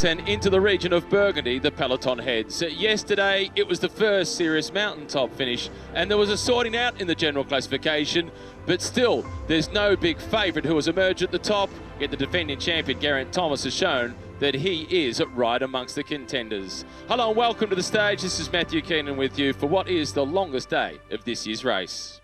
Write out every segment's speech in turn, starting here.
And into the region of Burgundy, the peloton heads. Yesterday, it was the first serious mountaintop finish, and there was a sorting out in the general classification, but still, there's no big favourite who has emerged at the top, yet the defending champion, Geraint Thomas, has shown that he is right amongst the contenders. Hello and welcome to the stage. This is Matthew Keenan with you for what is the longest day of this year's race.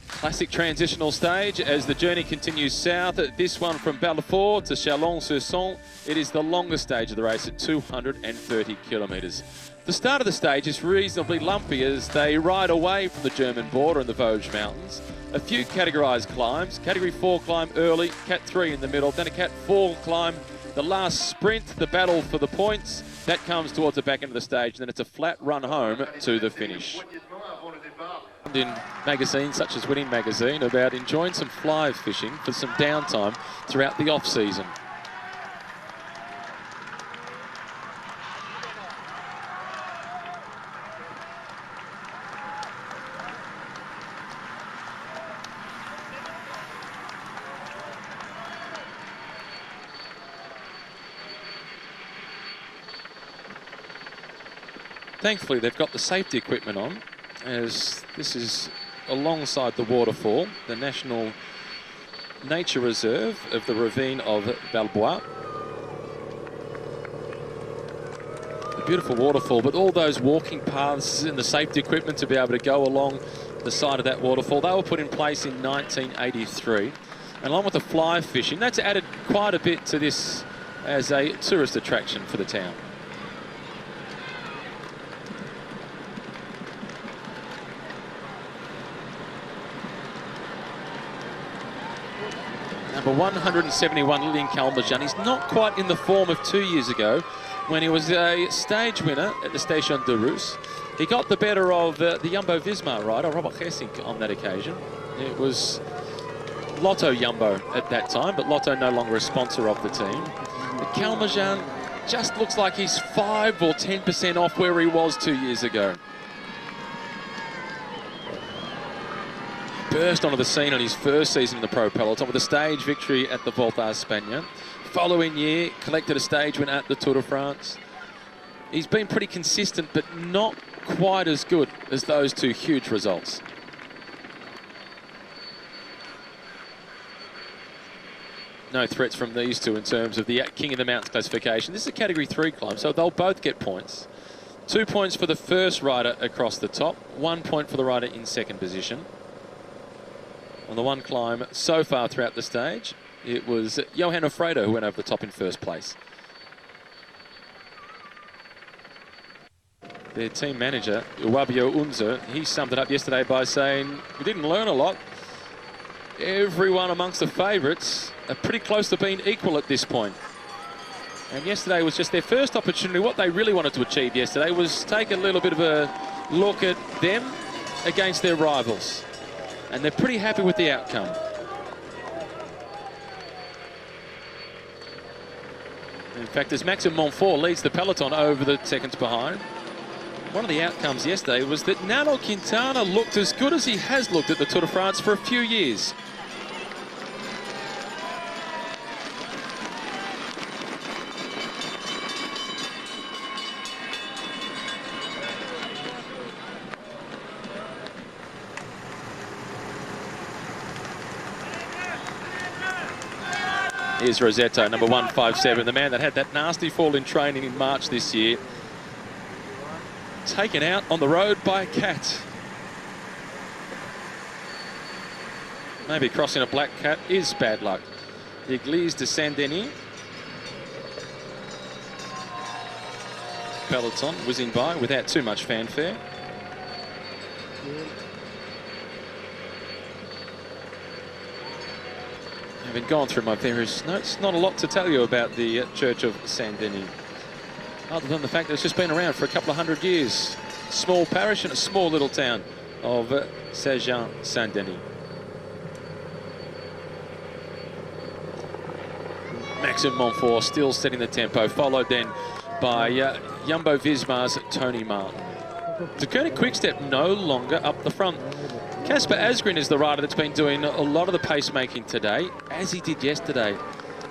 Classic transitional stage as the journey continues south. This one from Belfort to Chalon-sur-Saône. It is the longest stage of the race at 230 kilometres. The start of the stage is reasonably lumpy as they ride away from the German border in the Vosges Mountains. A few categorised climbs. Category 4 climb early, Cat 3 in the middle, then a Cat 4 climb. The last sprint, the battle for the points, that comes towards the back end of the stage, and then it's a flat run home to the finish. In magazines such as Winning Magazine about enjoying some fly fishing for some downtime throughout the off-season. Thankfully, they've got the safety equipment on, as this is alongside the waterfall, the National Nature Reserve of the Ravine of Valbois. A beautiful waterfall, but all those walking paths and the safety equipment to be able to go along the side of that waterfall, they were put in place in 1983. And along with the fly fishing, that's added quite a bit to this as a tourist attraction for the town. Number 171, Lilian Calmejean. He's not quite in the form of 2 years ago when he was a stage winner at the Station de Rousse. He got the better of the Jumbo-Visma rider, Robert Geesink, on that occasion. It was Lotto Jumbo at that time, but Lotto no longer a sponsor of the team. But Calmejean just looks like he's 5 or 10% off where he was 2 years ago. Burst onto the scene on his first season in the Pro Peloton with a stage victory at the Volta a España. Following year, collected a stage win at the Tour de France. He's been pretty consistent, but not quite as good as those two huge results. No threats from these two in terms of the King of the Mountains classification. This is a Category 3 climb, so they'll both get points. 2 points for the first rider across the top, 1 point for the rider in second position. On the one climb so far throughout the stage, it was Johan Alfredo who went over the top in first place. Their team manager, Wabio Unzer, he summed it up yesterday by saying, we didn't learn a lot. Everyone amongst the favourites are pretty close to being equal at this point. And yesterday was just their first opportunity. What they really wanted to achieve yesterday was take a little bit of a look at them against their rivals. And they're pretty happy with the outcome. In fact, as Maxime Montfort leads the peloton over the seconds behind, one of the outcomes yesterday was that Nairo Quintana looked as good as he has looked at the Tour de France for a few years. Here's Rosetto, number 157, the man that had that nasty fall in training in March this year. Taken out on the road by a cat. Maybe crossing a black cat is bad luck. The Église de Saint-Denis. Peloton whizzing by without too much fanfare. Having gone through my various notes, not a lot to tell you about the Church of Saint-Denis, other than the fact that it's just been around for a couple of 100 years. Small parish in a small little town of Saint-Jean-Saint-Denis. Maxime Montfort still setting the tempo, followed then by Jumbo-Visma's Tony Martin. The Koenig Quick-Step no longer up the front. Casper Asgreen is the rider that's been doing a lot of the pacemaking today, as he did yesterday.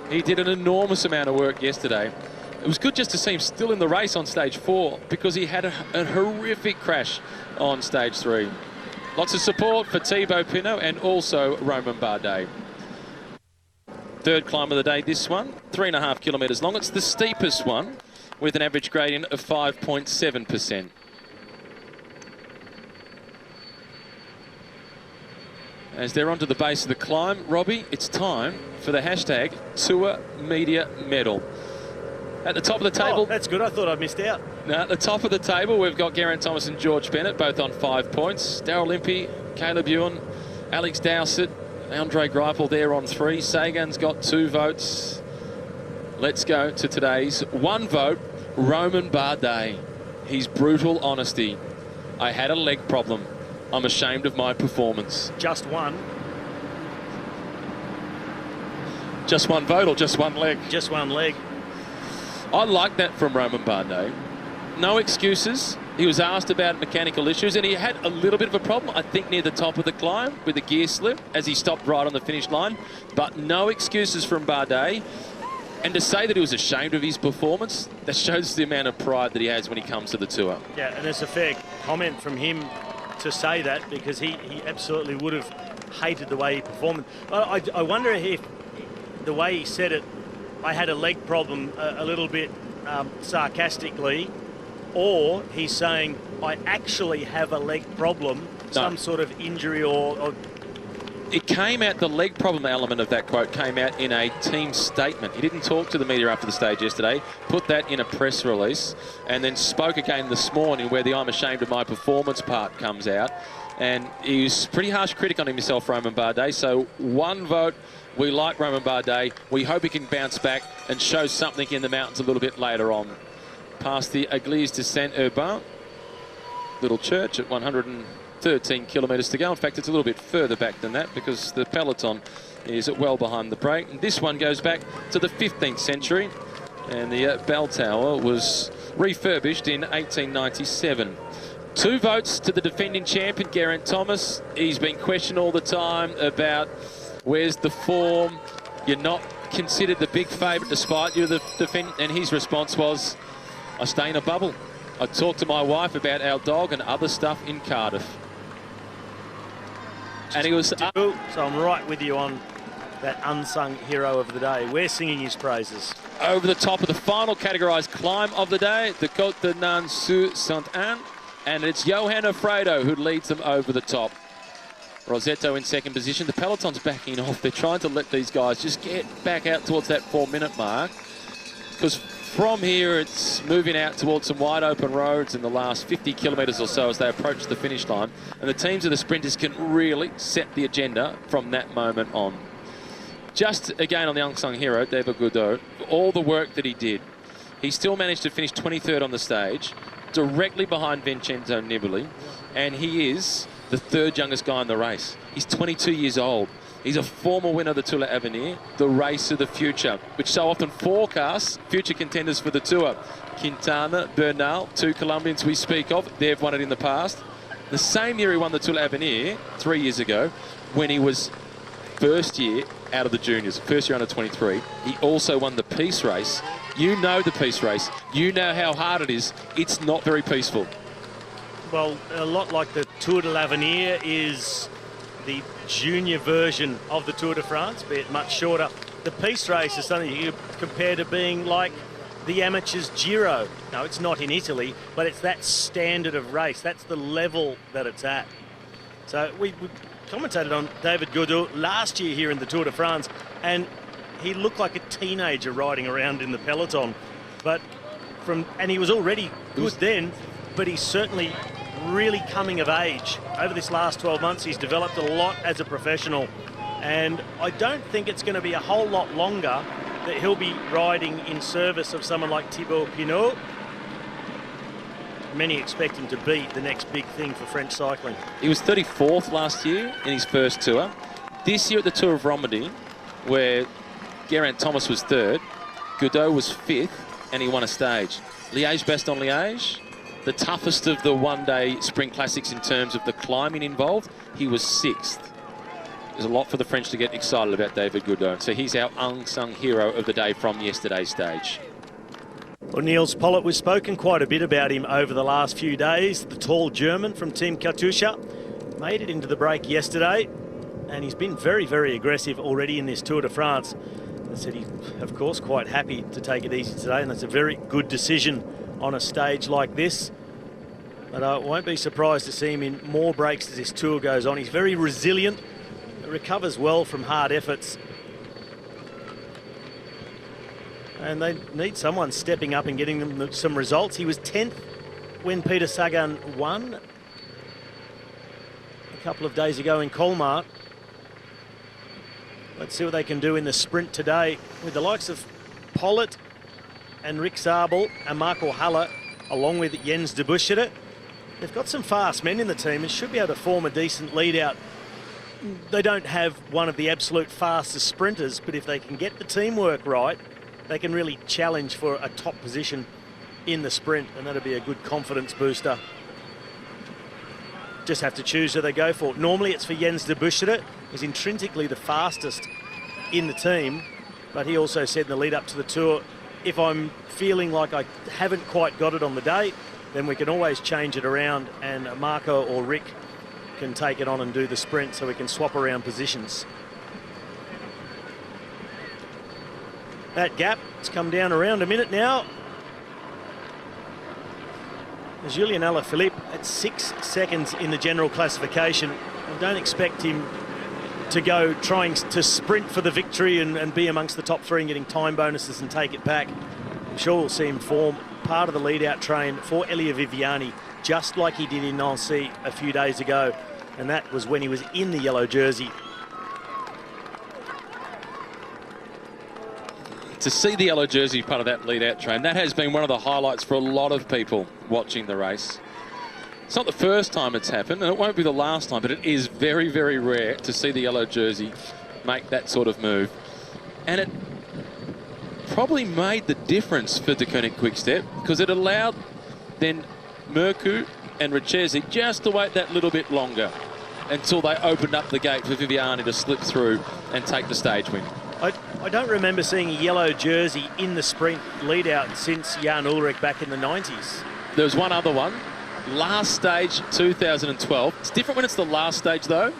He did an enormous amount of work yesterday. It was good just to see him still in the race on stage 4 because he had a horrific crash on stage 3. Lots of support for Thibaut Pinot and also Romain Bardet. Third climb of the day, this one, 3.5 kilometres long. It's the steepest one with an average gradient of 5.7%. As they're onto the base of the climb, Robbie, it's time for the hashtag Tour Media Medal. At the top of the table... Oh, that's good. I thought I missed out. Now, at the top of the table, we've got Geraint Thomas and George Bennett, both on 5 points. Daryl Impey, Caleb Ewan, Alex Dowsett, Andre Greipel there on 3. Sagan's got 2 votes. Let's go to today's 1 vote, Romain Bardet. His brutal honesty. I had a leg problem. I'm ashamed of my performance. Just one. Just 1 vote or just 1 leg? Just 1 leg. I like that from Romain Bardet. No excuses. He was asked about mechanical issues and he had a little bit of a problem, I think, near the top of the climb with the gear slip as he stopped right on the finish line. But no excuses from Bardet. And to say that he was ashamed of his performance, that shows the amount of pride that he has when he comes to the Tour. Yeah, and it's a fair comment from him to say that because he absolutely would have hated the way he performed. I wonder if the way he said it, I had a leg problem a little bit sarcastically, or he's saying I actually have a leg problem, some sort of injury or... It came out, the leg problem element of that quote came out in a team statement. He didn't talk to the media after the stage yesterday, put that in a press release, and then spoke again this morning where the I'm ashamed of my performance part comes out. And he was pretty harsh critic on himself, Romain Bardet. So 1 vote. We like Romain Bardet. We hope he can bounce back and show something in the mountains a little bit later on. Past the Église de Saint-Urbain, little church at 113 kilometres to go. In fact, it's a little bit further back than that because the peloton is well behind the break. And this one goes back to the 15th century, and the bell tower was refurbished in 1897. 2 votes to the defending champion, Geraint Thomas. He's been questioned all the time about where's the form. You're not considered the big favourite despite you're the defendant. And his response was, I stay in a bubble. I talked to my wife about our dog and other stuff in Cardiff. And he was... So I'm right with you on that unsung hero of the day. We're singing his praises. Over the top of the final categorised climb of the day, the Côte de Nans-sur-Sainte-Anne. And it's Johan Alfredo who leads them over the top. Rosetto in second position. The peloton's backing off. They're trying to let these guys just get back out towards that 4-minute mark. Because from here, it's moving out towards some wide open roads in the last 50 kilometres or so as they approach the finish line. And the teams of the sprinters can really set the agenda from that moment on. Just again on the unsung hero, David Gaudu, all the work that he did. He still managed to finish 23rd on the stage, directly behind Vincenzo Nibali, and he is the 3rd youngest guy in the race. He's 22 years old. He's a former winner of the Tour de l'Avenir, the race of the future, which so often forecasts future contenders for the Tour. Quintana, Bernal, 2 Colombians we speak of, they've won it in the past. The same year he won the Tour de l'Avenir, 3 years ago, when he was first year out of the juniors, first year under 23. He also won the Peace Race. You know the Peace Race. You know how hard it is. It's not very peaceful. Well, a lot like the Tour de l'Avenir is the junior version of the Tour de France, be it much shorter. The Peace Race is something you compare to being like the amateurs Giro. No, it's not in Italy, but it's that standard of race. That's the level that it's at. So we commentated on David Gaudu last year here in the Tour de France, and he looked like a teenager riding around in the peloton. And he was already good then, but he's certainly really coming of age. Over this last 12 months, he's developed a lot as a professional. And I don't think it's going to be a whole lot longer that he'll be riding in service of someone like Thibaut Pinot. Many expect him to be the next big thing for French cycling. He was 34th last year in his first Tour. This year at the Tour of Romandie, where Geraint Thomas was 3rd, Gaudu was 5th, and he won a stage. Liège-Bastogne-Liège, the toughest of the one-day Spring Classics in terms of the climbing involved, he was 6th. There's a lot for the French to get excited about David Gaudu. So he's our unsung hero of the day from yesterday's stage. Well, Niels Pollitt, we've spoken quite a bit about him over the last few days. The tall German from Team Katusha made it into the break yesterday, and he's been very, very aggressive already in this Tour de France. I said he's, of course, quite happy to take it easy today, and that's a very good decision on a stage like this. But I won't be surprised to see him in more breaks as this tour goes on. He's very resilient, recovers well from hard efforts. And they need someone stepping up and getting them some results. He was 10th when Peter Sagan won a couple of days ago in Colmar. Let's see what they can do in the sprint today with the likes of Pollitt and Rick Zabel and Marco Haller, along with Jens Debusschere. They've got some fast men in the team and should be able to form a decent lead out. They don't have one of the absolute fastest sprinters, but if they can get the teamwork right, they can really challenge for a top position in the sprint, and that'll be a good confidence booster. Just have to choose who they go for. Normally it's for Jens Debusschere, who's intrinsically the fastest in the team, but he also said in the lead up to the tour, if I'm feeling like I haven't quite got it on the day, then we can always change it around, and Marco or Rick can take it on and do the sprint, so we can swap around positions. That gap has come down around a minute now. Julien Alaphilippe at 6 seconds in the general classification. I don't expect him to go trying to sprint for the victory and be amongst the top 3 and getting time bonuses and take it back. I'm sure we'll see him form part of the lead-out train for Elia Viviani, just like he did in Nancy a few days ago, and that was when he was in the yellow jersey. To see the yellow jersey part of that lead-out train, that has been one of the highlights for a lot of people watching the race. It's not the first time it's happened, and it won't be the last time, but it is very, very rare to see the yellow jersey make that sort of move. And it probably made the difference for De Koning Quick-Step, because it allowed then Mørkøv and Richezi just to wait that little bit longer until they opened up the gate for Viviani to slip through and take the stage win. I don't remember seeing a yellow jersey in the sprint lead-out since Jan Ullrich back in the 90s. There was one other one, last stage 2012. It's different when it's the last stage though,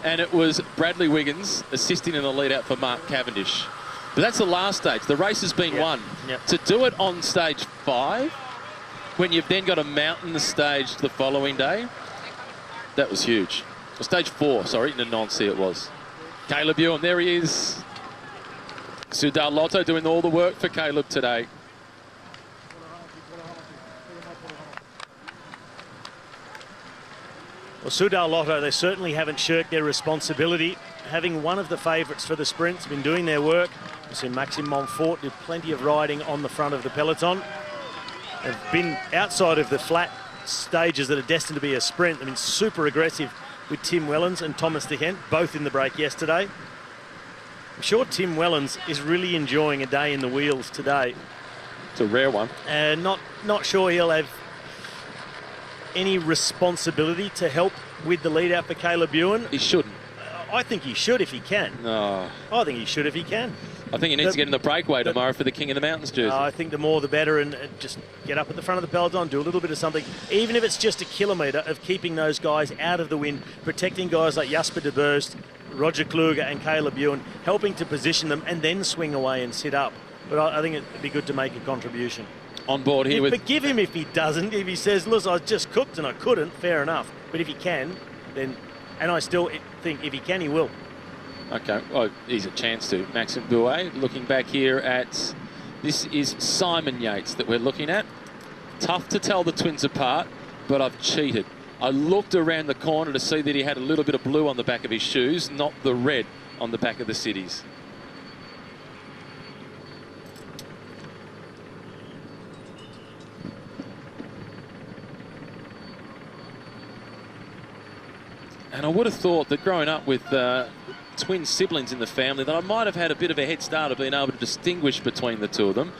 and it was Bradley Wiggins assisting in the lead-out for Mark Cavendish. But that's the last stage. The race has been won. Yep. To do it on stage 5, when you've then got a mountain stage the following day, that was huge. Or stage 4, sorry, in Nancy it was. Caleb Ewan, there he is. Soudal Lotto doing all the work for Caleb today. Well, Soudal Lotto, they certainly haven't shirked their responsibility. Having one of the favourites for the sprints, been doing their work. You see Maxime Montfort did plenty of riding on the front of the peloton. They've been outside of the flat stages that are destined to be a sprint. I mean, super aggressive with Tim Wellens and Thomas De Gendt, both in the break yesterday. I'm sure Tim Wellens is really enjoying a day in the wheels today. It's a rare one. And not sure he'll have any responsibility to help with the lead out for Caleb Ewan. He shouldn't. I think he should if he can. No. I think he should if he can. I think he needs to get in the breakaway tomorrow for the King of the Mountains jersey. I think the more the better, and just get up at the front of the peloton, do a little bit of something, even if it's just a kilometre of keeping those guys out of the wind, protecting guys like Jasper de Burst, Roger Kluge and Caleb Ewan, helping to position them and then swing away and sit up. But I think it'd be good to make a contribution. On board here with... Forgive him if he doesn't. If he says, look, I just cooked and I couldn't, fair enough. But if he can, then... And I still think if he can, he will. Okay, well, he's a chance to. Maxime Bouet looking back here at... This is Simon Yates that we're looking at. Tough to tell the twins apart, but I've cheated. I looked around the corner to see that he had a little bit of blue on the back of his shoes, not the red on the back of the cities. And I would have thought that growing up with twin siblings in the family that I might have had a bit of a head start of being able to distinguish between the two of them.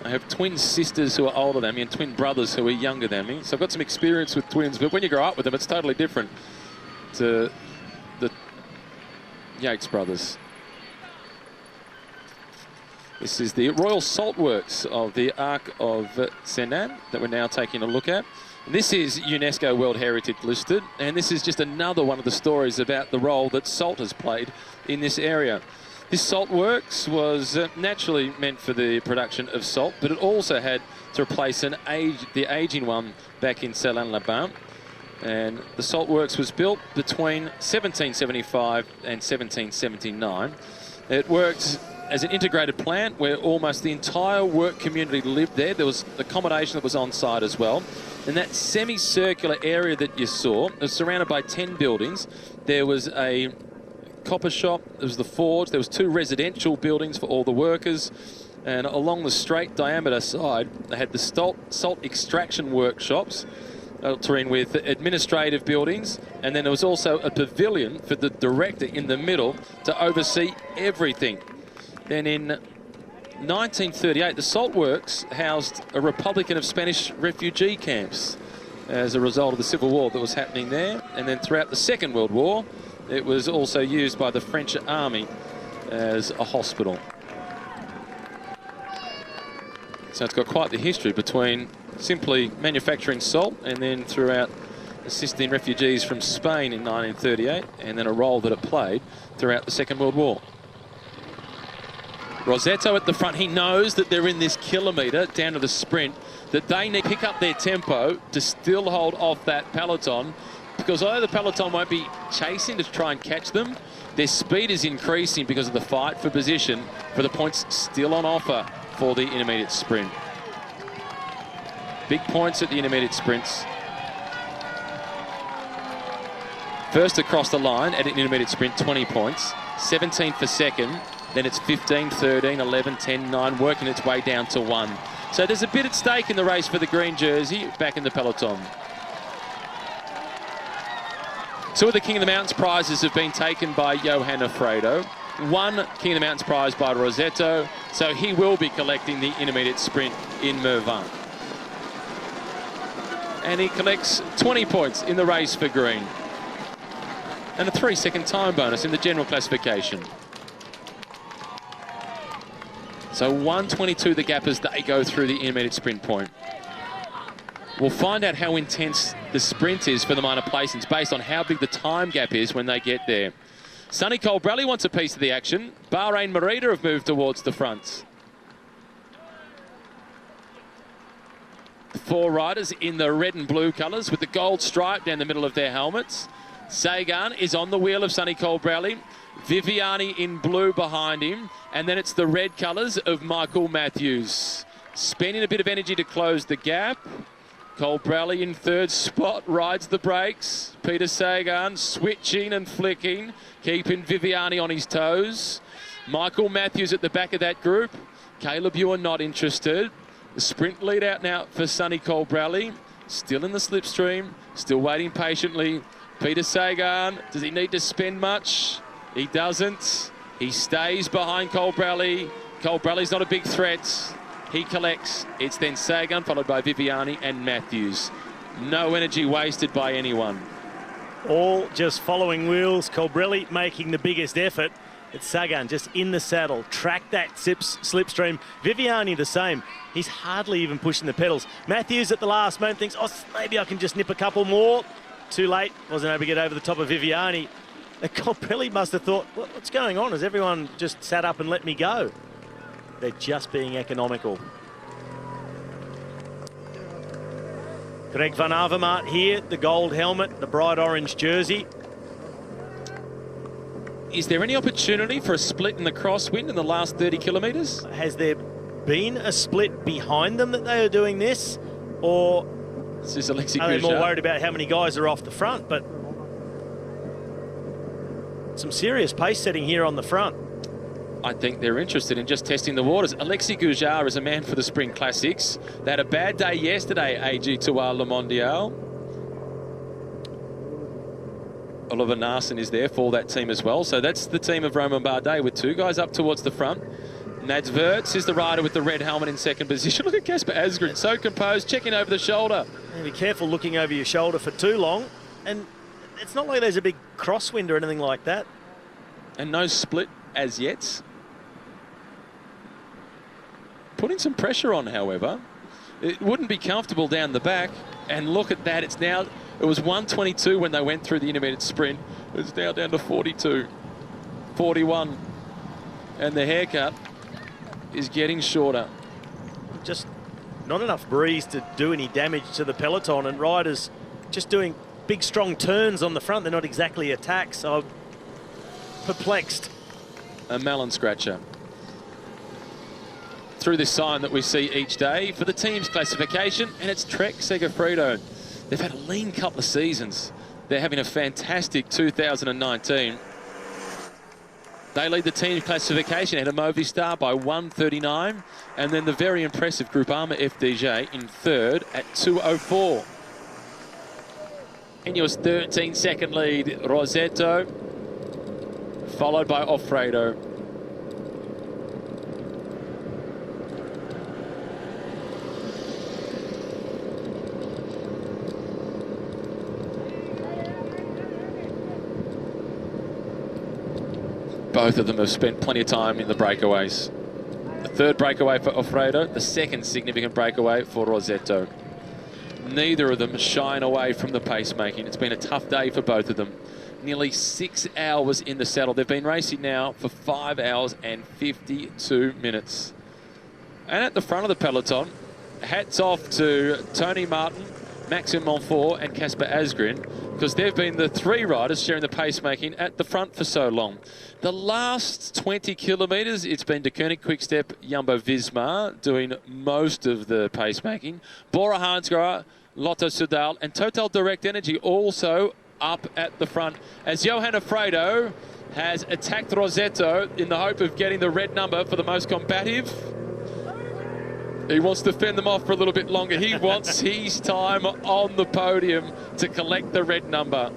I have twin sisters who are older than me and twin brothers who are younger than me. So I've got some experience with twins, but when you grow up with them, it's totally different to the Yates brothers. This is the Royal Salt Works of the Arc of Senan that we're now taking a look at. This is UNESCO World Heritage listed, and this is just another one of the stories about the role that salt has played in this area. This salt works was naturally meant for the production of salt, but it also had to replace the aging one back in Salins-les-Bains. And the salt works was built between 1775 and 1779. It worked as an integrated plant where almost the entire work community lived there. There was accommodation that was on site as well. And that semicircular area that you saw was surrounded by 10 buildings. There was a copper shop, there was the forge, there was 2 residential buildings for all the workers, and along the straight diameter side they had the salt extraction workshops altering with administrative buildings, and then there was also a pavilion for the director in the middle to oversee everything. Then in 1938 the salt works housed a Republican of Spanish refugee camps as a result of the civil war that was happening there, and then throughout the Second World War it was also used by the French army as a hospital. So it's got quite the history between simply manufacturing salt and then throughout assisting refugees from Spain in 1938, and then a role that it played throughout the Second World War. Rossetto at the front, he knows that they're in this kilometre down to the sprint, that they need to pick up their tempo to still hold off that peloton, because although the peloton won't be chasing to try and catch them, their speed is increasing because of the fight for position for the points still on offer for the intermediate sprint. Big points at the intermediate sprints. First across the line at an intermediate sprint, 20 points. 17 for second, then it's 15, 13, 11, 10, 9, working its way down to 1. So there's a bit at stake in the race for the green jersey back in the peloton. Two of the King of the Mountains prizes have been taken by Johan Alfredo. One King of the Mountains prize by Rossetto, so he will be collecting the intermediate sprint in Mervin. And he collects 20 points in the race for green. And a 3-second time bonus in the general classification. So 1:22 the gap as they go through the intermediate sprint point. We'll find out how intense the sprint is for the minor placings based on how big the time gap is when they get there. Sonny Colbrelli wants a piece of the action. Bahrain Merida have moved towards the front. The 4 riders in the red and blue colours with the gold stripe down the middle of their helmets. Sagan is on the wheel of Sonny Colbrelli. Viviani in blue behind him. And then it's the red colours of Michael Matthews. Spending a bit of energy to close the gap. Colbrelli in 3rd spot, rides the brakes. Peter Sagan switching and flicking, keeping Viviani on his toes. Michael Matthews at the back of that group. Caleb Ewan not interested. The sprint lead out now for Sonny Colbrelli. Still in the slipstream, still waiting patiently. Peter Sagan, does he need to spend much? He doesn't. He stays behind Colbrelli. Colbrelli's not a big threat. He collects. It's then Sagan, followed by Viviani and Matthews. No energy wasted by anyone. All just following wheels. Colbrelli making the biggest effort. It's Sagan just in the saddle. Track that slipstream. Viviani the same. He's hardly even pushing the pedals. Matthews at the last moment thinks, oh, maybe I can just nip a couple more. Too late. Wasn't able to get over the top of Viviani. Colbrelli must have thought, what's going on? Has everyone just sat up and let me go? They're just being economical. Greg van Avermaet here, the gold helmet, the bright orange jersey. Is there any opportunity for a split in the crosswind in the last 30 kilometres? Has there been a split behind them that they are doing this? Or this is Alexis are they Gouchard. more worried about how many guys are off the front? But some serious pace setting here on the front. I think they're interested in just testing the waters. Alexis Gouchard is a man for the Spring Classics. They had a bad day yesterday, AG2R Le Mondial. Oliver Naesen is there for that team as well. So that's the team of Romain Bardet with 2 guys up towards the front. Nads Wirtz is the rider with the red helmet in second position. Look at Casper Asgreen, so composed, checking over the shoulder. And be careful looking over your shoulder for too long. And it's not like there's a big crosswind or anything like that. And no split as yet. Putting some pressure on, however. It wouldn't be comfortable down the back. And look at that, it's now, it was 122 when they went through the intermediate sprint. It's now down to 42, 41. And the haircut is getting shorter. Just not enough breeze to do any damage to the peloton, and riders just doing big strong turns on the front. They're not exactly attacks. I'm perplexed. A melon scratcher. Through this sign that we see each day for the team's classification, and it's Trek Segafredo. They've had a lean couple of seasons. They're having a fantastic 2019. They lead the team classification ahead of Movistar by 1:39, and then the very impressive Groupama FDJ in third at 2:04. Ineos 13-second lead, Rosetto, followed by Offredo. Both of them have spent plenty of time in the breakaways. The third breakaway for Offredo, the second significant breakaway for Rosetto. Neither of them shying away from the pacemaking. It's been a tough day for both of them. Nearly 6 hours in the saddle. They've been racing now for 5 hours and 52 minutes. And at the front of the peloton, hats off to Tony Martin, Maxime Montfort and Casper Asgreen, because they've been the three riders sharing the pacemaking at the front for so long. The last 20 kilometres, it's been De Koning Quickstep, Jumbo-Visma doing most of the pacemaking. Bora Hansgrohe, Lotto Soudal and Total Direct Energy also up at the front, as Johan Offredo has attacked Rosetto in the hope of getting the red number for the most combative. He wants to fend them off for a little bit longer. He wants his time on the podium to collect the red number.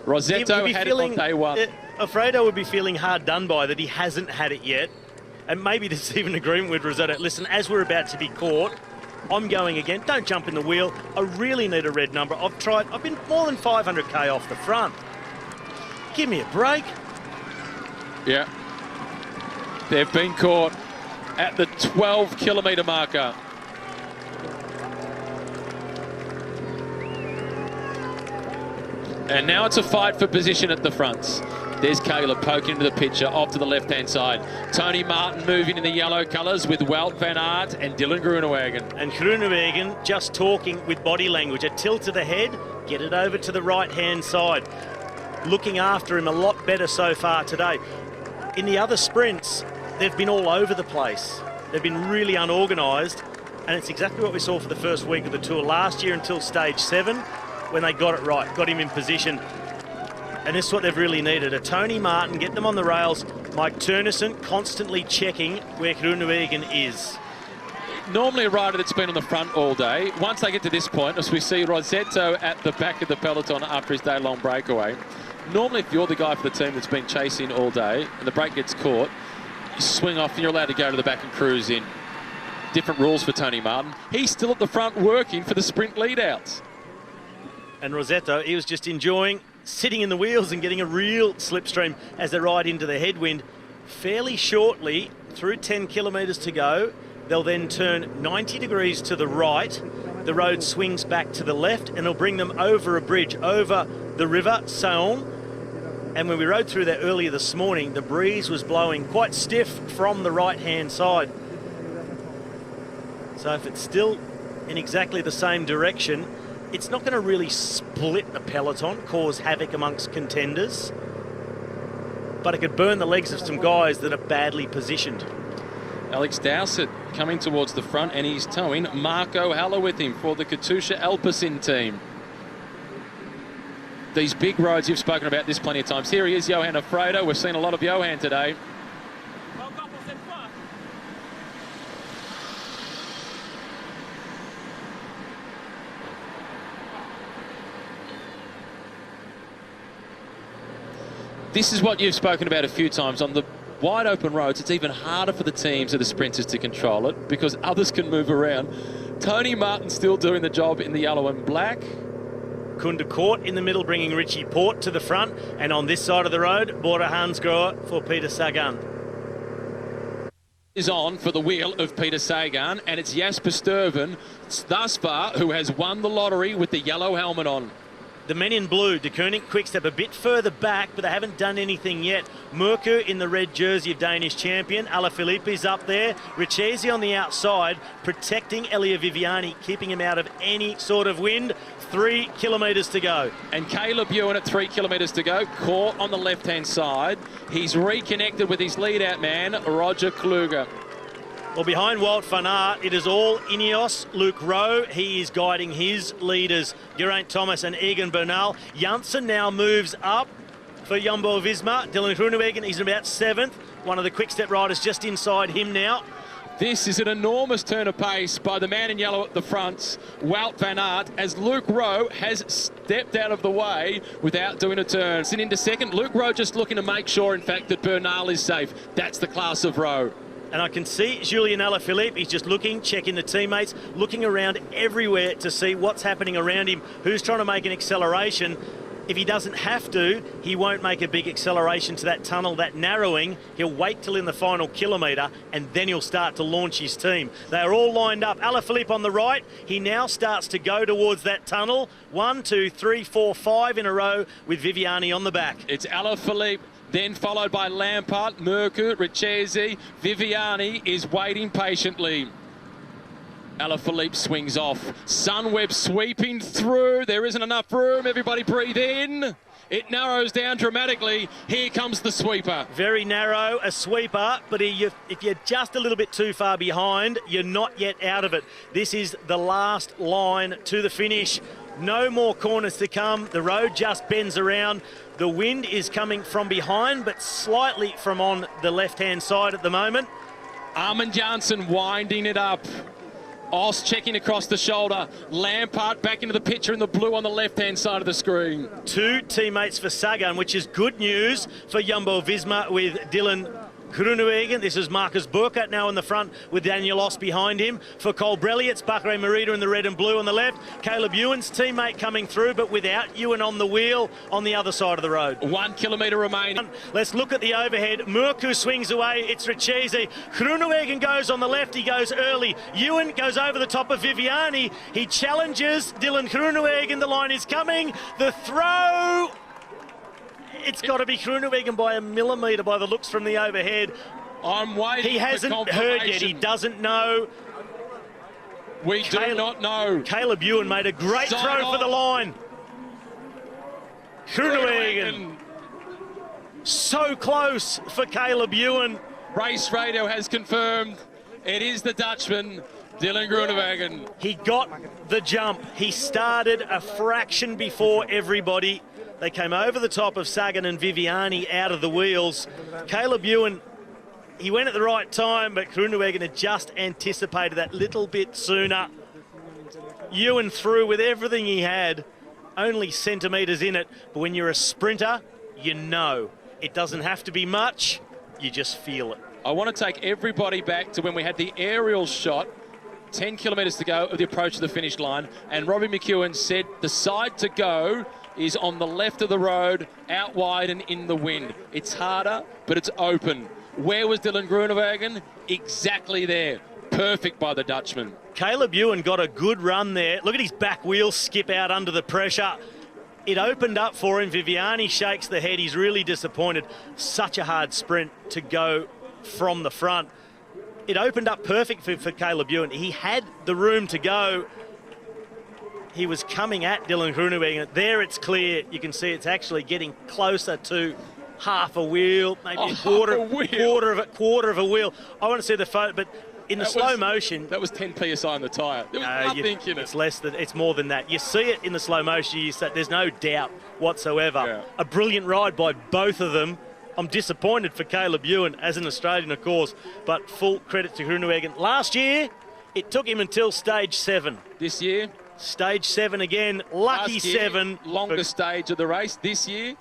Rosetto had it on day one. Offredo would be feeling hard done by that he hasn't had it yet. And maybe there's even agreement with Rosetto. Listen, as we're about to be caught, I'm going again. Don't jump in the wheel. I really need a red number. I've been more than 500k off the front. Give me a break. Yeah. They've been caught at the 12-kilometre marker. And now it's a fight for position at the fronts. There's Caleb poking into the picture, off to the left-hand side. Tony Martin moving in the yellow colours with Wout van Aert and Dylan Groenewegen. And Groenewegen just talking with body language. A tilt to the head, get it over to the right-hand side. Looking after him a lot better so far today. In the other sprints, they've been all over the place. They've been really unorganised, and it's exactly what we saw for the first week of the Tour last year until stage 7, when they got it right, got him in position. And this is what they've really needed. A Tony Martin, get them on the rails. Mike Turnison constantly checking where Groenewegen is. Normally a rider that's been on the front all day. Once they get to this point, as we see Rosetto at the back of the peloton after his day-long breakaway, normally if you're the guy for the team that's been chasing all day and the break gets caught, you swing off and you're allowed to go to the back and cruise in. Different rules for Tony Martin. He's still at the front working for the sprint lead-outs. And Rosetto, he was just enjoying sitting in the wheels and getting a real slipstream as they ride into the headwind. Fairly shortly, through 10 kilometres to go, they'll then turn 90 degrees to the right. The road swings back to the left and it'll bring them over a bridge, over the river Saône. And when we rode through that earlier this morning, the breeze was blowing quite stiff from the right-hand side. So if it's still in exactly the same direction, it's not going to really split the peloton, cause havoc amongst contenders, but it could burn the legs of some guys that are badly positioned. Alex Dowsett coming towards the front, and he's towing Marco Haller with him for the Katusha Alpecin team. These big roads, you've spoken about this plenty of times. Here he is, Johan Offredo. We've seen a lot of Johan today. This is what you've spoken about a few times. On the wide open roads, it's even harder for the teams of the sprinters to control it because others can move around. Tony Martin still doing the job in the yellow and black. Kunda Court in the middle, bringing Richie Port to the front. And on this side of the road, Bora Hansgrohe for Peter Sagan. Is on for the wheel of Peter Sagan, and it's Jasper Stuyven thus far who has won the lottery with the yellow helmet on. The men in blue, De Koning, Quickstep a bit further back, but they haven't done anything yet. Merkur in the red jersey of Danish champion. Alaphilippe is up there. Richesi on the outside, protecting Elia Viviani, keeping him out of any sort of wind. 3 kilometres to go. And Caleb Ewan at 3 kilometres to go, caught on the left-hand side. He's reconnected with his lead-out man, Roger Kluge. Well, behind Wout van Aert, it is all Ineos. Luke Rowe, he is guiding his leaders, Geraint Thomas and Egan Bernal. Janssen now moves up for Jumbo-Visma. Dylan Groenewegen, he's about 7th. One of the Quick-Step riders just inside him now. This is an enormous turn of pace by the man in yellow at the front, Wout van Aert, as Luke Rowe has stepped out of the way without doing a turn. And into second, Luke Rowe just looking to make sure, in fact, that Bernal is safe. That's the class of Rowe. And I can see Julien Alaphilippe, he's just looking, checking the teammates, looking around everywhere to see what's happening around him, who's trying to make an acceleration. If he doesn't have to, he won't make a big acceleration to that tunnel, that narrowing. He'll wait till in the final kilometre and then he'll start to launch his team. They are all lined up. Alaphilippe on the right, he now starts to go towards that tunnel. 1, 2, 3, 4, 5 in a row with Viviani on the back. It's Alaphilippe, then followed by Lampard, Merkur, Richesi. Viviani is waiting patiently. Alaphilippe swings off. Sunweb sweeping through. There isn't enough room. Everybody breathe in. It narrows down dramatically. Here comes the sweeper. Very narrow, a sweeper, but if you're just a little bit too far behind, you're not yet out of it. This is the last line to the finish. No more corners to come. The road just bends around. The wind is coming from behind, but slightly from on the left-hand side at the moment. Armin Janssen winding it up. Oss checking across the shoulder. Lampard back into the picture in the blue on the left-hand side of the screen. 2 teammates for Sagan, which is good news for Jumbo-Visma with Dylan Groenewegen. This is Marcus Burkhardt now in the front with Daniel Oss behind him. For Colbrelli, it's Bakary Merida in the red and blue on the left. Caleb Ewan's teammate coming through, but without Ewan on the wheel on the other side of the road. 1 kilometre remaining. Let's look at the overhead. Merkur swings away. It's Richesi. Groenewegen goes on the left. He goes early. Ewan goes over the top of Viviani. He challenges Dylan Groenewegen. The line is coming. The throw. It's got to be Groenewegen by a millimetre by the looks from the overhead. I'm waiting. He hasn't heard yet. He doesn't know. We do not know. Caleb Ewan made a great throw for the line. Groenewegen. So close for Caleb Ewan. Race Radio has confirmed it is the Dutchman, Dylan Groenewegen. He got the jump. He started a fraction before everybody. They came over the top of Sagan and Viviani out of the wheels. Caleb Ewan, he went at the right time, but Groenewegen had just anticipated that little bit sooner. Ewan through with everything he had, only centimetres in it. But when you're a sprinter, you know. It doesn't have to be much, you just feel it. I want to take everybody back to when we had the aerial shot, 10 kilometres to go of the approach to the finish line, and Robbie McEwen said the side to go is on the left of the road, out wide and in the wind. It's harder, but it's open. Where was Dylan Groenewegen? Exactly there. Perfect by the Dutchman. Caleb Ewan got a good run there. Look at his back wheel skip out under the pressure. It opened up for him. Viviani shakes the head. He's really disappointed. Such a hard sprint to go from the front. It opened up perfect for Caleb Ewan. He had the room to go. He was coming at Dylan Groenewegen. There it's clear. You can see it's actually getting closer to half a wheel, maybe a quarter of a wheel. I want to see the photo, but in the slow motion. That was 10 PSI on the tyre. There was nothing in it. It's more than that. You see it in the slow motion. There's no doubt whatsoever. Yeah. A brilliant ride by both of them. I'm disappointed for Caleb Ewan as an Australian, of course, but full credit to Groenewegen. Last year, it took him until stage 7. This year? Stage 7 again, lucky 7. Longest stage of the race. This year,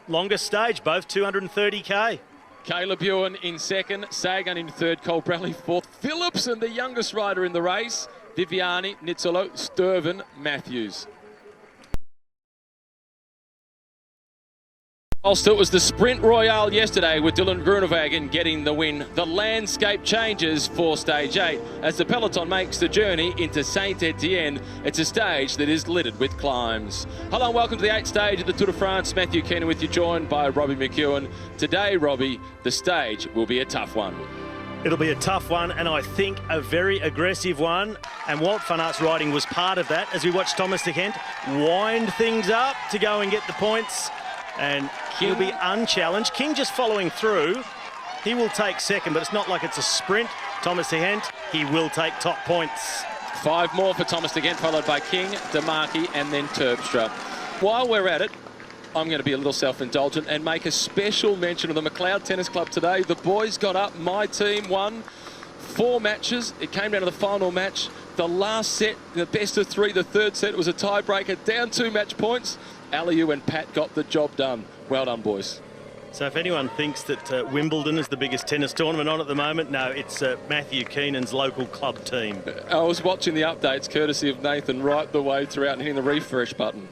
longest stage, both 230k. Caleb Ewan in second, Sagan in third, Cole Bradley fourth, Phillipson, the youngest rider in the race, Viviani, Nizzolo, Sturven, Matthews. Whilst it was the Sprint Royale yesterday with Dylan Groenewegen getting the win, the landscape changes for Stage 8 as the peloton makes the journey into Saint-Etienne. It's a stage that is littered with climbs. Hello and welcome to the 8th stage of the Tour de France. Matthew Keenan with you, joined by Robbie McEwen. Today, Robbie, the stage will be a tough one. It'll be a tough one, and I think a very aggressive one. And Wout van Aert's riding was part of that as we watched Thomas de Gendt wind things up to go and get the points. And he'll be unchallenged. King just following through. He will take second, but it's not like it's a sprint. Thomas de Gendt, he will take top points. 5 more for Thomas de Gendt, followed by King, De Marchi, and then Terpstra. While we're at it, I'm going to be a little self-indulgent and make a special mention of the McLeod Tennis Club today. The boys got up. My team won 4 matches. It came down to the final match. The last set, the best of 3, the third set, was a tiebreaker, down 2 match points. Aliu and Pat got the job done. Well done, boys. So if anyone thinks that Wimbledon is the biggest tennis tournament on at the moment, no, it's Matthew Keenan's local club team. I was watching the updates courtesy of Nathan right the way throughout and hitting the refresh button.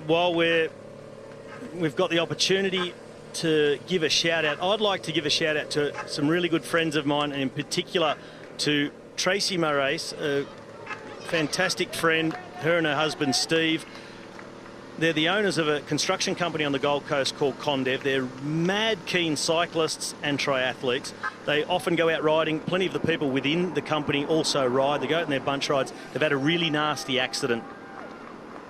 While we've got the opportunity to give a shout out, I'd like to give a shout out to some really good friends of mine, and in particular to Tracy Moraes, a fantastic friend, her and her husband Steve. They're the owners of a construction company on the Gold Coast called Condev. They're mad keen cyclists and triathletes. They often go out riding. Plenty of the people within the company also ride. They go out in their bunch rides. They've had a really nasty accident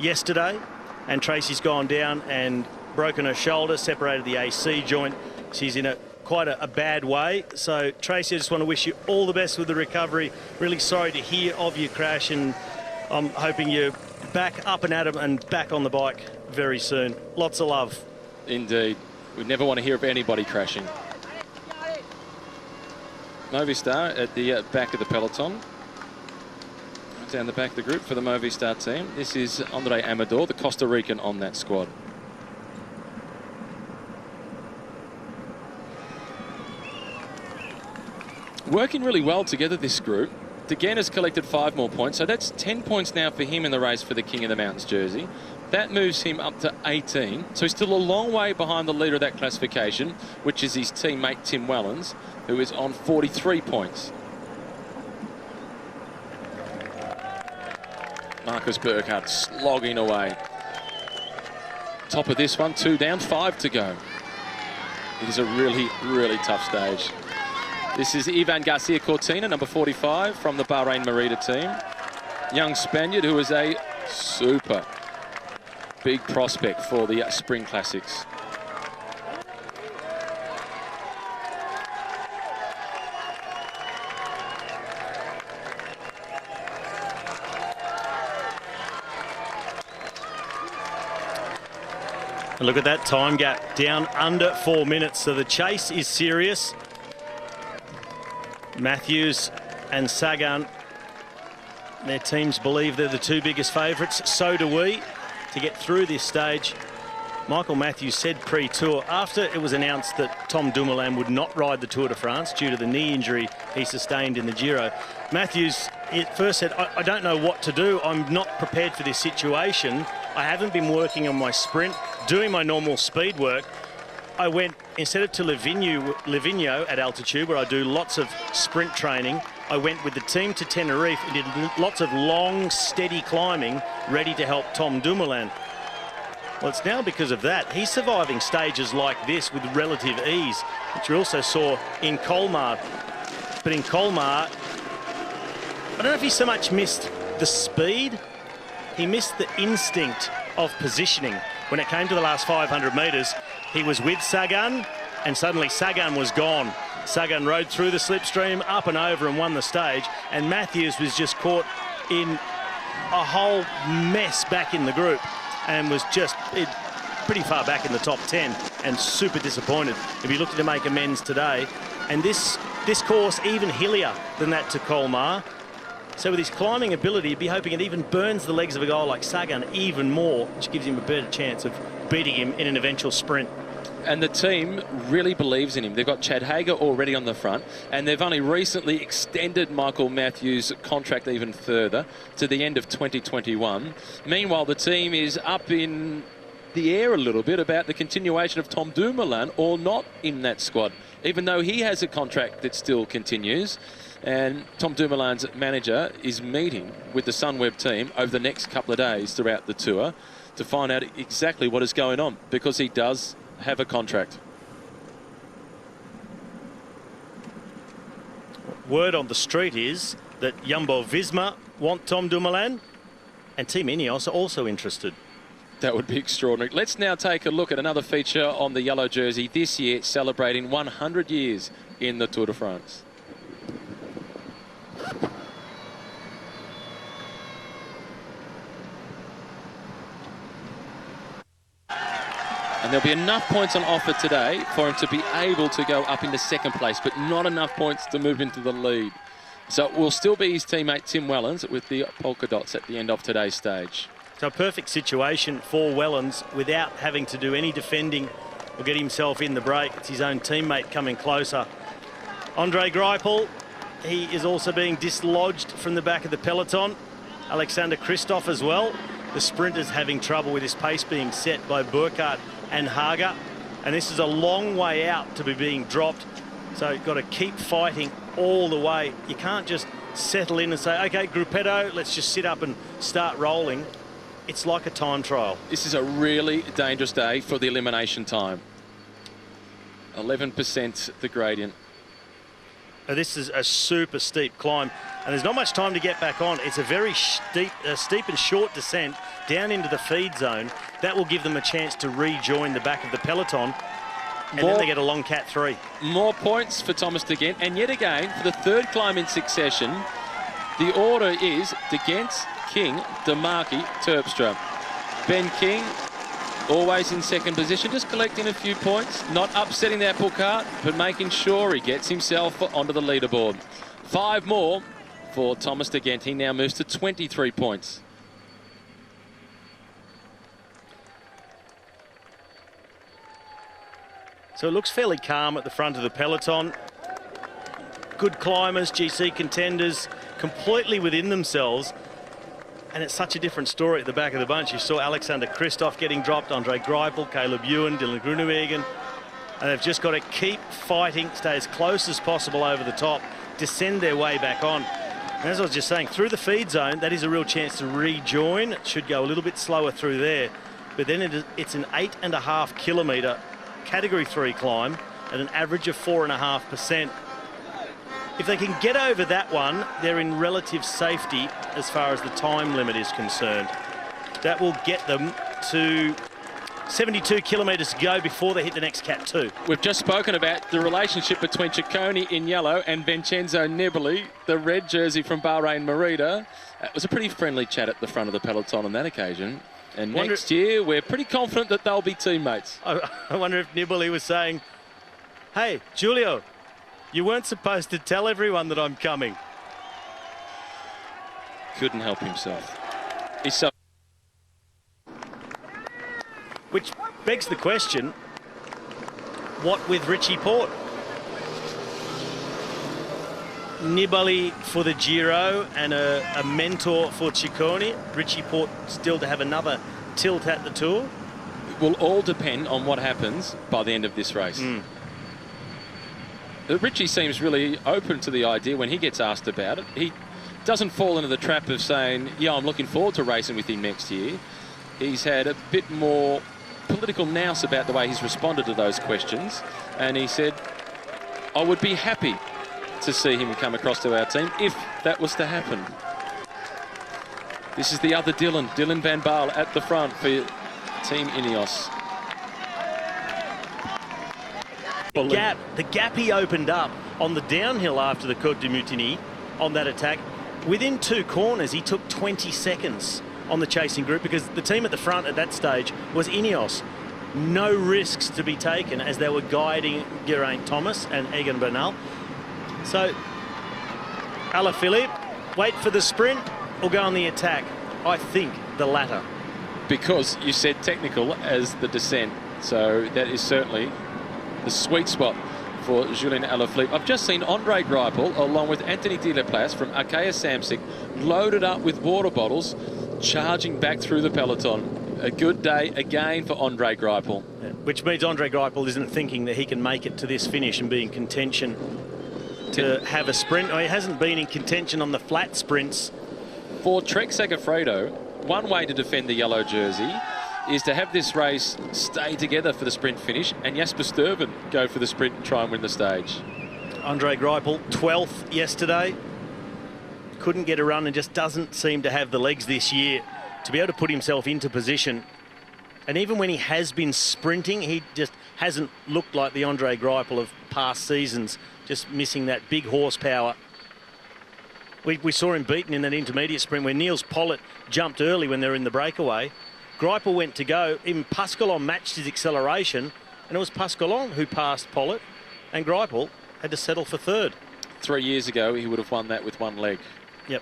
yesterday, and Tracy's gone down and broken her shoulder, separated the AC joint. She's in quite a bad way. So Tracy, I just want to wish you all the best with the recovery. Really sorry to hear of your crash, and I'm hoping you're back up and at 'em and back on the bike very soon. Lots of love. Indeed. We never want to hear of anybody crashing. Movistar at the back of the peloton. Down the back of the group for the Movistar team. This is Andre Amador, the Costa Rican on that squad. Working really well together, this group. De Gendt has collected 5 more points, so that's 10 points now for him in the race for the King of the Mountains jersey. That moves him up to 18, so he's still a long way behind the leader of that classification, which is his teammate Tim Wellens, who is on 43 points. Marcus Burkhardt slogging away. Top of this one, 2 down, 5 to go. It is a really, really tough stage. This is Ivan Garcia Cortina, number 45 from the Bahrain Merida team. Young Spaniard who is a super big prospect for the Spring Classics. And look at that time gap, down under 4 minutes, so the chase is serious. Matthews and Sagan, their teams believe they're the 2 biggest favourites. So do we to get through this stage. Michael Matthews said pre-tour, after it was announced that Tom Dumoulin would not ride the Tour de France due to the knee injury he sustained in the Giro, Matthews at first said, I don't know what to do. I'm not prepared for this situation. I haven't been working on my sprint, doing my normal speed work. I went, instead of to Livigno at altitude, where I do lots of sprint training, I went with the team to Tenerife and did lots of long, steady climbing, ready to help Tom Dumoulin. Well, it's now because of that. He's surviving stages like this with relative ease, which we also saw in Colmar. But in Colmar, I don't know if he so much missed the speed, he missed the instinct of positioning. When it came to the last 500 metres, he was with Sagan, and suddenly Sagan was gone. Sagan rode through the slipstream, up and over, and won the stage. And Matthews was just caught in a whole mess back in the group and was just pretty far back in the top 10 and super disappointed. If he looked to make amends today, and this course even hillier than that to Colmar. So with his climbing ability, you'd be hoping it even burns the legs of a guy like Sagan even more, which gives him a better chance of beating him in an eventual sprint. And the team really believes in him. They've got Chad Hager already on the front, and they've only recently extended Michael Matthews' contract even further to the end of 2021. Meanwhile, the team is up in the air a little bit about the continuation of Tom Dumoulin or not in that squad, even though he has a contract that still continues. And Tom Dumoulin's manager is meeting with the Sunweb team over the next couple of days throughout the tour to find out exactly what is going on, because he does have a contract. Word on the street is that Jumbo-Visma want Tom Dumoulin, and Team Ineos are also interested. That would be extraordinary. Let's now take a look at another feature on the yellow jersey this year, celebrating 100 years in the Tour de France. And there'll be enough points on offer today for him to be able to go up into second place, but not enough points to move into the lead. So it will still be his teammate Tim Wellens with the polka dots at the end of today's stage. So a perfect situation for Wellens without having to do any defending or get himself in the break. It's his own teammate coming closer. Andre Greipel, he is also being dislodged from the back of the peloton. Alexander Kristoff as well. The sprinters having trouble with his pace being set by Burkhardt and Hager, and this is a long way out to be being dropped, so you've got to keep fighting all the way. You can't just settle in and say, okay, Gruppetto, let's just sit up and start rolling. It's like a time trial. This is a really dangerous day for the elimination time. 11% the gradient. Now, this is a super steep climb, and there's not much time to get back on. It's a very steep and short descent down into the feed zone. That will give them a chance to rejoin the back of the peloton, and then they get a long cat 3. More points for Thomas De Gendt, and yet again, for the third climb in succession, the order is De Gendt, King, De Marchi, Terpstra. Ben King, always in second position, just collecting a few points, not upsetting the apple cart, but making sure he gets himself onto the leaderboard. 5 more for Thomas De Gendt. He now moves to 23 points. So it looks fairly calm at the front of the peloton. Good climbers, GC contenders, completely within themselves. And it's such a different story at the back of the bunch. You saw Alexander Kristoff getting dropped, Andre Greipel, Caleb Ewan, Dylan Groenewegen. And they've just got to keep fighting, stay as close as possible over the top, descend their way back on. And as I was just saying, through the feed zone, that is a real chance to rejoin. It should go a little bit slower through there. But then it's an 8.5 kilometre Category 3 climb at an average of 4.5%. If they can get over that one, they're in relative safety as far as the time limit is concerned. That will get them to 72 kilometres to go before they hit the next Cat 2. We've just spoken about the relationship between Ciccone in yellow and Vincenzo Nibali, the red jersey from Bahrain Merida. It was a pretty friendly chat at the front of the peloton on that occasion. And next year, we're pretty confident that they'll be teammates. I wonder if Nibali was saying, hey, Giulio, you weren't supposed to tell everyone that I'm coming. Couldn't help himself. He's so... Which begs the question, what with Richie Porte? Nibali for the Giro and a mentor for Ciccone. Richie Porte still to have another tilt at the Tour. It will all depend on what happens by the end of this race. Richie seems really open to the idea when he gets asked about it. He doesn't fall into the trap of saying, yeah, I'm looking forward to racing with him next year. He's had a bit more political nous about the way he's responded to those questions. And he said, I would be happy to see him come across to our team if that was to happen. This is the other Dylan van Baarle at the front for Team Ineos. The gap he opened up on the downhill after the Côte de Mutiny on that attack, within 2 corners he took 20 seconds on the chasing group because the team at the front at that stage was Ineos. No risks to be taken as they were guiding Geraint Thomas and Egan Bernal. So, Alaphilippe, wait for the sprint or go on the attack? I think the latter. because you said technical as the descent. So that is certainly the sweet spot for Julien Alaphilippe. I've just seen Andre Greipel along with Anthony De La Place from Arkea Samsic loaded up with water bottles, charging back through the peloton. A good day again for Andre Greipel. Yeah, which means Andre Greipel isn't thinking that he can make it to this finish and be in contention to have a sprint. He hasn't been in contention on the flat sprints. For Trek Segafredo, one way to defend the yellow jersey is to have this race stay together for the sprint finish, and Jasper Stuyven go for the sprint and try and win the stage. Andre Greipel, 12th yesterday. Couldn't get a run and just doesn't seem to have the legs this year to be able to put himself into position. And even when he has been sprinting, he just hasn't looked like the Andre Greipel of past seasons, just missing that big horsepower. We saw him beaten in that intermediate sprint where Niels Pollitt jumped early when they were in the breakaway. Greipel went to go, even Pascalon matched his acceleration, and it was Pascalon who passed Pollitt, and Greipel had to settle for third. 3 years ago, he would have won that with one leg. Yep.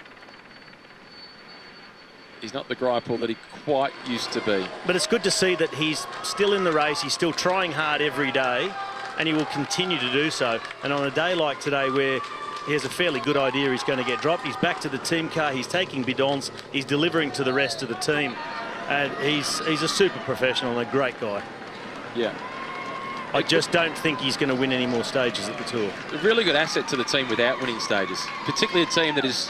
He's not the Greipel that he quite used to be. But it's good to see that he's still in the race, he's still trying hard every day, and he will continue to do so. And on a day like today where he has a fairly good idea he's going to get dropped, he's back to the team car, he's taking bidons, he's delivering to the rest of the team. And he's a super professional and a great guy. Yeah. I just don't think he's going to win any more stages at the Tour. A really good asset to the team without winning stages, particularly a team that is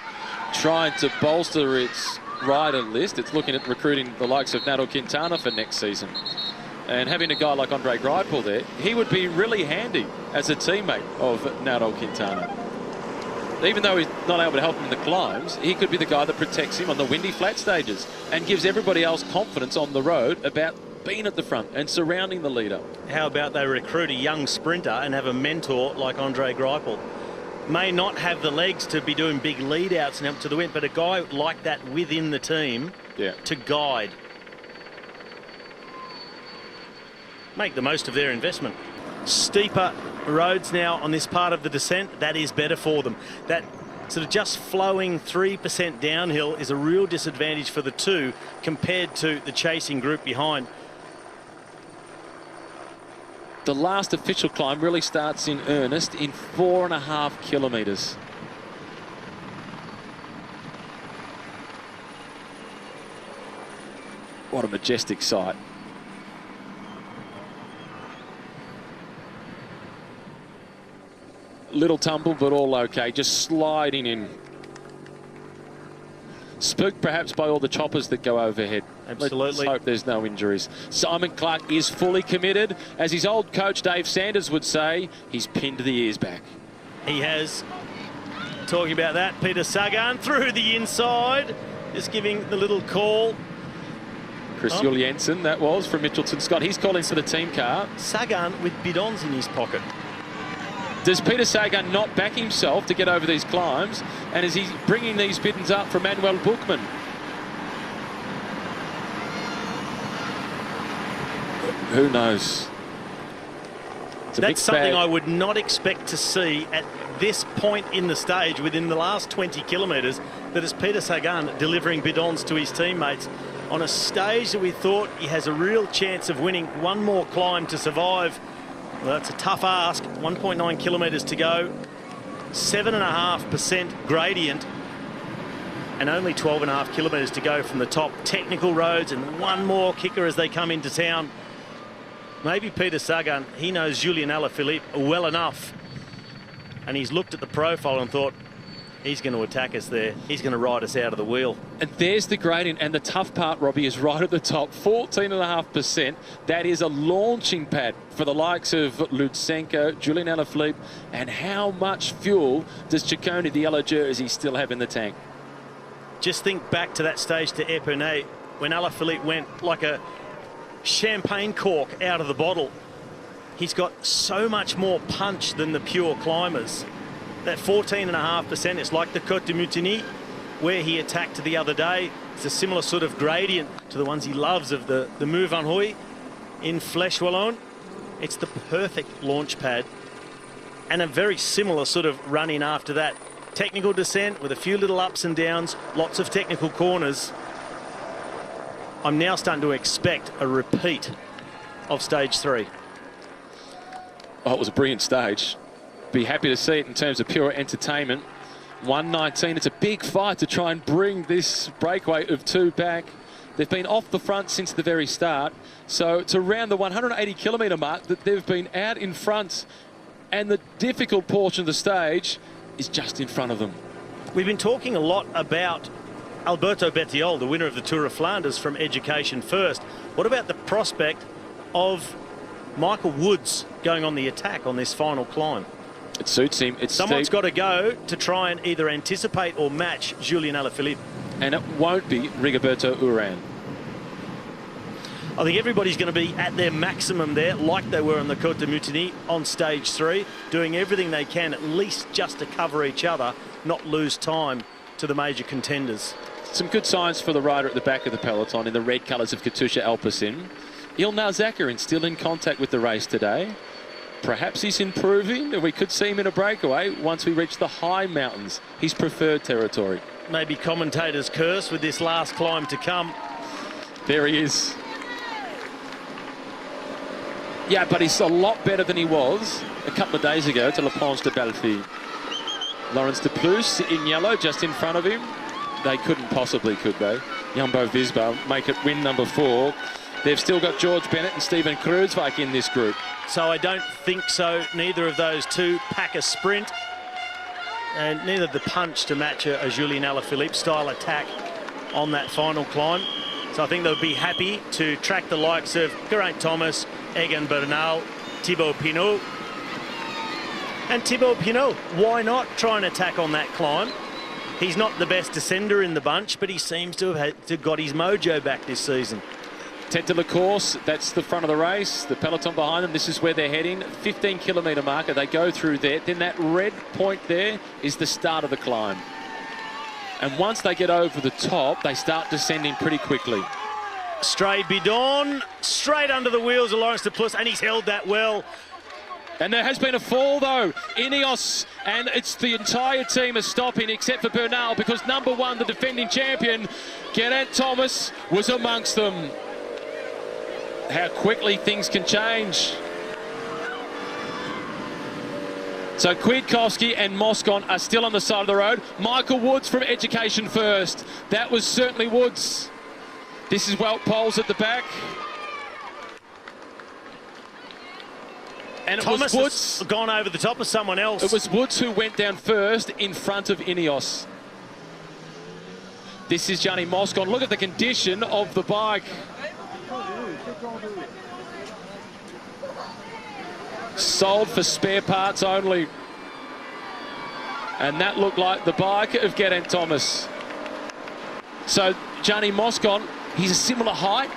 trying to bolster its rider list. It's looking at recruiting the likes of Nairo Quintana for next season. And having a guy like Andre Greipel there, he would be really handy as a teammate of Nairo Quintana. Even though he's not able to help him in the climbs, he could be the guy that protects him on the windy flat stages and gives everybody else confidence on the road about being at the front and surrounding the leader. How about they recruit a young sprinter and have a mentor like Andre Greipel? May not have the legs to be doing big lead outs and help to the win, but a guy like that within the team to guide. Make the most of their investment. Steeper roads now on this part of the descent, that is better for them. That sort of just flowing 3% downhill is a real disadvantage for the two compared to the chasing group behind. The last official climb really starts in earnest in 4.5 kilometres. What a majestic sight. Little tumble, but all okay. Just sliding in. Spooked perhaps by all the choppers that go overhead. Absolutely. Let's hope there's no injuries. Simon Clark is fully committed. As his old coach Dave Sanders would say, he's pinned the ears back. He has. Talking about that, Peter Sagan through the inside. Just giving the little call. Chris Juul Jensen, that was, from Mitchelton Scott. He's calling for the team car. Sagan with bidons in his pocket. Does Peter Sagan not back himself to get over these climbs? And is he bringing these bidons up from Manuel Buchmann? Who knows? That's something I would not expect to see at this point in the stage within the last 20 kilometres, that is Peter Sagan delivering bidons to his teammates on a stage that we thought he has a real chance of winning. One more climb to survive. Well, that's a tough ask. 1.9 kilometres to go. 7.5% gradient. And only 12.5 kilometres to go from the top. Technical roads and one more kicker as they come into town. Maybe Peter Sagan, he knows Julien Alaphilippe well enough. And he's looked at the profile and thought, he's going to attack us there. He's going to ride us out of the wheel. And there's the gradient, and the tough part, Robbie, is right at the top. 14.5%. That is a launching pad for the likes of Lutsenko, Julien Alaphilippe. And how much fuel does Ciccone, the yellow jersey, still have in the tank? Just think back to that stage to Epernay when Alaphilippe went like a champagne cork out of the bottle. He's got so much more punch than the pure climbers. That 14.5%, it's like the Côte de Mutiny, where he attacked the other day. It's a similar sort of gradient to the ones he loves of the Mont Ventoux in Flèche Wallonne. It's the perfect launch pad and a very similar sort of run in after that. Technical descent with a few little ups and downs, lots of technical corners. I'm now starting to expect a repeat of stage 3. Oh, it was a brilliant stage. Be happy to see it in terms of pure entertainment. 119, it's a big fight to try and bring this breakaway of 2 back. They've been off the front since the very start. So it's around the 180 kilometre mark that they've been out in front, and the difficult portion of the stage is just in front of them. We've been talking a lot about Alberto Bettiol, the winner of the Tour of Flanders from Education First. What about the prospect of Michael Woods going on the attack on this final climb? It suits him. Someone's got to go to try and either anticipate or match Julian Alaphilippe. And it won't be Rigoberto Urán. I think everybody's going to be at their maximum there, like they were on the Côte de Mutiny on stage 3, doing everything they can at least just to cover each other, not lose time to the major contenders. Some good signs for the rider at the back of the peloton in the red colours of Katusha Alpecin. Ilnur Zakarin still in contact with the race today. Perhaps he's improving, and we could see him in a breakaway once we reach the high mountains, his preferred territory. Maybe commentators curse with this last climb to come. There he is. Yeah, but he's a lot better than he was a couple of days ago to La Planche de Belfi. Laurens de Plus in yellow just in front of him. They couldn't possibly, could they? Jumbo Visma make it win number 4. They've still got George Bennett and Steven Kruijswijk in this group. So I don't think so. Neither of those two pack a sprint. And neither the punch to match a Julian Alaphilippe style attack on that final climb. So I think they'll be happy to track the likes of Geraint Thomas, Egan Bernal, Thibaut Pinot. And Thibaut Pinot, why not try and attack on that climb? He's not the best descender in the bunch, but he seems to have got his mojo back this season. Tête de la course, that's the front of the race. The peloton behind them, this is where they're heading. 15 kilometre marker, they go through there. Then that red point there is the start of the climb. And once they get over the top, they start descending pretty quickly. Strade Bidon, straight under the wheels of Laurens de Plus, and he's held that well. And there has been a fall, though. Ineos, and it's the entire team is stopping except for Bernal, because number 1, the defending champion, Geraint Thomas, was amongst them. How quickly things can change. So Kwiatkowski and Moscon are still on the side of the road. Michael Woods from Education First. That was certainly Woods. This is Wout Poels at the back. And Thomas it was Woods. Has gone over the top of someone else. It was Woods who went down first in front of Ineos. This is Gianni Moscon. Look at the condition of the bike. Sold for spare parts only. And that looked like the bike of Geraint Thomas. So Gianni Moscon, he's a similar height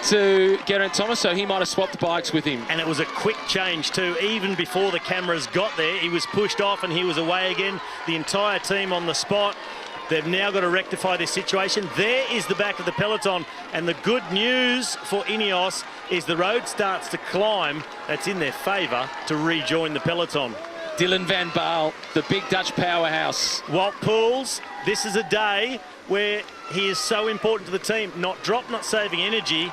to Geraint Thomas, so he might have swapped bikes with him. And it was a quick change too. Even before the cameras got there, he was pushed off and he was away again. The entire team on the spot. They've now got to rectify this situation. There is the back of the peloton, and the good news for Ineos is the road starts to climb. That's in their favour to rejoin the peloton. Dylan van Baarle, the big Dutch powerhouse. Wout Poels, this is a day where he is so important to the team. Not drop, not saving energy.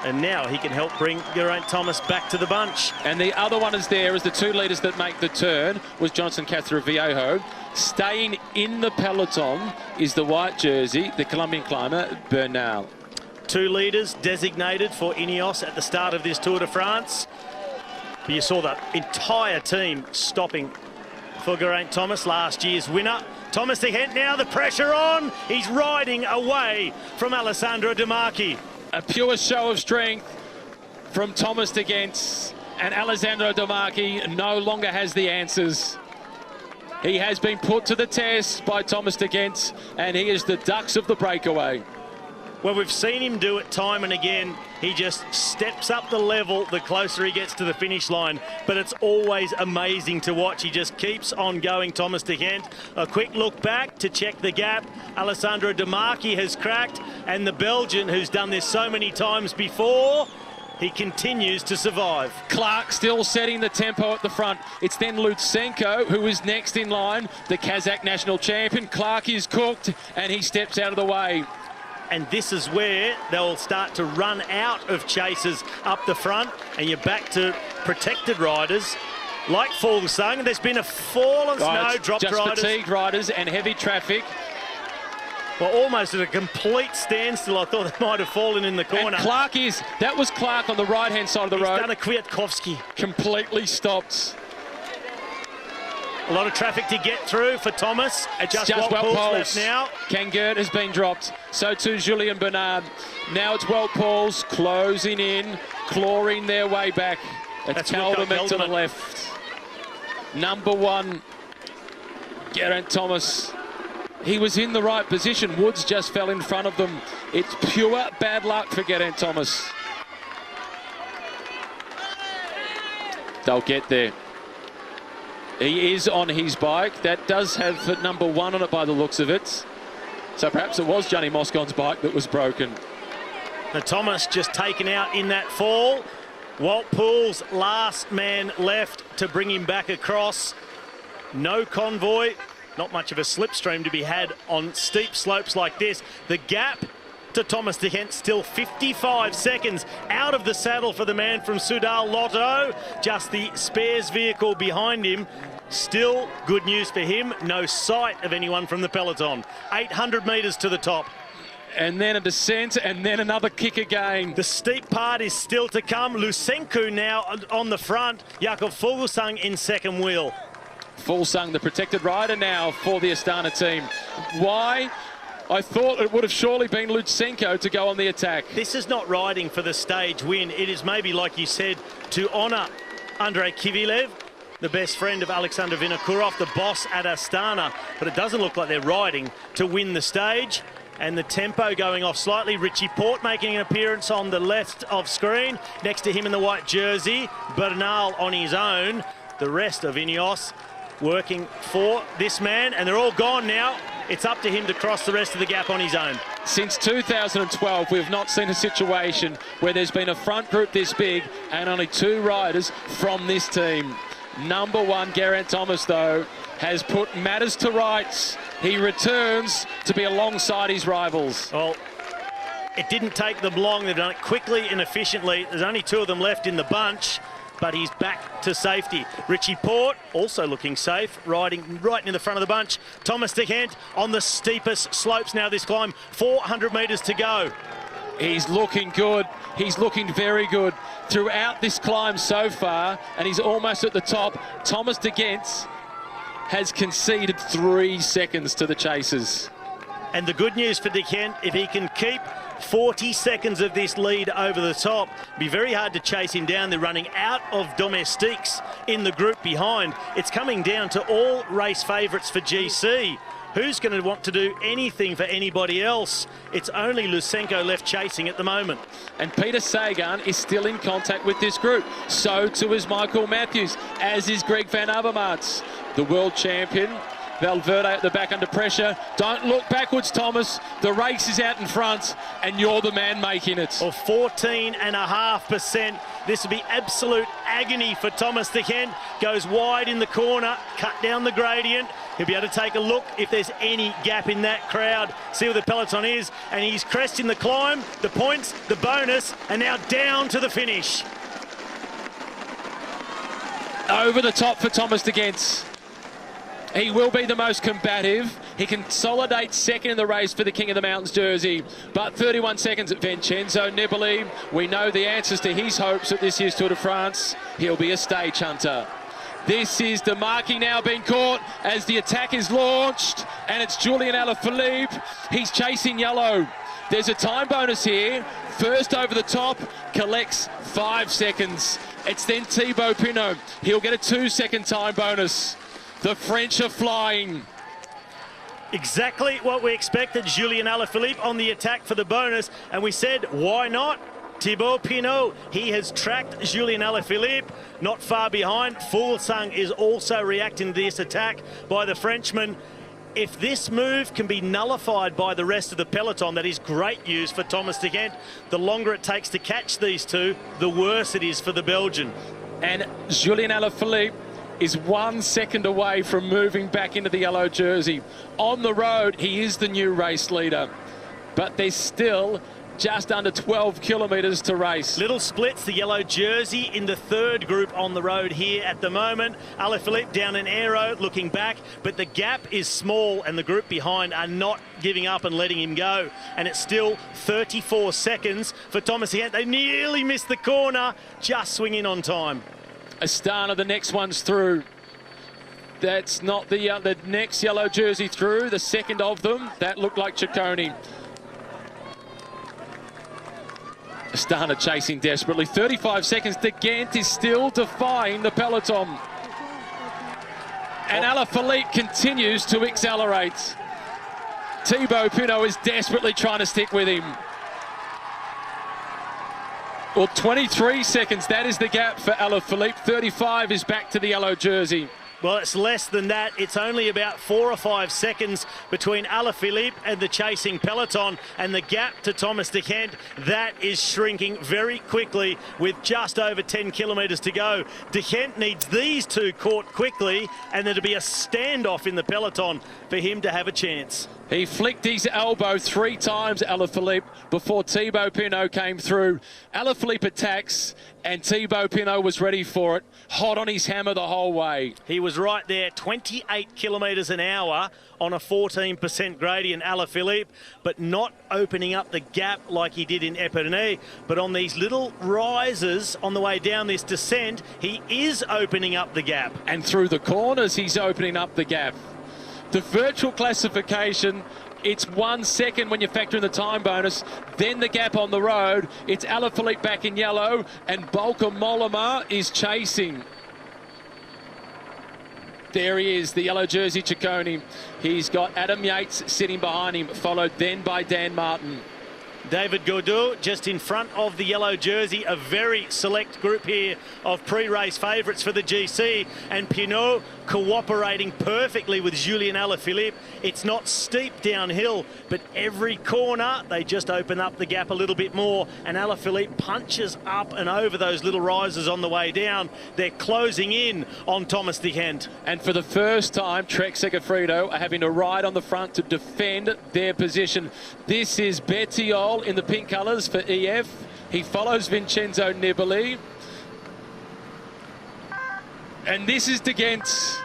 And now he can help bring Geraint Thomas back to the bunch. And the other one is there as the 2 leaders that make the turn was Jonathan Castroviejo. Staying in the peloton is the white jersey, the Colombian climber, Bernal. 2 leaders designated for Ineos at the start of this Tour de France. But you saw the entire team stopping for Geraint Thomas, last year's winner. Thomas de Gendt now, the pressure on. He's riding away from Alessandro De Marchi. A pure show of strength from Thomas de Gendt, and Alessandro De Marchi no longer has the answers. He has been put to the test by Thomas de Gendt, and he is the Dux of the breakaway. Well, we've seen him do it time and again. He just steps up the level the closer he gets to the finish line. But it's always amazing to watch. He just keeps on going, Thomas de Gendt. A quick look back to check the gap. Alessandro De Marchi has cracked. And the Belgian, who's done this so many times before, he continues to survive. Clark still setting the tempo at the front. It's then Lutsenko who is next in line, the Kazakh national champion. Clark is cooked and he steps out of the way. And this is where they'll start to run out of chasers up the front, and you're back to protected riders like Fuglsang. There's been a fallen snow, dropped just riders. Fatigued riders and heavy traffic. Well, almost at a complete standstill. I thought they might have fallen in the corner. And that was Clark on the right-hand side of the road. He's done a Kwiatkowski. Completely stopped. A lot of traffic to get through for Thomas. It's just Wout Poels Poels left now. Kangert has been dropped. So too Julien Bernard. Now it's Wout Poels closing in, clawing their way back. It's Kelderman to the left. Number 1, Geraint Thomas. He was in the right position. Woods just fell in front of them. It's pure bad luck for Geraint Thomas. They'll get there. He is on his bike. That does have number 1 on it by the looks of it. So perhaps it was Johnny Moscon's bike that was broken. The Thomas just taken out in that fall. Wout Poels, last man left to bring him back across. No convoy. Not much of a slipstream to be had on steep slopes like this. The gap to Thomas De Gendt still 55 seconds out of the saddle for the man from Soudal Lotto. Just the spares vehicle behind him. Still good news for him. No sight of anyone from the peloton. 800 metres to the top. And then a descent, and then another kick again. The steep part is still to come. Lusenko now on the front. Jakob Fuglsang in second wheel. Fuglsang, the protected rider now for the Astana team. Why? I thought it would have surely been Lutsenko to go on the attack. This is not riding for the stage win. It is maybe, like you said, to honour Andrei Kivilev, the best friend of Alexander Vinokurov, the boss at Astana. But it doesn't look like they're riding to win the stage. And the tempo going off slightly. Richie Porte making an appearance on the left of screen. Next to him in the white jersey, Bernal on his own. The rest of Ineos working for this man, and they're all gone now. It's up to him to cross the rest of the gap on his own. Since 2012, we've not seen a situation where there's been a front group this big and only 2 riders from this team. Number 1, Geraint Thomas, though, has put matters to rights. He returns to be alongside his rivals. Well, it didn't take them long. They've done it quickly and efficiently. There's only 2 of them left in the bunch, but he's back to safety. Richie Porte also looking safe, riding right in the front of the bunch. Thomas De Gendt on the steepest slopes now this climb. 400 metres to go. He's looking good. He's looking very good throughout this climb so far, and he's almost at the top. Thomas De Gendt has conceded 3 seconds to the chasers. And the good news for De Gendt, if he can keep 40 seconds of this lead over the top, it'd be very hard to chase him down. They're running out of domestiques in the group behind. It's coming down to all race favourites for GC. Who's going to want to do anything for anybody else? It's only Lusenko left chasing at the moment. And Peter Sagan is still in contact with this group. So too is Michael Matthews, as is Greg Van Avermaet. The world champion, Valverde at the back under pressure. Don't look backwards, Thomas. The race is out in front, and you're the man making it. Well, 14.5%. This would be absolute agony for Thomas De Gendt. Goes wide in the corner, cut down the gradient. He'll be able to take a look if there's any gap in that crowd, see where the peloton is, and he's cresting the climb, the points, the bonus, and now down to the finish. Over the top for Thomas De Gendt. He will be the most combative. He consolidates second in the race for the King of the Mountains jersey. But 31 seconds at Vincenzo Nibali. We know the answers to his hopes at this year's Tour de France. He'll be a stage hunter. This is the marking now being caught as the attack is launched. And it's Julian Alaphilippe. He's chasing yellow. There's a time bonus here. First over the top, collects 5 seconds. It's then Thibaut Pinot. He'll get a 2-second time bonus. The French are flying. Exactly what we expected. Julian Alaphilippe on the attack for the bonus. And we said, why not? Thibaut Pinot, he has tracked Julian Alaphilippe. Not far behind. Fuglsang is also reacting to this attack by the Frenchman. If this move can be nullified by the rest of the peloton, that is great news for Thomas De Gendt. The longer it takes to catch these 2, the worse it is for the Belgian. And Julian Alaphilippe is 1 second away from moving back into the yellow jersey. On the road, he is the new race leader. but there's still just under 12 kilometres to race. Little splits, the yellow jersey in the third group on the road here at the moment. Alaphilippe down an aero, looking back, but the gap is small and the group behind are not giving up and letting him go. And it's still 34 seconds for Thomas De Gendt. They nearly missed the corner, just swinging on time. Astana, the next one's through. That's not the next yellow jersey through, the second of them. That looked like Ciccone. Astana chasing desperately. 35 seconds. De Gendt is still defying the peloton. And Alaphilippe continues to accelerate. Thibaut Pinot is desperately trying to stick with him. Well, 23 seconds, that is the gap for Alaphilippe. 35 is back to the yellow jersey. Well, it's less than that. It's only about 4 or 5 seconds between Alaphilippe and the chasing peloton, and the gap to Thomas De Gendt, that is shrinking very quickly with just over 10 kilometres to go. De Gendt needs these two caught quickly, and there'll be a standoff in the peloton for him to have a chance. He flicked his elbow 3 times, Alaphilippe, before Thibaut Pinot came through. Alaphilippe attacks, and Thibaut Pinot was ready for it. Hot on his hammer the whole way. He was right there, 28 kilometres an hour on a 14% gradient, Alaphilippe, but not opening up the gap like he did in Epernay. But on these little rises on the way down this descent, he is opening up the gap. And through the corners, he's opening up the gap. The virtual classification, it's 1 second when you factor in the time bonus. Then the gap on the road. It's Alaphilippe back in yellow, and Bauke Mollema is chasing. There he is, the yellow jersey Ciccone. He's got Adam Yates sitting behind him, followed then by Dan Martin. David Gaudu just in front of the yellow jersey. A very select group here of pre-race favourites for the GC, and Pinot cooperating perfectly with Julien Alaphilippe. It's not steep downhill, but every corner they just open up the gap a little bit more, and Alaphilippe punches up and over those little rises on the way down. They're closing in on Thomas De Gendt. And for the first time, Trek Segafredo are having to ride on the front to defend their position. This is Bettiol in the pink colours for EF. He follows Vincenzo Nibali. And this is De Gendt.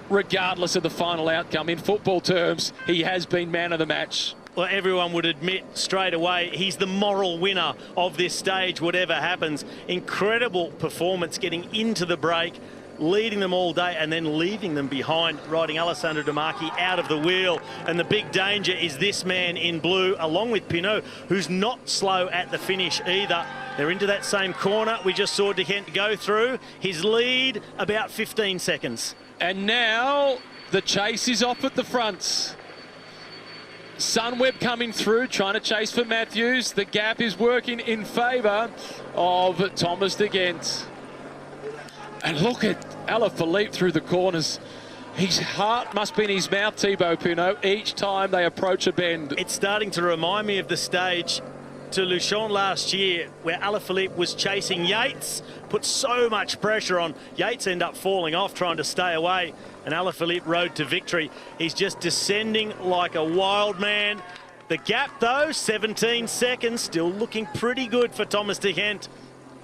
Regardless of the final outcome, in football terms, he has been man of the match. Well, everyone would admit straight away he's the moral winner of this stage, whatever happens. Incredible performance getting into the break, leading them all day and then leaving them behind, riding Alessandro De Marchi out of the wheel. And the big danger is this man in blue, along with Pinot, who's not slow at the finish either. They're into that same corner we just saw De Gendt go through. His lead, about 15 seconds. And now the chase is off at the front. Sunweb coming through, trying to chase for Matthews. The gap is working in favour of Thomas De Gendt. And look at Alaphilippe through the corners. His heart must be in his mouth, Thibaut Pinot, each time they approach a bend. It's starting to remind me of the stage to Luchon last year, where Alaphilippe was chasing Yates, put so much pressure on. Yates ended up falling off, trying to stay away, and Alaphilippe rode to victory. He's just descending like a wild man. The gap, though, 17 seconds, still looking pretty good for Thomas De Gendt.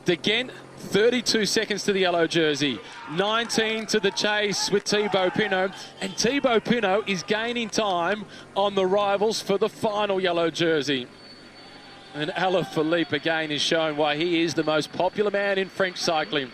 De Gendt, 32 seconds to the yellow jersey, 19 to the chase with Thibaut Pinot, and Thibaut Pinot is gaining time on the rivals for the final yellow jersey. And Alaphilippe again is showing why he is the most popular man in French cycling.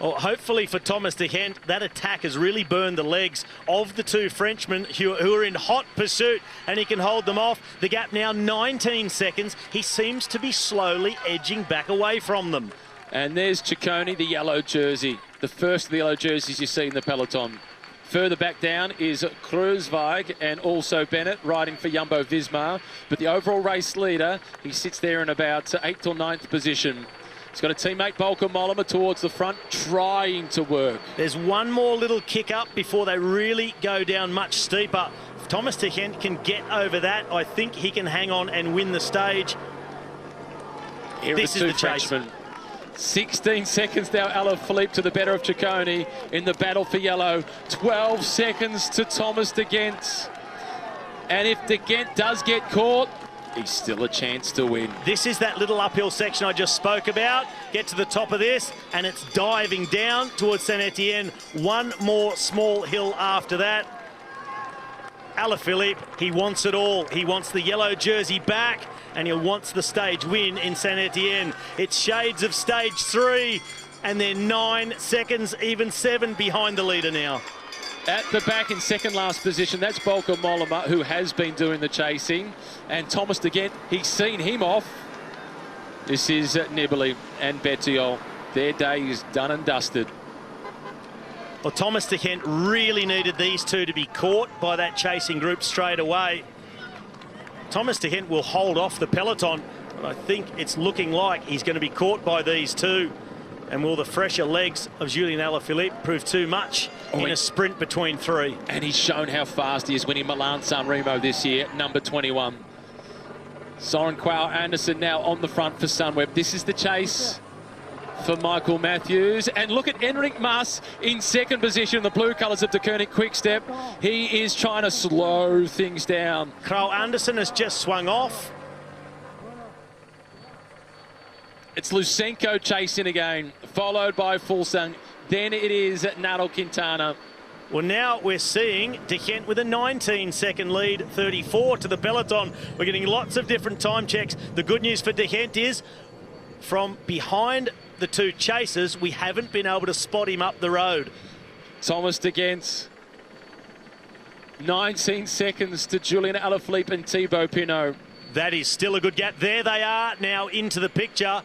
Well, hopefully for Thomas De Gendt, that attack has really burned the legs of the two Frenchmen who are in hot pursuit, and he can hold them off. The gap now 19 seconds. He seems to be slowly edging back away from them. And there's Ciccone, the yellow jersey, the first of the yellow jerseys you see in the peloton. Further back down is Kruijswijk and also Bennett riding for Jumbo-Visma. But the overall race leader, he sits there in about 8th or 9th position. He's got a teammate, Bauke Mollema, towards the front, trying to work. There's one more little kick up before they really go down much steeper. If Thomas De Gendt can get over that, I think he can hang on and win the stage. Here this is the Frenchmen. 16 seconds now, Alaphilippe to the better of Ciccone in the battle for yellow. 12 seconds to Thomas De Gendt. And if De Gent does get caught, he's still a chance to win. This is that little uphill section I just spoke about. Get to the top of this, and it's diving down towards Saint-Etienne. One more small hill after that. Alaphilippe, he wants it all. He wants the yellow jersey back, and he wants the stage win in Saint-Etienne. It's shades of stage 3, and they're 9 seconds, even 7 behind the leader now. At the back in second last position, that's Bauke Mollema, who has been doing the chasing. And Thomas De Gent, he's seen him off. This is Nibali and Bettiol. Their day is done and dusted. Well, Thomas De Gent really needed these two to be caught by that chasing group straight away. Thomas De Gent will hold off the peloton, but I think it's looking like he's going to be caught by these two. And will the fresher legs of Julian Alaphilippe prove too much in a sprint between 3? And he's shown how fast he is winning Milan-San Remo this year, number 21. Soren Kragh Andersen now on the front for Sunweb. This is the chase for Michael Matthews. And look at Enric Mas in second position, the blue colours of De Koning Quick-Step. He is trying to slow things down. Kragh Andersen has just swung off. It's Lutsenko chasing again, followed by Fuglsang. Then it is Nairo Quintana. Well, now we're seeing De Gent with a 19-second lead, 34 to the peloton. We're getting lots of different time checks. The good news for De Gent is, from behind the two chasers, we haven't been able to spot him up the road. Thomas De Gent, 19 seconds to Julian Alaphilippe and Thibaut Pinot. That is still a good gap. There they are now into the picture.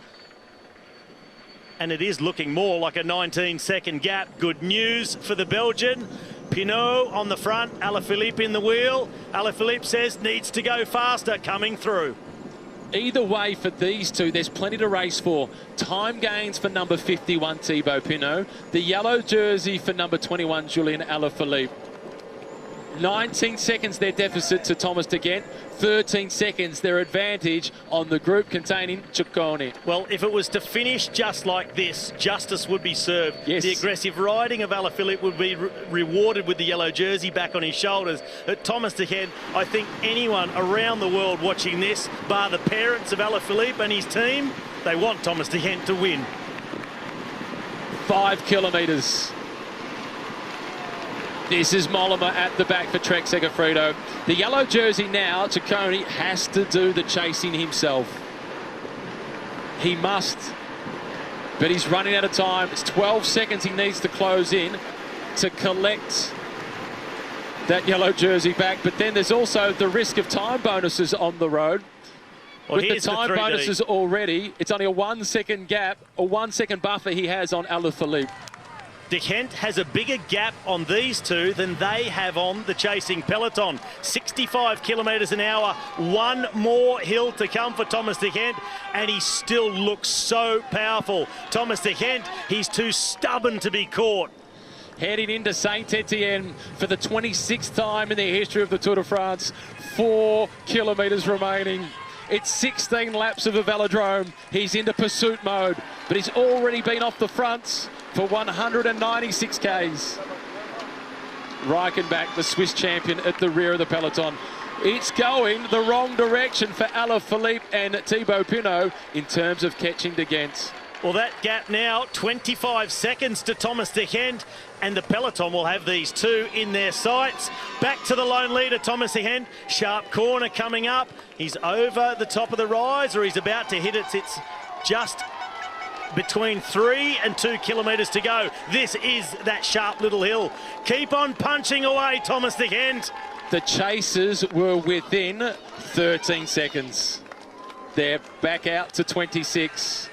And it is looking more like a 19-second gap. Good news for the Belgian. Pinot on the front, Alaphilippe in the wheel. Alaphilippe says needs to go faster, coming through. Either way for these two, there's plenty to race for. Time gains for number 51, Thibaut Pinot. The yellow jersey for number 21, Julian Alaphilippe. 19 seconds their deficit to Thomas De Gent. 13 seconds their advantage on the group containing Ciccone. Well, if it was to finish just like this, justice would be served. Yes. The aggressive riding of Alaphilippe would be rewarded with the yellow jersey back on his shoulders. At Thomas De Gent, I think anyone around the world watching this, bar the parents of Alaphilippe and his team, they want Thomas De Gent to win. 5 kilometres. This is Mollema at the back for Trek Segafredo. The yellow jersey now, Ciccone, has to do the chasing himself. He must. But he's running out of time. It's 12 seconds he needs to close in to collect that yellow jersey back. But then there's also the risk of time bonuses on the road. Well, with the time bonuses already, it's only a 1 second gap, a 1 second buffer he has on Alaphilippe. De Gent has a bigger gap on these two than they have on the chasing peloton. 65 kilometres an hour, one more hill to come for Thomas De Gent, and he still looks so powerful. Thomas De Gent, he's too stubborn to be caught. Heading into Saint-Etienne for the 26th time in the history of the Tour de France. 4 kilometres remaining. It's 16 laps of a velodrome. He's into pursuit mode, but he's already been off the fronts for 196 Ks. Reichenbach, the Swiss champion, at the rear of the peloton. It's going the wrong direction for Alaphilippe and Thibaut Pinot in terms of catching De Gent. Well, that gap now, 25 seconds to Thomas De Gent, and the peloton will have these two in their sights. Back to the lone leader, Thomas De Gent. Sharp corner coming up. He's over the top of the rise, or he's about to hit it. It's just between 3 and 2 kilometres to go. This is that sharp little hill. Keep on punching away, Thomas De Gent. The chasers were within 13 seconds. They're back out to 26.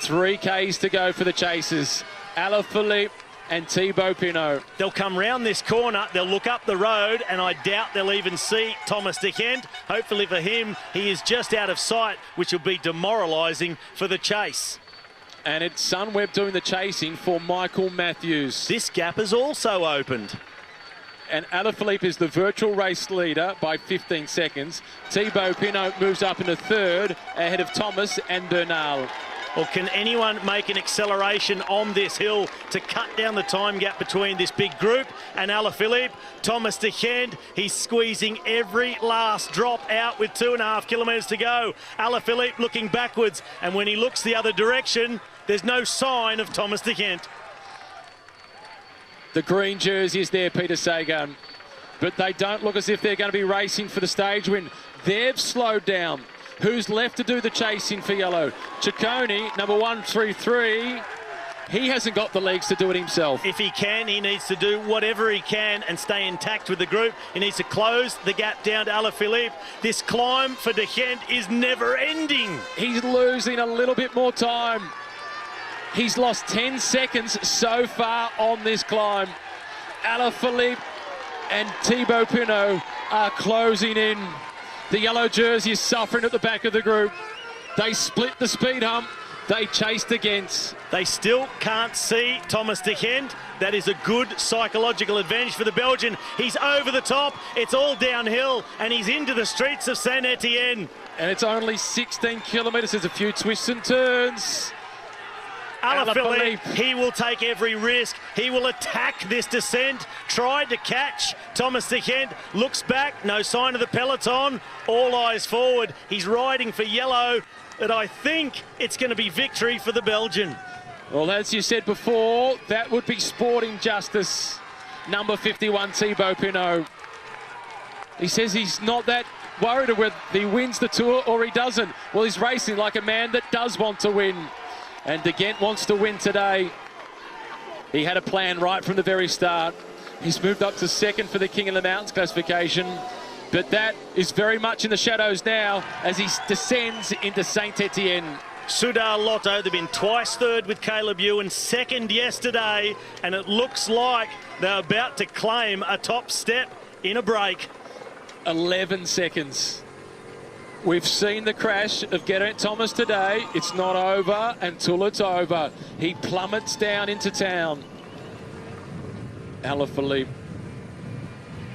3 Ks to go for the chasers. Alaphilippe and Thibaut Pinot. They'll come round this corner, they'll look up the road, and I doubt they'll even see Thomas De Gent. Hopefully for him, he is just out of sight, which will be demoralising for the chase. And it's Sunweb doing the chasing for Michael Matthews. This gap has also opened. And Alaphilippe is the virtual race leader by 15 seconds. Thibaut Pinot moves up into third ahead of Thomas and Bernal. Or can anyone make an acceleration on this hill to cut down the time gap between this big group and Alaphilippe? Thomas De Gendt, he's squeezing every last drop out with 2.5 kilometres to go. Alaphilippe looking backwards, and when he looks the other direction, there's no sign of Thomas De Gendt. The green jersey is there, Peter Sagan, but they don't look as if they're going to be racing for the stage win. They've slowed down. Who's left to do the chasing for yellow? Ciccone, number 133. He hasn't got the legs to do it himself. If he can, he needs to do whatever he can and stay intact with the group. He needs to close the gap down to Alaphilippe. This climb for De Gendt is never ending. He's losing a little bit more time. He's lost 10 seconds so far on this climb. Alaphilippe and Thibaut Pinot are closing in. The yellow jersey is suffering at the back of the group. They split the speed hump. They chased against. They still can't see Thomas De Gendt. That is a good psychological advantage for the Belgian. He's over the top. It's all downhill, and he's into the streets of Saint-Etienne. And it's only 16 kilometres. There's a few twists and turns. Alaphilippe, he will take every risk. He will attack this descent. Tried to catch Thomas De Gendt. Looks back. No sign of the peloton. All eyes forward. He's riding for yellow. But I think it's going to be victory for the Belgian. Well, as you said before, that would be sporting justice. Number 51, Thibaut Pinot. He says he's not that worried whether he wins the Tour or he doesn't. Well, he's racing like a man that does want to win. And De Gendt wants to win today. He had a plan right from the very start. He's moved up to second for the King of the Mountains classification. But that is very much in the shadows now as he descends into Saint-Etienne. Soudal Lotto, they've been twice third with Caleb Ewan, second yesterday, and it looks like they're about to claim a top step in a break. 11 seconds. We've seen the crash of Geraint Thomas today. It's not over until it's over. He plummets down into town. Alaphilippe.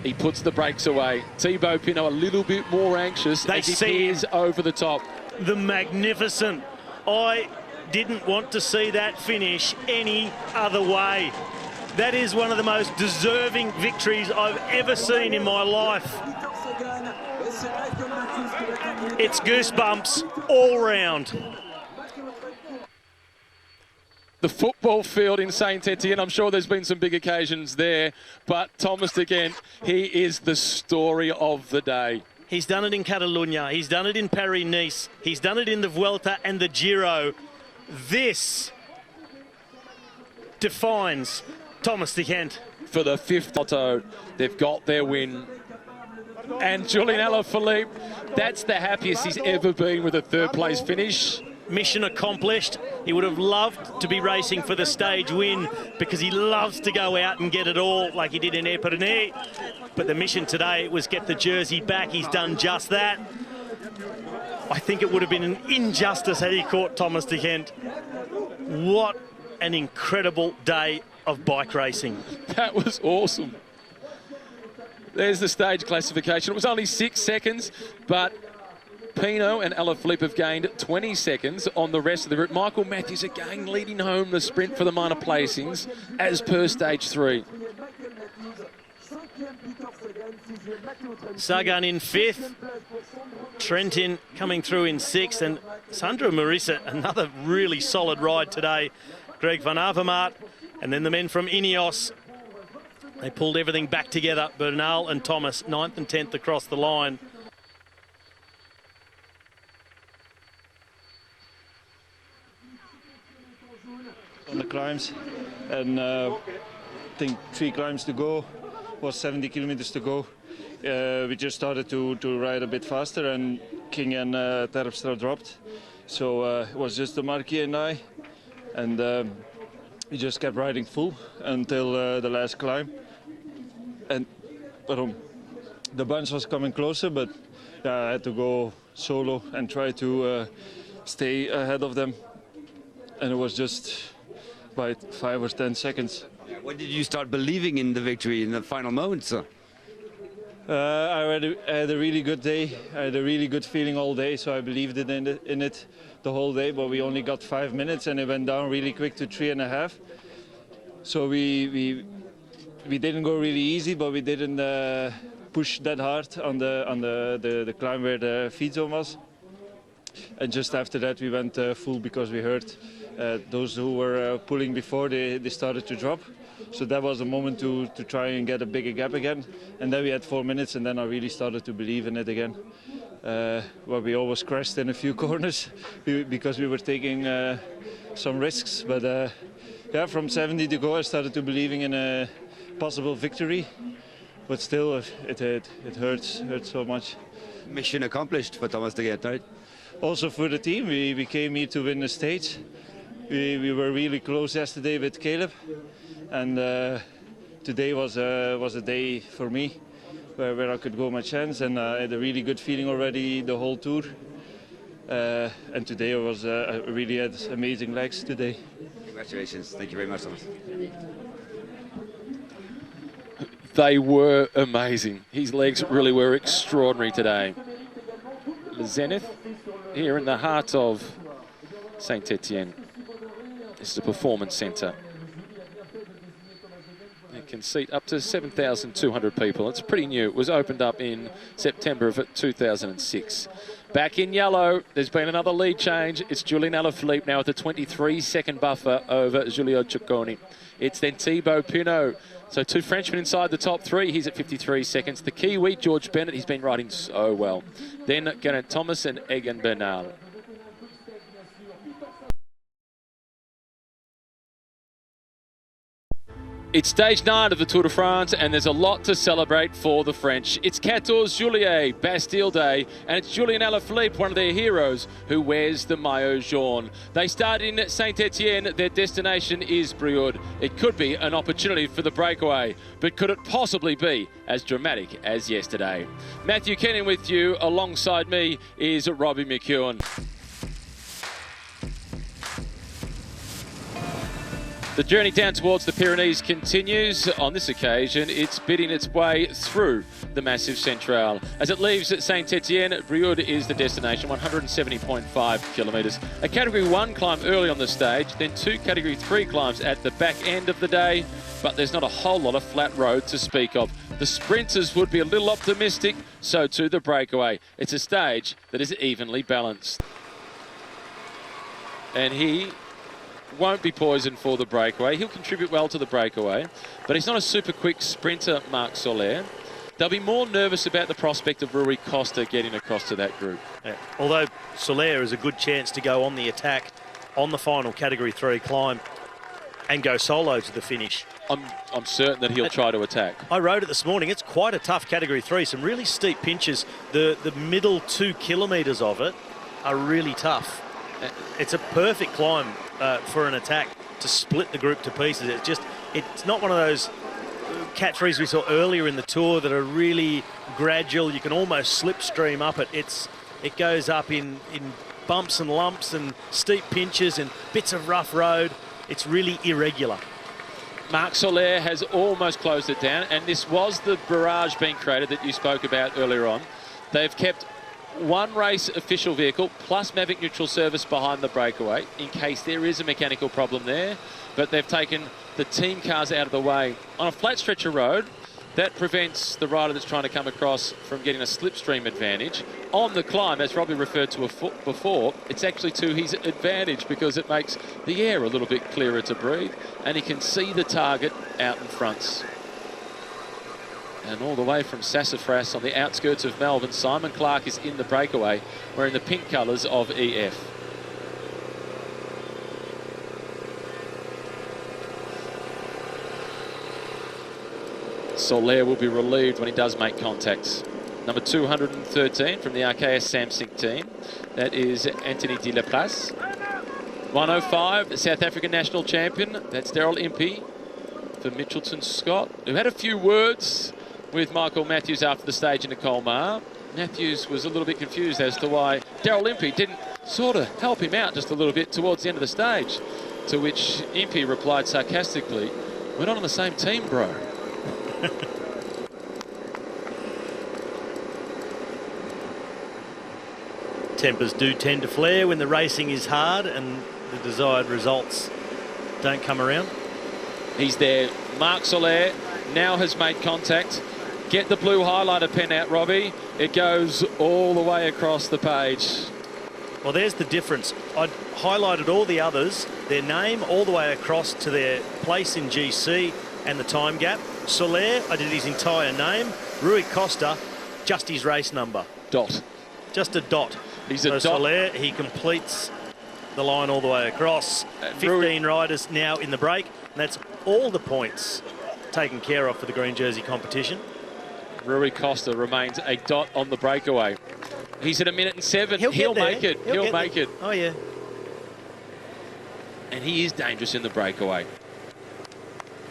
He puts the brakes away. Thibaut Pinot a little bit more anxious as he peers over the top. The magnificent. I didn't want to see that finish any other way. That is one of the most deserving victories I've ever seen in my life. It's goosebumps all round. The football field in Saint-Etienne, I'm sure there's been some big occasions there, but Thomas De Gendt, he is the story of the day. He's done it in Catalunya, he's done it in Paris-Nice, he's done it in the Vuelta and the Giro. This defines Thomas De Gendt. For the fifth Lotto, they've got their win. And Julian Alaphilippe, that's the happiest he's ever been with a third place finish. Mission accomplished. He would have loved to be racing for the stage win because he loves to go out and get it all like he did in Epernay. But the mission today was get the jersey back. He's done just that. I think it would have been an injustice had he caught Thomas De Gendt. What an incredible day of bike racing. That was awesome. There's the stage classification. It was only 6 seconds, but Pinot and Alaphilippe have gained 20 seconds on the rest of the route. Michael Matthews again leading home the sprint for the minor placings as per stage 3. Sagan in 5th. Trentin coming through in 6th. And Sandro Marissa, another really solid ride today. Greg Van Avermaet. And then the men from Ineos. They pulled everything back together. Bernal and Thomas, 9th and 10th across the line. On the climbs, and I think 3 climbs to go, was 70 kilometers to go. We just started to ride a bit faster, and King and Terpstra dropped. So it was just the Marquis and I, and we just kept riding full until the last climb. And the bunch was coming closer, but I had to go solo and try to stay ahead of them. And it was just by 5 or 10 seconds. When did you start believing in the victory in the final moments? I had a really good day. I had a really good feeling all day, so I believed in it the whole day. But we only got 5 minutes, and it went down really quick to 3.5. So we didn't go really easy, but we didn't push that hard on the climb where the feed zone was. And just after that, we went full because we heard those who were pulling before they started to drop. So that was a moment to try and get a bigger gap again. And then we had 4 minutes, and then I really started to believe in it again. Well, we always crashed in a few corners because we were taking some risks. But yeah, from 70 to go, I started to believing in a possible victory. But still, it hurts so much. Mission accomplished for Thomas de Gendt, right? Also for the team, we came here to win the stage. We were really close yesterday with Caleb, and today was a day for me where I could go my chance, and I had a really good feeling already the whole tour. And today I really had amazing legs today. Congratulations! Thank you very much, Thomas. They were amazing. His legs really were extraordinary today. Zenith, here in the heart of Saint-Etienne. This is a performance centre. It can seat up to 7,200 people. It's pretty new. It was opened up in September of 2006. Back in yellow, there's been another lead change. It's Julian Alaphilippe now with a 23-second buffer over Giulio Ciccone. It's then Thibaut Pinot. So 2 Frenchmen inside the top 3. He's at 53 seconds. The Kiwi, George Bennett, he's been riding so well. Then Geraint Thomas and Egan Bernal. It's stage 9 of the Tour de France, and there's a lot to celebrate for the French. It's 14 Juillet, Bastille Day, and it's Julian Alaphilippe, one of their heroes, who wears the maillot jaune. They start in Saint-Etienne. Their destination is Brioude. It could be an opportunity for the breakaway, but could it possibly be as dramatic as yesterday? Matthew Kenyon with you. Alongside me is Robbie McEwen. The journey down towards the Pyrenees continues. On this occasion, it's bidding its way through the Massif Central. As it leaves Saint-Etienne, Brioude is the destination, 170.5 kilometres. A Category 1 climb early on the stage, then 2 Category 3 climbs at the back end of the day, but there's not a whole lot of flat road to speak of. The sprinters would be a little optimistic, so too the breakaway. It's a stage that is evenly balanced. And he won't be poisoned for the breakaway. He'll contribute well to the breakaway, but he's not a super quick sprinter, Marc Soler. They'll be more nervous about the prospect of Rui Costa getting across to that group. Yeah. Although Soler is a good chance to go on the attack on the final Category 3 climb and go solo to the finish. I'm certain that he'll try to attack. I rode it this morning. It's quite a tough Category 3. Some really steep pinches. The middle 2 kilometres of it are really tough. It's a perfect climb for an attack to split the group to pieces. It's not one of those Cat 3s we saw earlier in the tour that are really gradual. You can almost slipstream up it. It goes up in bumps and lumps and steep pinches and bits of rough road. It's really irregular. Marc Soler has almost closed it down, and this was the barrage being created that you spoke about earlier on. They've kept one race official vehicle plus Mavic neutral service behind the breakaway in case there is a mechanical problem there, but they've taken the team cars out of the way. On a flat stretch of road, that prevents the rider that's trying to come across from getting a slipstream advantage. On the climb, as Robbie referred to before, it's actually to his advantage because it makes the air a little bit clearer to breathe, and he can see the target out in front. And all the way from Sassafras on the outskirts of Melbourne, Simon Clark is in the breakaway, wearing the pink colours of EF. Soler will be relieved when he does make contact. Number 213 from the RKS Samsic team. That is Anthony de la Place. 105, the South African national champion. That's Daryl Impey for Mitchelton Scott, who had a few words with Michael Matthews after the stage in the Colmar. Matthews was a little bit confused as to why Daryl Impey didn't sort of help him out just a little bit towards the end of the stage, to which Impey replied sarcastically, "We're not on the same team, bro." tempers do tend to flare when the racing is hard and the desired results don't come around. He's there. Marc Soler now has made contact. Get the blue highlighter pen out, Robbie. It goes all the way across the page. Well, there's the difference. I highlighted all the others, their name all the way across to their place in GC and the time gap. Soler, I did his entire name. Rui Costa, just his race number. Dot. Just a dot. He's a dot. Soler, he completes the line all the way across. 15 riders now in the break, and that's all the points taken care of for the green jersey competition. Rui Costa remains a dot on the breakaway. He's at 1:07. He'll make it. He'll make it. Oh, yeah. And he is dangerous in the breakaway.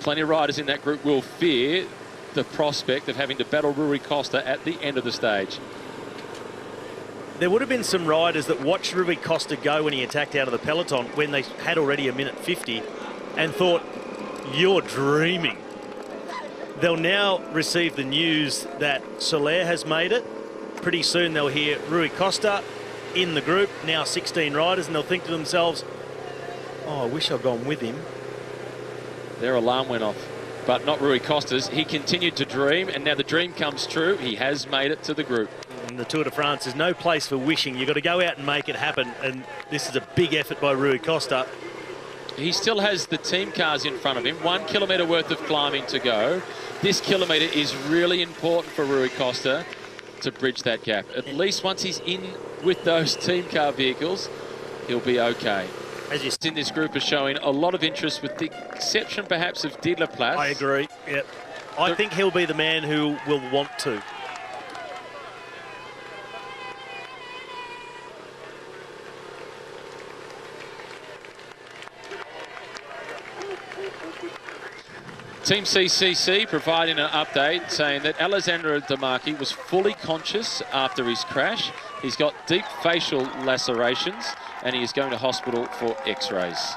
Plenty of riders in that group will fear the prospect of having to battle Rui Costa at the end of the stage. There would have been some riders that watched Rui Costa go when he attacked out of the peloton when they had already 1:50 and thought, you're dreaming. They'll now receive the news that Soler has made it. Pretty soon they'll hear Rui Costa in the group, now 16 riders, and they'll think to themselves, oh, I wish I'd gone with him. Their alarm went off, but not Rui Costa's. He continued to dream, and now the dream comes true. He has made it to the group. In the Tour de France, there's no place for wishing. You've got to go out and make it happen, and this is a big effort by Rui Costa. He still has the team cars in front of him. 1 kilometre worth of climbing to go. This kilometre is really important for Rui Costa to bridge that gap. At least once he's in with those team car vehicles, he'll be okay. As you in this group is showing a lot of interest, with the exception perhaps of De La Place. I agree. Yep. I think he'll be the man who will want to. Team CCC providing an update saying that Alessandro De Marchi was fully conscious after his crash. He's got deep facial lacerations and he is going to hospital for x-rays.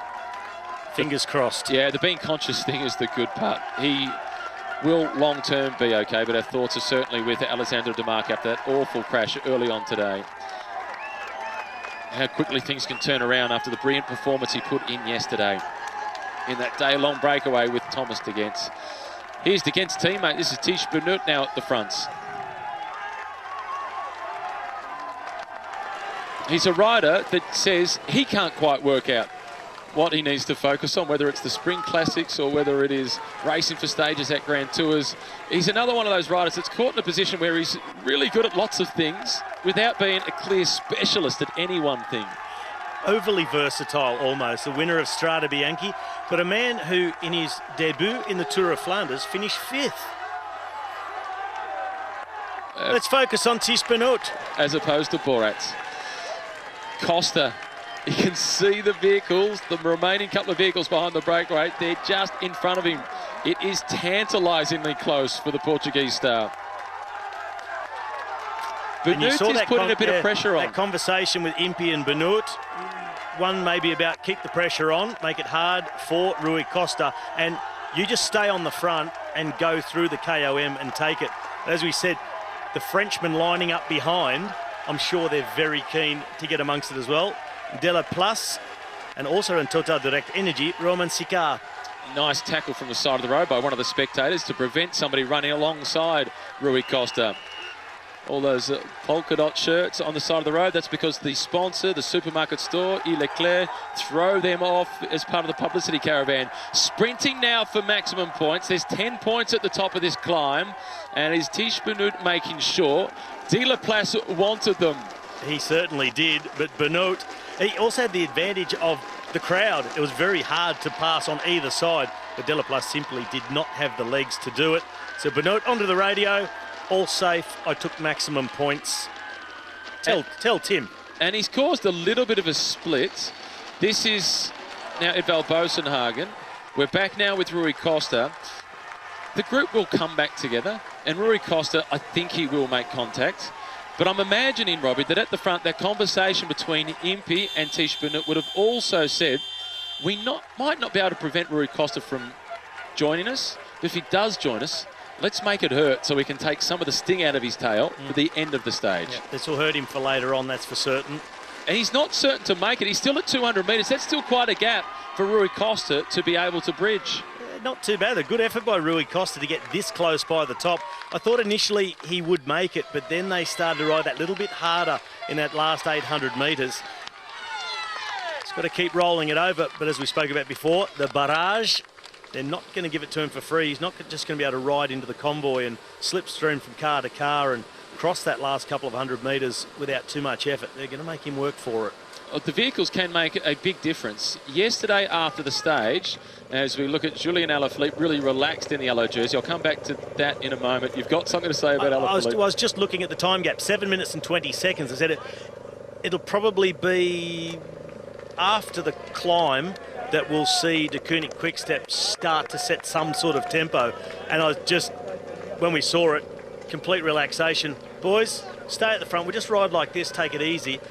Fingers crossed. Yeah, the being conscious thing is the good part. He will long-term be okay, but our thoughts are certainly with Alessandro De Marchi after that awful crash early on today. How quickly things can turn around after the brilliant performance he put in yesterday in that day-long breakaway with Thomas De Gendt. Here's De Gendt's teammate. This is Tiesj Benoot now at the fronts. He's a rider that says he can't quite work out what he needs to focus on, whether it's the Spring Classics or whether it is racing for stages at Grand Tours. He's another one of those riders that's caught in a position where he's really good at lots of things without being a clear specialist at any one thing. Overly versatile almost, the winner of Strade Bianche, but a man who in his debut in the Tour of Flanders finished 5th. Let's focus on Tiesj Benoot. As opposed to Borat. Costa, you can see the vehicles, the remaining couple of vehicles behind the breakaway, they're just in front of him. It is tantalisingly close for the Portuguese star. Benoot is putting a bit of pressure on. That conversation with Impey and Benoot, one maybe about keep the pressure on, make it hard for Rui Costa, and you just stay on the front and go through the KOM and take it. As we said, the Frenchman lining up behind, I'm sure they're very keen to get amongst it as well. De La Place, and also in Total Direct Energy, Romain Sicard. Nice tackle from the side of the road by one of the spectators to prevent somebody running alongside Rui Costa. All those polka dot shirts on the side of the road, that's because the sponsor, the supermarket store, E. Leclerc, throw them off as part of the publicity caravan. Sprinting now for maximum points. There's 10 points at the top of this climb, and is Tiesj Benoot making sure? De La Place wanted them. He certainly did, but Benoot, he also had the advantage of the crowd. It was very hard to pass on either side, but De La Place simply did not have the legs to do it. So Benoot onto the radio. All safe. I took maximum points. Tell Tim. And he's caused a little bit of a split. This is now Edvald Boasson-Hagen. We're back now with Rui Costa. The group will come back together, and Rui Costa, I think he will make contact. But I'm imagining, Robbie, that at the front, that conversation between Impey and Tiesj Benoot would have also said, we might not be able to prevent Rui Costa from joining us, but if he does join us, let's make it hurt so we can take some of the sting out of his tail for the end of the stage. Yeah, this will hurt him for later on, that's for certain. And he's not certain to make it. He's still at 200 metres. That's still quite a gap for Rui Costa to be able to bridge. Not too bad. A good effort by Rui Costa to get this close by the top. I thought initially he would make it, but then they started to ride that little bit harder in that last 800 metres. He's got to keep rolling it over, but as we spoke about before, the barrage, they're not going to give it to him for free. He's not just going to be able to ride into the convoy and slipstream from car to car and cross that last couple of 100 metres without too much effort. They're going to make him work for it. The vehicles can make a big difference. Yesterday after the stage, as we look at Julian Alaphilippe, really relaxed in the yellow jersey. I'll come back to that in a moment. You've got something to say about Alaphilippe? I was just looking at the time gap, 7 minutes and 20 seconds. I said it'll probably be after the climb that we'll see De Koning Quickstep start to set some sort of tempo. And I was just, when we saw it, complete relaxation. Boys, stay at the front. We just ride like this, take it easy.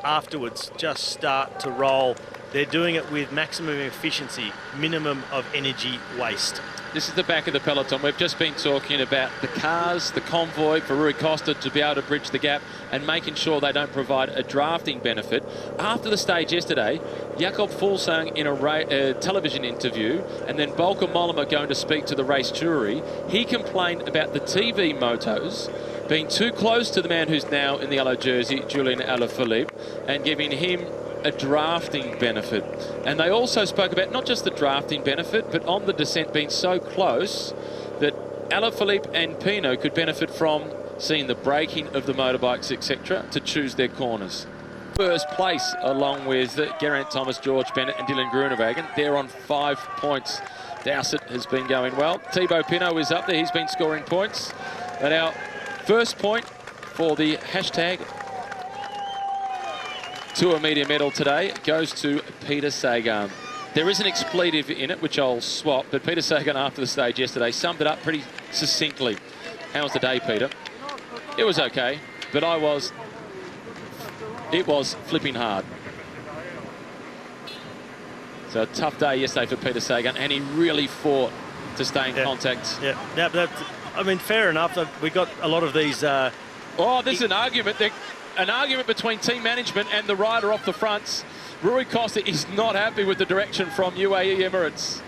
Afterwards, just start to roll. They're doing it with maximum efficiency, minimum of energy waste. This is the back of the peloton. We've just been talking about the cars, the convoy for Rui Costa to be able to bridge the gap and making sure they don't provide a drafting benefit. After the stage yesterday, Jakob Fuglsang in a television interview, and then Bauke Mollema going to speak to the race jury, he complained about the TV motos being too close to the man who's now in the yellow jersey, Julian Alaphilippe, and giving him a drafting benefit. And they also spoke about not just the drafting benefit, but on the descent being so close that Alaphilippe and Pinot could benefit from seeing the braking of the motorbikes, etc., to choose their corners. First place, along with Geraint Thomas, George Bennett and Dylan Groenewegen. They're on 5 points. Dowsett has been going well. Thibaut Pinot is up there. He's been scoring points. And our first point for the hashtag Tour Media Medal today goes to Peter Sagan. There is an expletive in it, which I'll swap, but Peter Sagan after the stage yesterday summed it up pretty succinctly. How was the day, Peter? It was okay, but it was flipping hard. So a tough day yesterday for Peter Sagan, and he really fought to stay in contact. Yeah, I mean, fair enough. We got a lot of these... there's an argument. An argument between team management and the rider off the fronts. Rui Costa is not happy with the direction from UAE Emirates.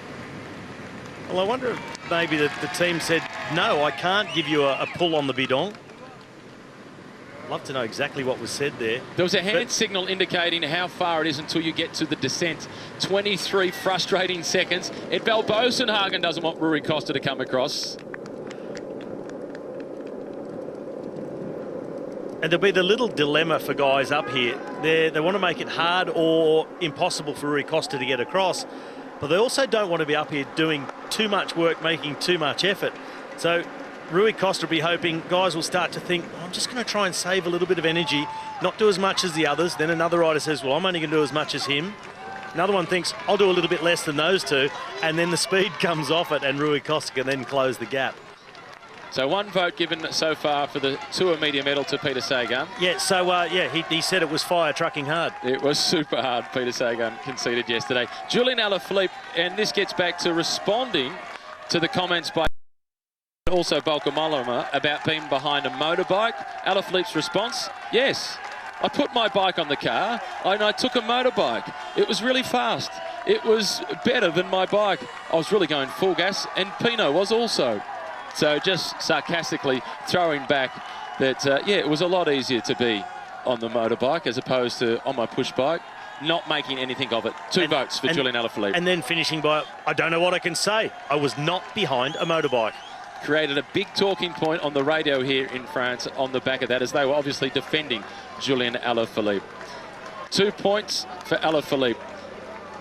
Well, I wonder if maybe the team said, no, I can't give you a pull on the bidon. I'd love to know exactly what was said there. There was a hand signal indicating how far it is until you get to the descent. 23 frustrating seconds. Edvald Bosenhagen doesn't want Rui Costa to come across. And there'll be the little dilemma for guys up here. They want to make it hard or impossible for Rui Costa to get across, but they also don't want to be up here doing too much work, making too much effort. So Rui Costa will be hoping guys will start to think, I'm just going to try and save a little bit of energy, not do as much as the others. Then another rider says, well, I'm only going to do as much as him. Another one thinks, I'll do a little bit less than those two. And then the speed comes off it and Rui Costa can then close the gap. So one vote given so far for the Tour Media Medal to Peter Sagan. Yeah, so he said it was fire trucking hard. It was super hard, Peter Sagan conceded yesterday. Julian Alaphilippe, and this gets back to responding to the comments by also Bauke Mollema about being behind a motorbike. Alaphilippe's response, yes, I put my bike on the car and I took a motorbike. It was really fast. It was better than my bike. I was really going full gas, and Pinot was also. So just sarcastically throwing back that, it was a lot easier to be on the motorbike as opposed to on my push bike, not making anything of it. Two votes for Julian Alaphilippe. And then finishing by, I don't know what I can say. I was not behind a motorbike. Created a big talking point on the radio here in France on the back of that, as they were obviously defending Julian Alaphilippe. 2 points for Alaphilippe.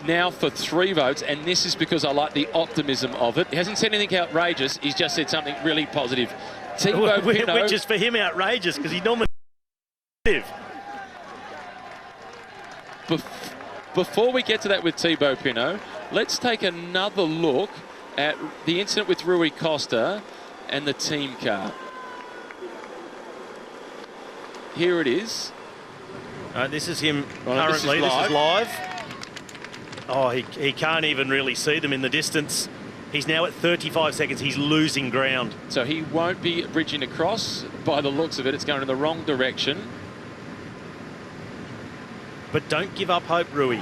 Now for 3 votes, and this is because I like the optimism of it. He hasn't said anything outrageous, he's just said something really positive. Thibaut Pinot, which is for him outrageous, because he normally Before we get to that with Thibaut Pinot, let's take another look at the incident with Rui Costa and the team car. Here it is. This is him currently. This is live. Oh, he can't even really see them in the distance. He's now at 35 seconds. He's losing ground. So he won't be bridging across. By the looks of it, it's going in the wrong direction. But don't give up hope, Rui.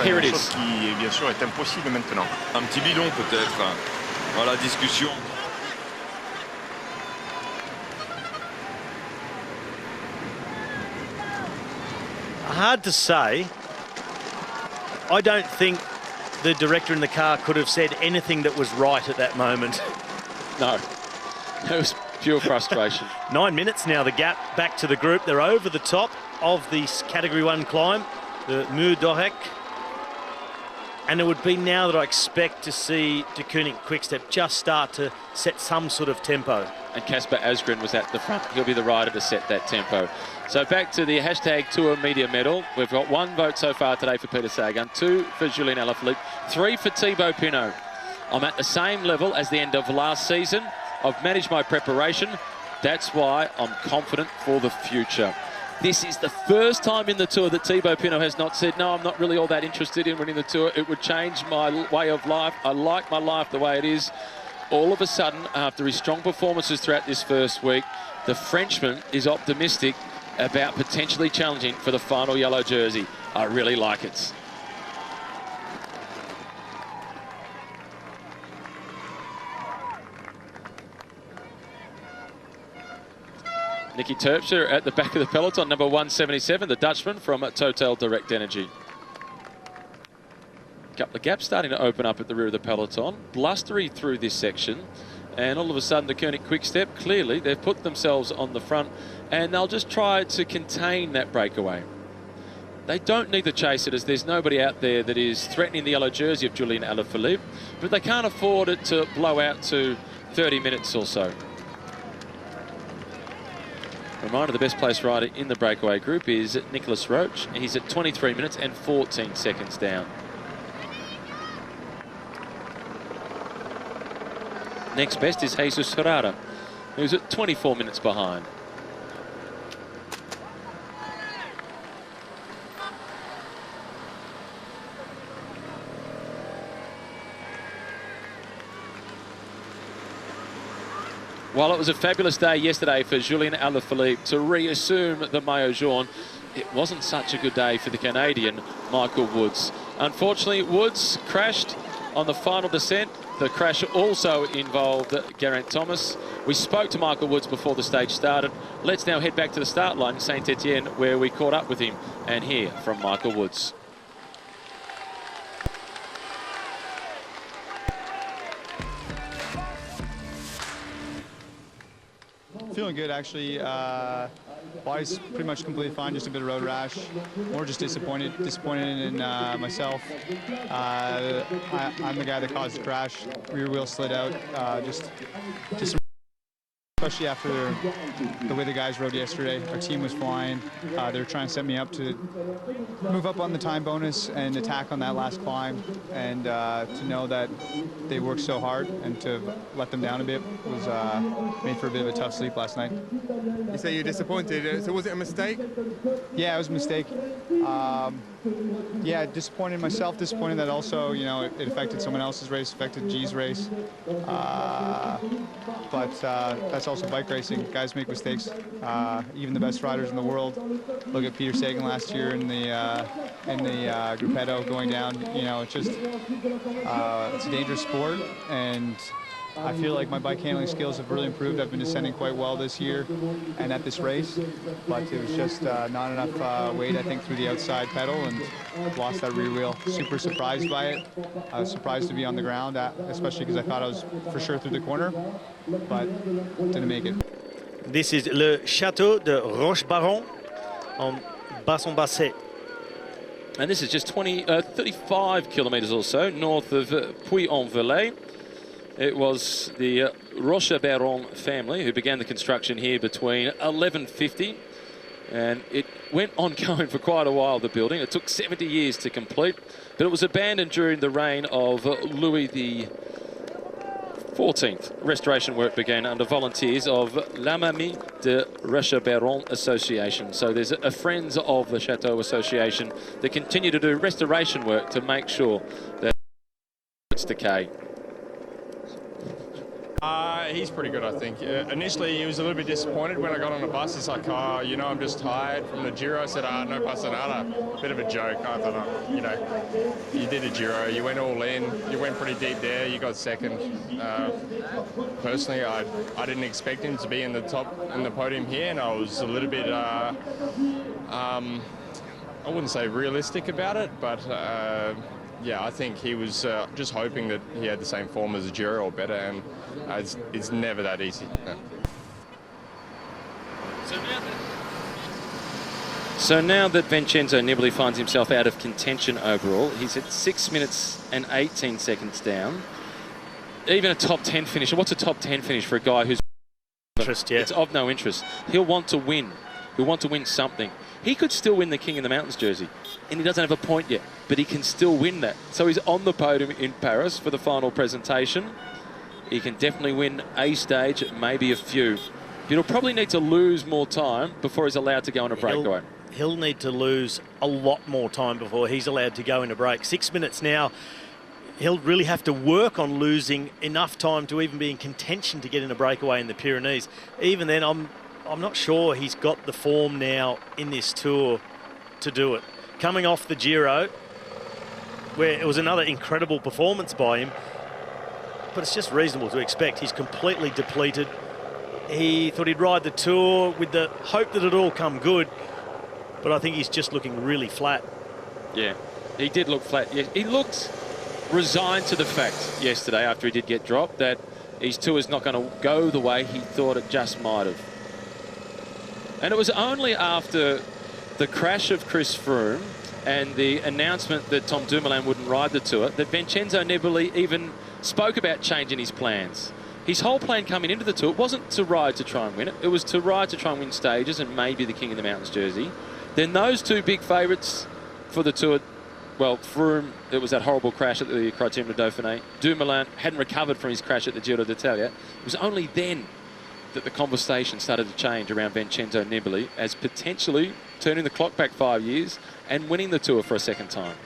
Here it is. Qui, bien sûr, est impossible maintenant. Un petit bidon peut-être. Voilà, discussion. Hard to say. I don't think the director in the car could have said anything that was right at that moment. No, it was pure frustration. 9 minutes now, the gap back to the group. They're over the top of the Category 1 climb, the Mur d'Orec. And it would be now that I expect to see De Koning Quickstep just start to set some sort of tempo. And Casper Asgreen was at the front. He'll be the rider to set that tempo. So back to the hashtag Tour Media Medal. We've got 1 vote so far today for Peter Sagan, 2 for Julien Alaphilippe, 3 for Thibaut Pinot. I'm at the same level as the end of last season. I've managed my preparation. That's why I'm confident for the future. This is the first time in the Tour that Thibaut Pinot has not said, no, I'm not really all that interested in winning the Tour. It would change my way of life. I like my life the way it is. All of a sudden, after his strong performances throughout this first week, the Frenchman is optimistic about potentially challenging for the final yellow jersey. I really like it. Nicky Terpstra at the back of the peloton, number 177, the Dutchman from Total Direct Energy. Couple of gaps starting to open up at the rear of the peloton. Blustery through this section. And all of a sudden, the Koenig Quickstep, clearly, they've put themselves on the front and they'll just try to contain that breakaway. They don't need to chase it as there's nobody out there that is threatening the yellow jersey of Julien Alaphilippe, but they can't afford it to blow out to 30 minutes or so. Reminder, the best placed rider in the breakaway group is Nicolas Roche. He's at 23 minutes and 14 seconds down. Next best is Jesus Ferrara, who's at 24 minutes behind. While it was a fabulous day yesterday for Julien Alaphilippe to reassume the maillot jaune, it wasn't such a good day for the Canadian Michael Woods. Unfortunately, Woods crashed on the final descent. The crash also involved Geraint Thomas. We spoke to Michael Woods before the stage started. Let's now head back to the start line in Saint-Etienne, where we caught up with him and hear from Michael Woods. Feeling good, actually. Body's pretty much completely fine, just a bit of road rash. More just disappointed in myself. I'm the guy that caused the crash. Rear wheel slid out. Just especially after the way the guys rode yesterday. Our team was flying. They were trying to set me up to move up on the time bonus and attack on that last climb. And to know that they worked so hard and to let them down a bit was made for a bit of a tough sleep last night. You say you're disappointed. So was it a mistake? Yeah, it was a mistake. Yeah, disappointed in myself, disappointed that also, you know, it affected someone else's race, affected G's race. But that's also bike racing. Guys make mistakes. Even the best riders in the world. Look at Peter Sagan last year in the Gruppetto going down. You know, it's just it's a dangerous sport, and I feel like my bike handling skills have really improved. I've been descending quite well this year and at this race, but it was just not enough weight, I think, through the outside pedal, and lost that rear wheel. Super surprised by it. I was surprised to be on the ground, especially because I thought I was for sure through the corner, but didn't make it. This is Le Château de Rochebaron on Basson-Basset. And this is just 35 kilometres or so north of Puy-en-Velay. It was the Rochebaron family who began the construction here between 1150, and it went on going for quite a while, the building. It took 70 years to complete, but it was abandoned during the reign of Louis 14th. Restoration work began under volunteers of L'Amami de Rocheberon Association. So there's a Friends of the Chateau Association that continue to do restoration work to make sure that it's decay. He's pretty good, I think. Initially, he was a little bit disappointed when I got on the bus. He's like, oh, you know, I'm just tired from the Giro. I said, no pasa nada. Bit of a joke. I thought, you know, you did a Giro. You went all in. You went pretty deep there. You got second. Personally, I didn't expect him to be in the top, in the podium here, and I was a little bit, I wouldn't say realistic about it, but yeah, I think he was just hoping that he had the same form as a Giro or better, and it's never that easy. No. So now that Vincenzo Nibali finds himself out of contention overall, he's at 6 minutes and 18 seconds down. Even a top 10 finisher. What's a top 10 finish for a guy who's interest? Yeah, it's of no interest. He'll want to win. He'll want to win something. He could still win the King of the Mountains jersey, and he doesn't have a point yet, but he can still win that. So he's on the podium in Paris for the final presentation. He can definitely win a stage, maybe a few. He'll probably need to lose more time before he's allowed to go on a breakaway. He'll need to lose a lot more time before he's allowed to go in a break. 6 minutes now. He'll really have to work on losing enough time to even be in contention to get in a breakaway in the Pyrenees. Even then, I'm not sure he's got the form now in this tour to do it. Coming off the Giro, where it was another incredible performance by him, but it's just reasonable to expect he's completely depleted. He thought he'd ride the Tour with the hope that it'd all come good, but I think he's just looking really flat. Yeah, he did look flat. Yeah, he looked resigned to the fact yesterday, after he did get dropped, that his tour is not going to go the way he thought it just might have. And it was only after the crash of Chris Froome and the announcement that Tom Dumoulin wouldn't ride the Tour that Vincenzo Nibali even spoke about changing his plans. His whole plan coming into the Tour wasn't to ride to try and win it. It was to ride to try and win stages and maybe the King of the Mountains jersey. Then those two big favourites for the Tour, well, Froome, it was that horrible crash at the Criterium du Dauphiné. Dumoulin hadn't recovered from his crash at the Giro d'Italia. It was only then that the conversation started to change around Vincenzo Nibali as potentially turning the clock back 5 years and winning the Tour for a second time.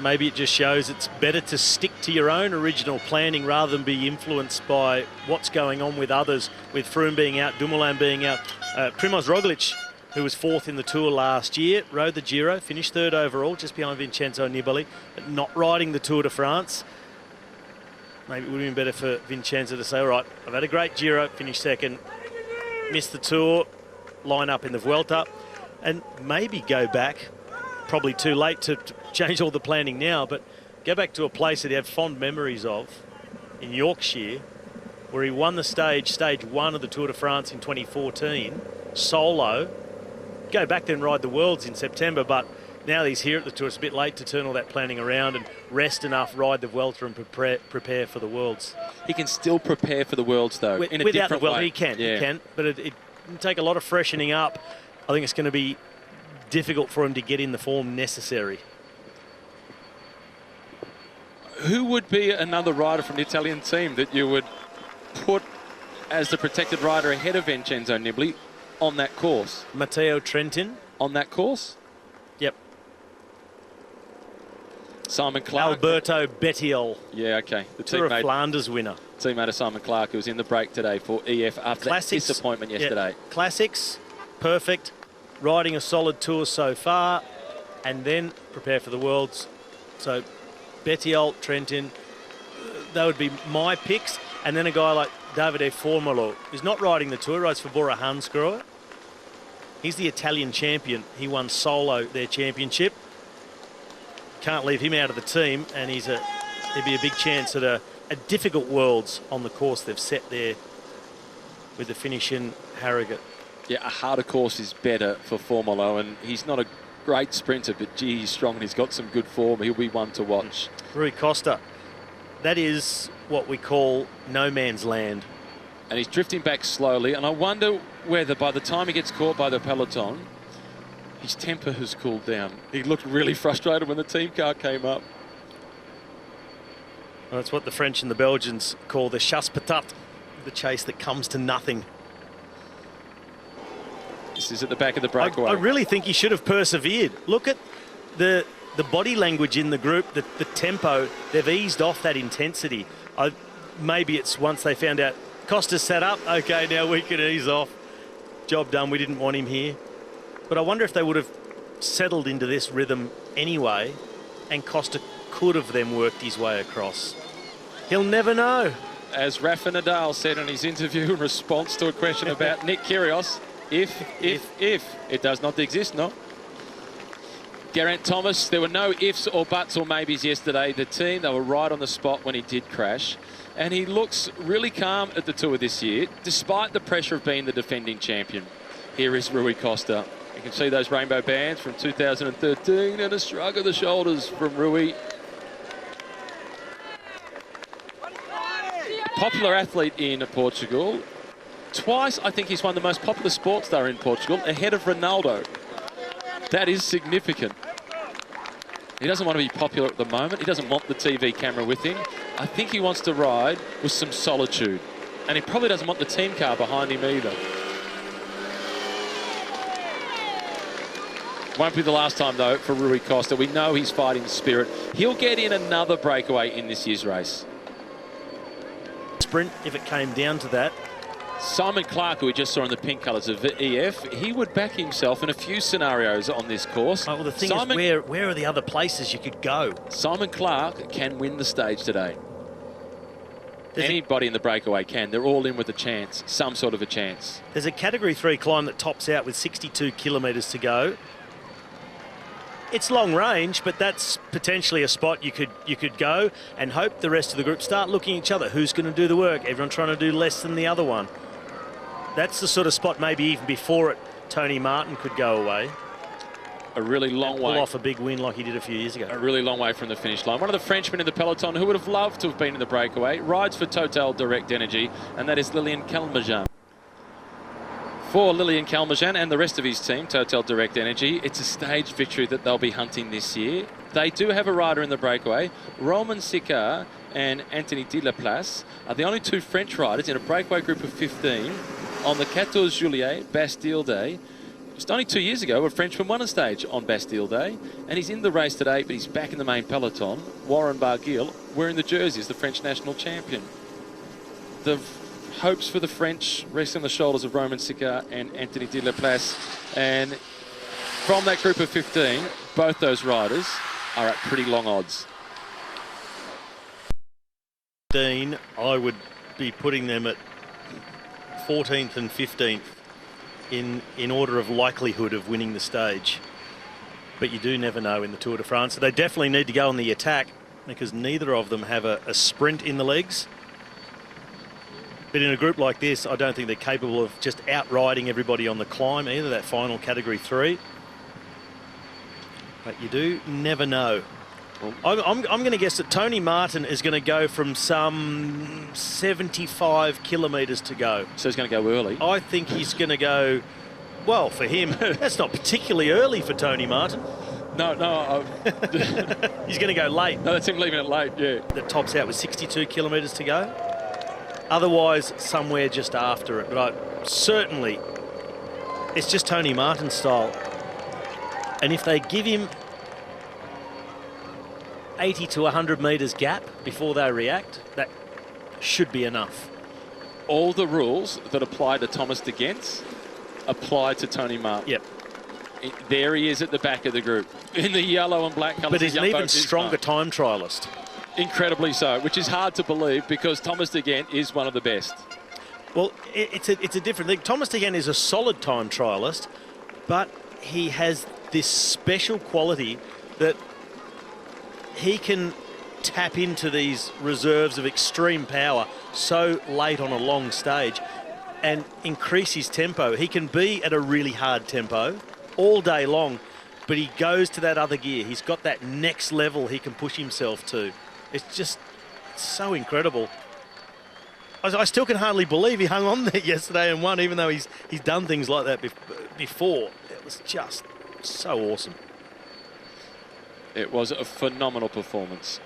Maybe it just shows it's better to stick to your own original planning rather than be influenced by what's going on with others, with Froome being out, Dumoulin being out. Primoz Roglic, who was fourth in the Tour last year, rode the Giro, finished third overall, just behind Vincenzo Nibali, but not riding the Tour de France. Maybe it would have been better for Vincenzo to say, all right, I've had a great Giro, finished second, missed the Tour, line up in the Vuelta, and maybe go back, probably too late to change all the planning now, but go back to a place that he had fond memories of in Yorkshire, where he won the stage 1 of the Tour de France in 2014, solo. Go back then and ride the Worlds in September, but now that he's here at the Tour, it's a bit late to turn all that planning around and rest enough, ride the Vuelta and prepare for the Worlds. He can still prepare for the Worlds, though, in a different way. He can, but it can take a lot of freshening up. I think it's going to be difficult for him to get in the form necessary. Who would be another rider from the Italian team that you would put as the protected rider ahead of Vincenzo Nibali on that course? Matteo Trentin. On that course? Yep. Simon Clark. Alberto Bettiol. Yeah, okay. The Tour of Flanders winner. Teammate of Simon Clark, who was in the break today for EF after that disappointment yesterday. Yeah. Classics, perfect. Riding a solid Tour so far, and then prepare for the Worlds. So Bettiol, Trentin, that would be my picks. And then a guy like Davide Formolo, who's not riding the Tour, rides for Bora Hansgrohe. He's the Italian champion. He won solo their championship. Can't leave him out of the team, and he'd be a big chance at a difficult Worlds on the course they've set there with the finish in Harrogate. Yeah, a harder course is better for Formolo, and he's not a great sprinter, but gee, he's strong and he's got some good form. He'll be one to watch. Rui Costa, that is what we call no man's land. And he's drifting back slowly, and I wonder whether by the time he gets caught by the peloton, His temper has cooled down. He looked really frustrated when the team car came up. Well, that's what the French and the Belgians call the chasse patate, the chase that comes to nothing. This is at the back of the breakaway. I really think he should have persevered. Look at the body language in the group, the tempo. They've eased off that intensity. Maybe it's once they found out Costa's set up, okay, now we can ease off. Job done, we didn't want him here. But I wonder if they would have settled into this rhythm anyway, and Costa could have then worked his way across. He'll never know. As Rafa Nadal said in his interview in response to a question about Nick Kyrgios, if, it does not exist, no. Geraint Thomas, there were no ifs or buts or maybes yesterday. The team, they were right on the spot when he did crash. And he looks really calm at the Tour this year, despite the pressure of being the defending champion. Here is Rui Costa. You can see those rainbow bands from 2013 and a shrug of the shoulders from Rui. Popular athlete in Portugal. Twice, I think he's won the most popular sports star in Portugal, ahead of Ronaldo. That is significant. He doesn't want to be popular at the moment. He doesn't want the TV camera with him. I think he wants to ride with some solitude. And he probably doesn't want the team car behind him either. Won't be the last time, though, for Rui Costa. We know he's fighting spirit. He'll get in another breakaway in this year's race. Sprint, if it came down to that. Simon Clark, who we just saw in the pink colours of EF, he would back himself in a few scenarios on this course. Oh, well, the thing is, where are the other places you could go? Simon Clark can win the stage today. Anybody in the breakaway can. They're all in with a chance, some sort of a chance. There's a Category 3 climb that tops out with 62 kilometres to go. It's long range, but that's potentially a spot you could go and hope the rest of the group start looking at each other. Who's going to do the work? Everyone trying to do less than the other one. That's the sort of spot maybe even before it, Tony Martin could go away. A really long way. Pull off a big win like he did a few years ago. A really long way from the finish line. One of the Frenchmen in the peloton who would have loved to have been in the breakaway rides for Total Direct Energy, and that is Lilian Calmejean. For Lilian Calmejean and the rest of his team, Total Direct Energy, it's a stage victory that they'll be hunting this year. They do have a rider in the breakaway. Romain Sicard and Anthony de la Place are the only two French riders in a breakaway group of 15 on the 14 Juillet, Bastille Day. Just only 2 years ago, a Frenchman won a stage on Bastille Day, and he's in the race today, but he's back in the main peloton. Warren Barguil wearing the jersey as the French national champion. The hopes for the French rest on the shoulders of Romain Sicard and Anthony de la Place, and from that group of 15, both those riders are at pretty long odds. Dean, I would be putting them at 14th and 15th in order of likelihood of winning the stage. But you do never know in the Tour de France. So they definitely need to go on the attack because neither of them have a sprint in the legs. But in a group like this, I don't think they're capable of just outriding everybody on the climb either, that final Category 3. But you do never know. I'm going to guess that Tony Martin is going to go from some 75 kilometres to go. So he's going to go early? I think he's going to go, well, for him, that's not particularly early for Tony Martin. No. He's going to go late. No, that's him leaving it late, yeah. That tops out with 62 kilometres to go. Otherwise, somewhere just after it. But certainly, it's just Tony Martin's style. And if they give him 80 to 100 metres gap before they react, that should be enough. All the rules that apply to Thomas de Gendt apply to Tony Martin. Yep. There he is at the back of the group in the yellow and black colours. But he's an even stronger time trialist. Incredibly so, which is hard to believe because Thomas de Gendt is one of the best. Well, it's a different thing. Thomas de Gendt is a solid time trialist, but he has this special quality that he can tap into these reserves of extreme power so late on a long stage and increase his tempo. He can be at a really hard tempo all day long, but he goes to that other gear. He's got that next level he can push himself to. It's just so incredible. I still can hardly believe he hung on there yesterday and won, even though he's done things like that before. It was just so awesome. It was a phenomenal performance.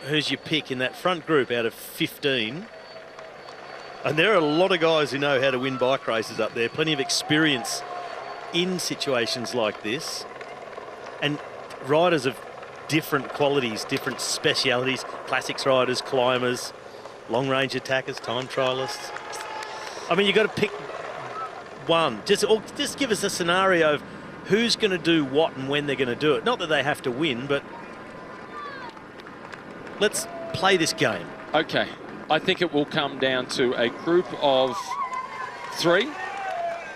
Who's your pick in that front group out of 15? And there are a lot of guys who know how to win bike races up there. Plenty of experience in situations like this. And riders of different qualities, different specialities. Classics riders, climbers, long-range attackers, time trialists. I mean, you've got to pick one. Just give us a scenario of who's going to do what and when they're going to do it. Not that they have to win, but let's play this game. Okay. I think it will come down to a group of 3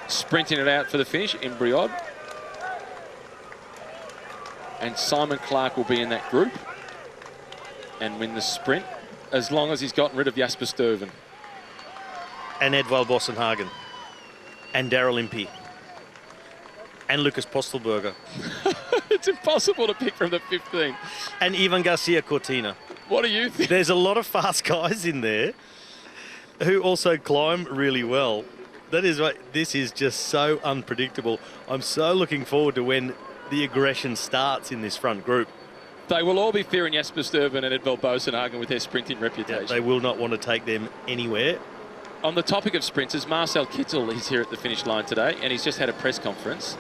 sprinting it out for the finish in Briod. And Simon Clark will be in that group and win the sprint as long as he's gotten rid of Jasper Stuyven. And Edvald Bossenhagen. And Daryl Impey. And Lucas Postelberger. It's impossible to pick from the 15. And Ivan Garcia Cortina. What do you think? There's a lot of fast guys in there who also climb really well. That is right. This is just so unpredictable. I'm so looking forward to when the aggression starts in this front group. They will all be fearing Jasper Stuyven and Edvald Bossenhagen with their sprinting reputation. Yeah, they will not want to take them anywhere. On the topic of sprinters, Marcel Kittel is here at the finish line today, and he's just had a press conference.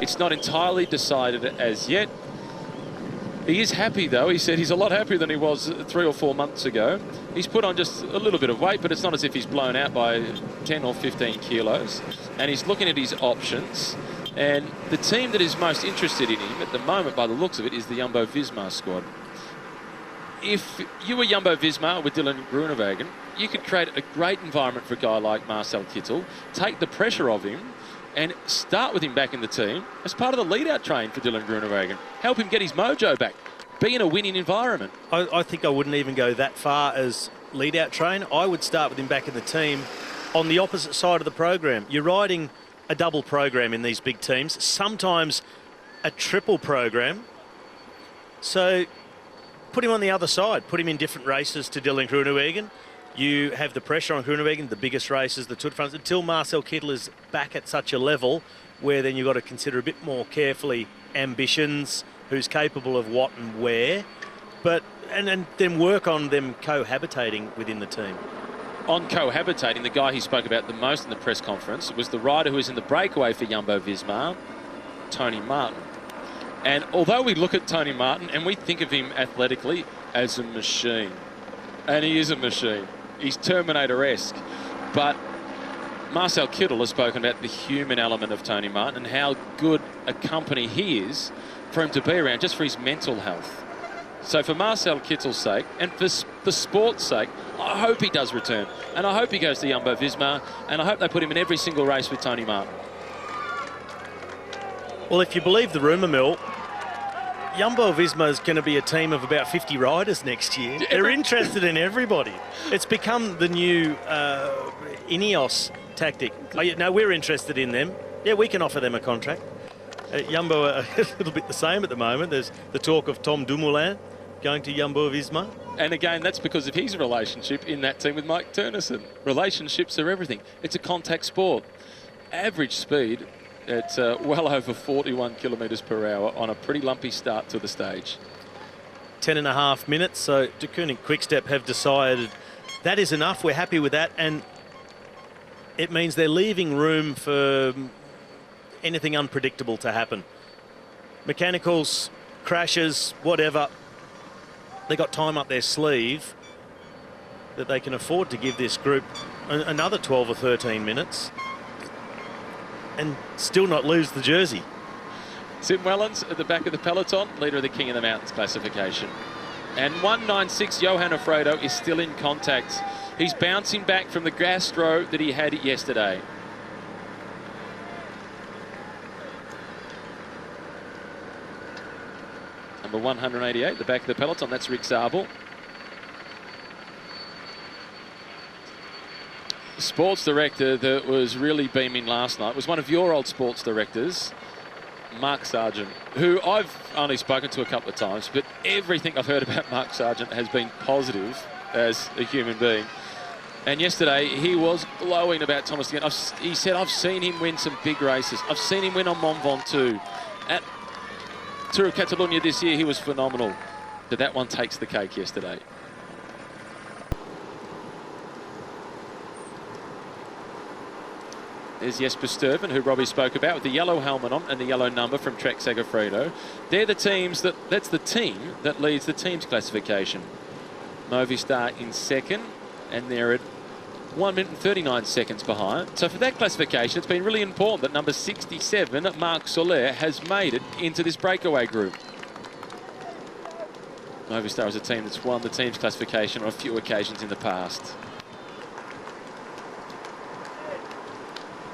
It's not entirely decided as yet. He is happy, though. He said he's a lot happier than he was 3 or 4 months ago. He's put on just a little bit of weight, but it's not as if he's blown out by 10 or 15 kilos. And he's looking at his options. And the team that is most interested in him at the moment, by the looks of it, is the Jumbo-Visma squad. If you were Jumbo-Visma with Dylan Groenewegen, you could create a great environment for a guy like Marcel Kittel, take the pressure off him, and start with him back in the team as part of the lead-out train for Dylan Groenewegen. Help him get his mojo back. Be in a winning environment. I think I wouldn't even go that far as lead-out train. I would start with him back in the team on the opposite side of the program. You're riding a double program in these big teams, sometimes a triple program. So put him on the other side. Put him in different races to Dylan Groenewegen. You have the pressure on Groenewegen, the biggest races, the Tour de France, until Marcel Kittel is back at such a level where then you've got to consider a bit more carefully ambitions, who's capable of what and where, but and then work on them cohabitating within the team. On cohabitating, the guy he spoke about the most in the press conference was the rider who was in the breakaway for Jumbo-Visma, Tony Martin. And although we look at Tony Martin and we think of him athletically as a machine, and he is a machine, he's Terminator-esque, but Marcel Kittel has spoken about the human element of Tony Martin and how good a company he is for him to be around, just for his mental health. So for Marcel Kittel's sake, and for the sport's sake, I hope he does return. And I hope he goes to Jumbo-Visma, and I hope they put him in every single race with Tony Martin. Well, if you believe the rumour mill, Jumbo-Visma is going to be a team of about 50 riders next year. They're interested in everybody. It's become the new Ineos tactic. Oh, yeah, no, we're interested in them. Yeah, we can offer them a contract. Jumbo are a little bit the same at the moment. There's the talk of Tom Dumoulin going to Jumbo-Visma. And again, that's because of his relationship in that team with Mike Turnison. Relationships are everything. It's a contact sport. Average speed at well over 41 kilometres per hour on a pretty lumpy start to the stage. 10.5 minutes, so De Koning Quickstep have decided that is enough. We're happy with that, and it means they're leaving room for anything unpredictable to happen. Mechanicals, crashes, whatever. They got time up their sleeve that they can afford to give this group another 12 or 13 minutes and still not lose the jersey. Tim Wellens at the back of the peloton, leader of the King of the Mountains classification. And 196 Johan Alfredo is still in contact. He's bouncing back from the gastro that he had yesterday. Number 188, the back of the peloton, that's Rick Zabel. The sports director that was really beaming last night was one of your old sports directors, Mark Sargent, who I've only spoken to a couple of times, but everything I've heard about Mark Sargent has been positive as a human being. And yesterday, he was glowing about Thomas again. He said, I've seen him win some big races. I've seen him win on Mont Ventoux. At Tour of Catalonia this year, he was phenomenal. But that one takes the cake yesterday. There's Jesper Stuyven, who Robbie spoke about, with the yellow helmet on and the yellow number from Trek Segafredo. They're the teams that's the team that leads the team's classification. Movistar in second, and they're at 1 minute and 39 seconds behind. So for that classification, it's been really important that number 67, Marc Soler, has made it into this breakaway group. Movistar is a team that's won the team's classification on a few occasions in the past.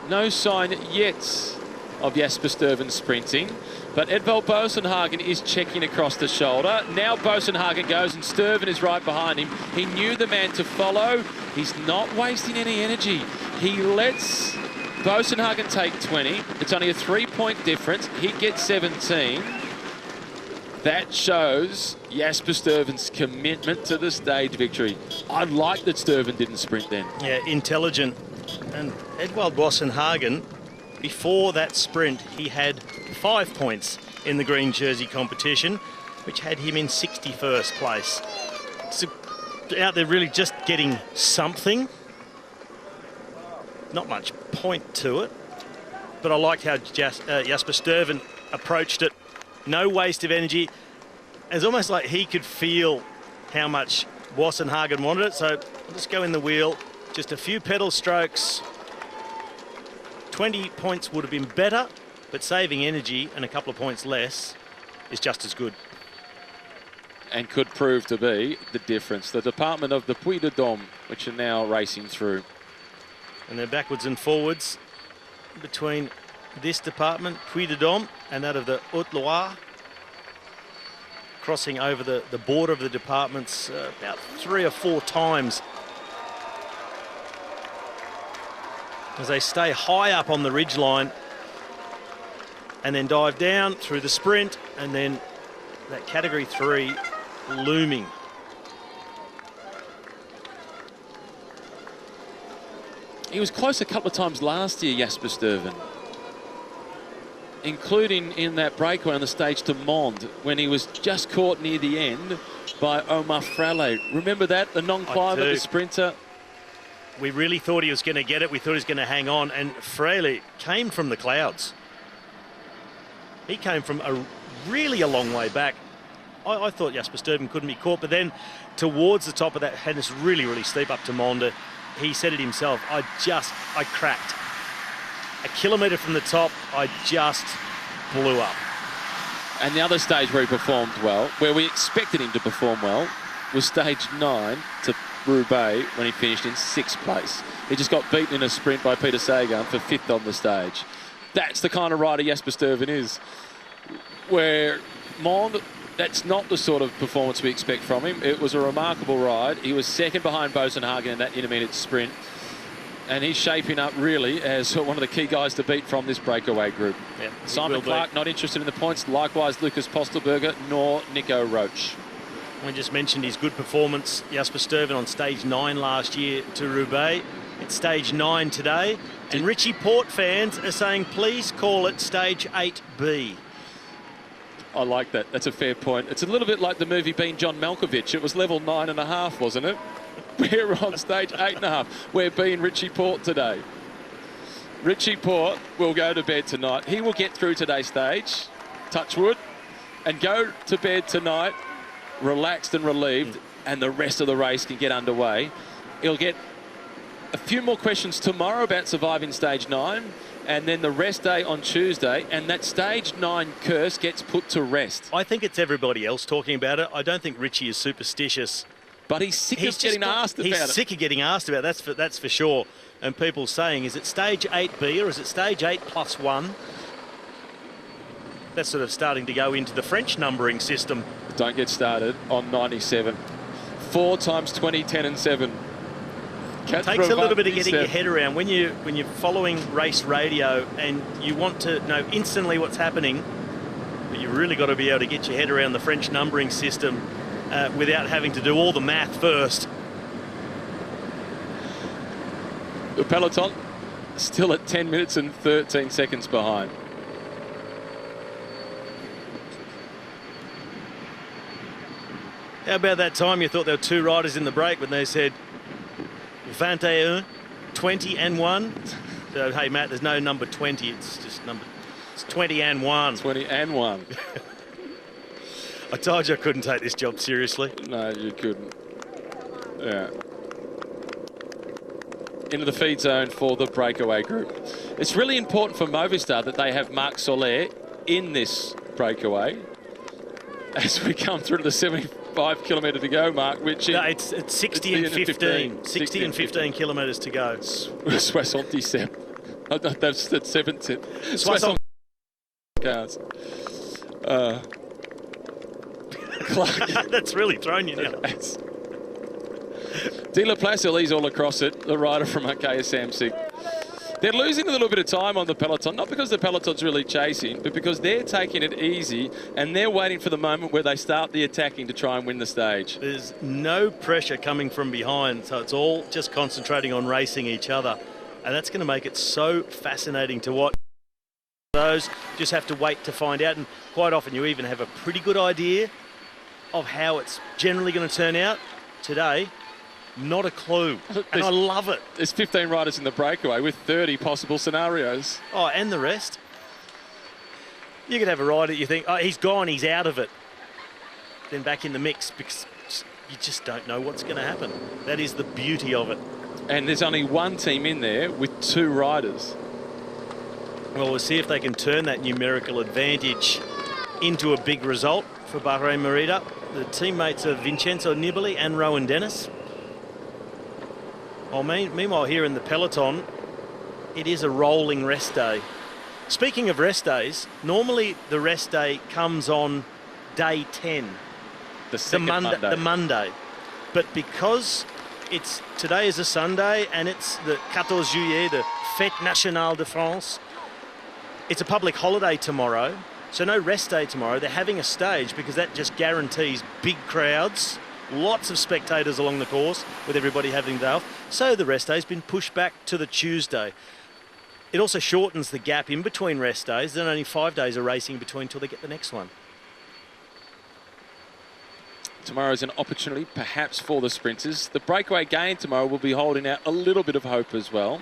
No sign yet of Jesper Stuyven sprinting, but Edvald Boasson-Hagen is checking across the shoulder. Now Boasson-Hagen goes and Stuyven is right behind him. He knew the man to follow. He's not wasting any energy. He lets Boasson-Hagen take 20. It's only a 3-point difference. He gets 17. That shows Jesper Stuyven's commitment to the stage victory. I like that Stuyven didn't sprint then. Yeah, intelligent. And Edvald Boasson-Hagen, before that sprint, he had 5 points in the green jersey competition, which had him in 61st place. So out there really just getting something. Not much point to it. But I liked how Jesper Stuyven approached it. No waste of energy. It's almost like he could feel how much Boasson-Hagen wanted it. So let's go in the wheel. Just a few pedal strokes. 20 points would have been better, but saving energy and a couple of points less is just as good. And could prove to be the difference. The department of the Puy-de-Dôme, which are now racing through. And they're backwards and forwards between this department, Puy-de-Dôme, and that of the Haute-Loire. Crossing over the border of the departments about 3 or 4 times. As they stay high up on the ridgeline and then dive down through the sprint, and then that category 3 looming. He was close a couple of times last year, Jesper Stuyven, including in that breakaway on the stage to Mond, when he was just caught near the end by Omar Fraile. Remember that? The non-climber, the sprinter. We really thought he was going to get it. We thought he was going to hang on. And Fraile came from the clouds. He came from really a long way back. I thought Jesper Stuyven couldn't be caught. But then towards the top of that, had this really, really steep up to Monde. He said it himself. I cracked. A kilometre from the top, I just blew up. And the other stage where he performed well, where we expected him to perform well, was stage 9 to Roubaix, when he finished in 6th place. He just got beaten in a sprint by Peter Sagan for 5th on the stage. That's the kind of rider Jesper Stuyven is. Where Mond, that's not the sort of performance we expect from him. It was a remarkable ride. He was second behind Boasson-Hagen in that intermediate sprint. And he's shaping up really as one of the key guys to beat from this breakaway group. Yep, Simon Clark not interested in the points. Likewise, Lucas Postelberger nor Nico Roche. We just mentioned his good performance, Jesper Stuyven, on stage 9 last year to Roubaix. It's stage 9 today. And Richie Porte fans are saying, please call it stage 8B. I like that. That's a fair point. It's a little bit like the movie Being John Malkovich. It was level 9.5, wasn't it? We're on stage 8.5. We're being Richie Porte today. Richie Porte will go to bed tonight. He will get through today's stage, touch wood, and go to bed tonight relaxed and relieved, and the rest of the race can get underway. He'll get a few more questions tomorrow about surviving stage 9, and then the rest day on Tuesday, and that stage 9 curse gets put to rest. I think it's everybody else talking about it. I don't think Richie is superstitious. But he's sick of getting asked about it. He's sick of getting asked about it, that's for sure. And people saying, is it stage 8B or is it stage 8+1? That's sort of starting to go into the French numbering system. Don't get started on 97. 4 times 20, 10 and 7. It takes a little bit of getting your head around when you're following race radio and you want to know instantly what's happening, but you've really got to be able to get your head around the French numbering system without having to do all the math first. The peloton still at 10 minutes and 13 seconds behind. How about that time you thought there were two riders in the break when they said 21, 20 and 1? So, hey, Matt, there's no number 20. It's just it's 20 and 1. 20 and 1. I told you I couldn't take this job seriously. No, you couldn't. Yeah. Into the feed zone for the breakaway group. It's really important for Movistar that they have Marc Soler in this breakaway. As we come through to the 75 kilometre to go mark, which no, it's 60 and 15. 60 and 15 kilometres to go. 77. That's 17. 60. Cars. Clark. That's really thrown you now. De La Place, he's all across it, the rider from Arkea Samsic. They're losing a little bit of time on the peloton, not because the peloton's really chasing, but because they're taking it easy and they're waiting for the moment where they start the attacking to try and win the stage. There's no pressure coming from behind, so it's all just concentrating on racing each other. And that's going to make it so fascinating to watch. Those just have to wait to find out, and quite often you even have a pretty good idea of how it's generally going to turn out. Today, not a clue, and I love it. There's 15 riders in the breakaway with 30 possible scenarios. Oh, and the rest. You could have a rider you think, oh, he's gone, he's out of it. Then back in the mix, because you just don't know what's going to happen. That is the beauty of it. And there's only one team in there with 2 riders. Well, we'll see if they can turn that numerical advantage into a big result for Bahrain Merida. The teammates of Vincenzo Nibali and Rowan Dennis. Well, meanwhile, here in the peloton, it is a rolling rest day. Speaking of rest days, normally the rest day comes on day 10. The Monday. The Monday. But because today is a Sunday and it's the 14 Juillet, the Fête Nationale de France, it's a public holiday tomorrow, so no rest day tomorrow. They're having a stage because that just guarantees big crowds, lots of spectators along the course with everybody having day off. So the rest day's been pushed back to the Tuesday. It also shortens the gap in between rest days. Then only 5 days of racing between until they get the next one. Tomorrow is an opportunity perhaps for the sprinters. The breakaway gain tomorrow will be holding out a little bit of hope as well.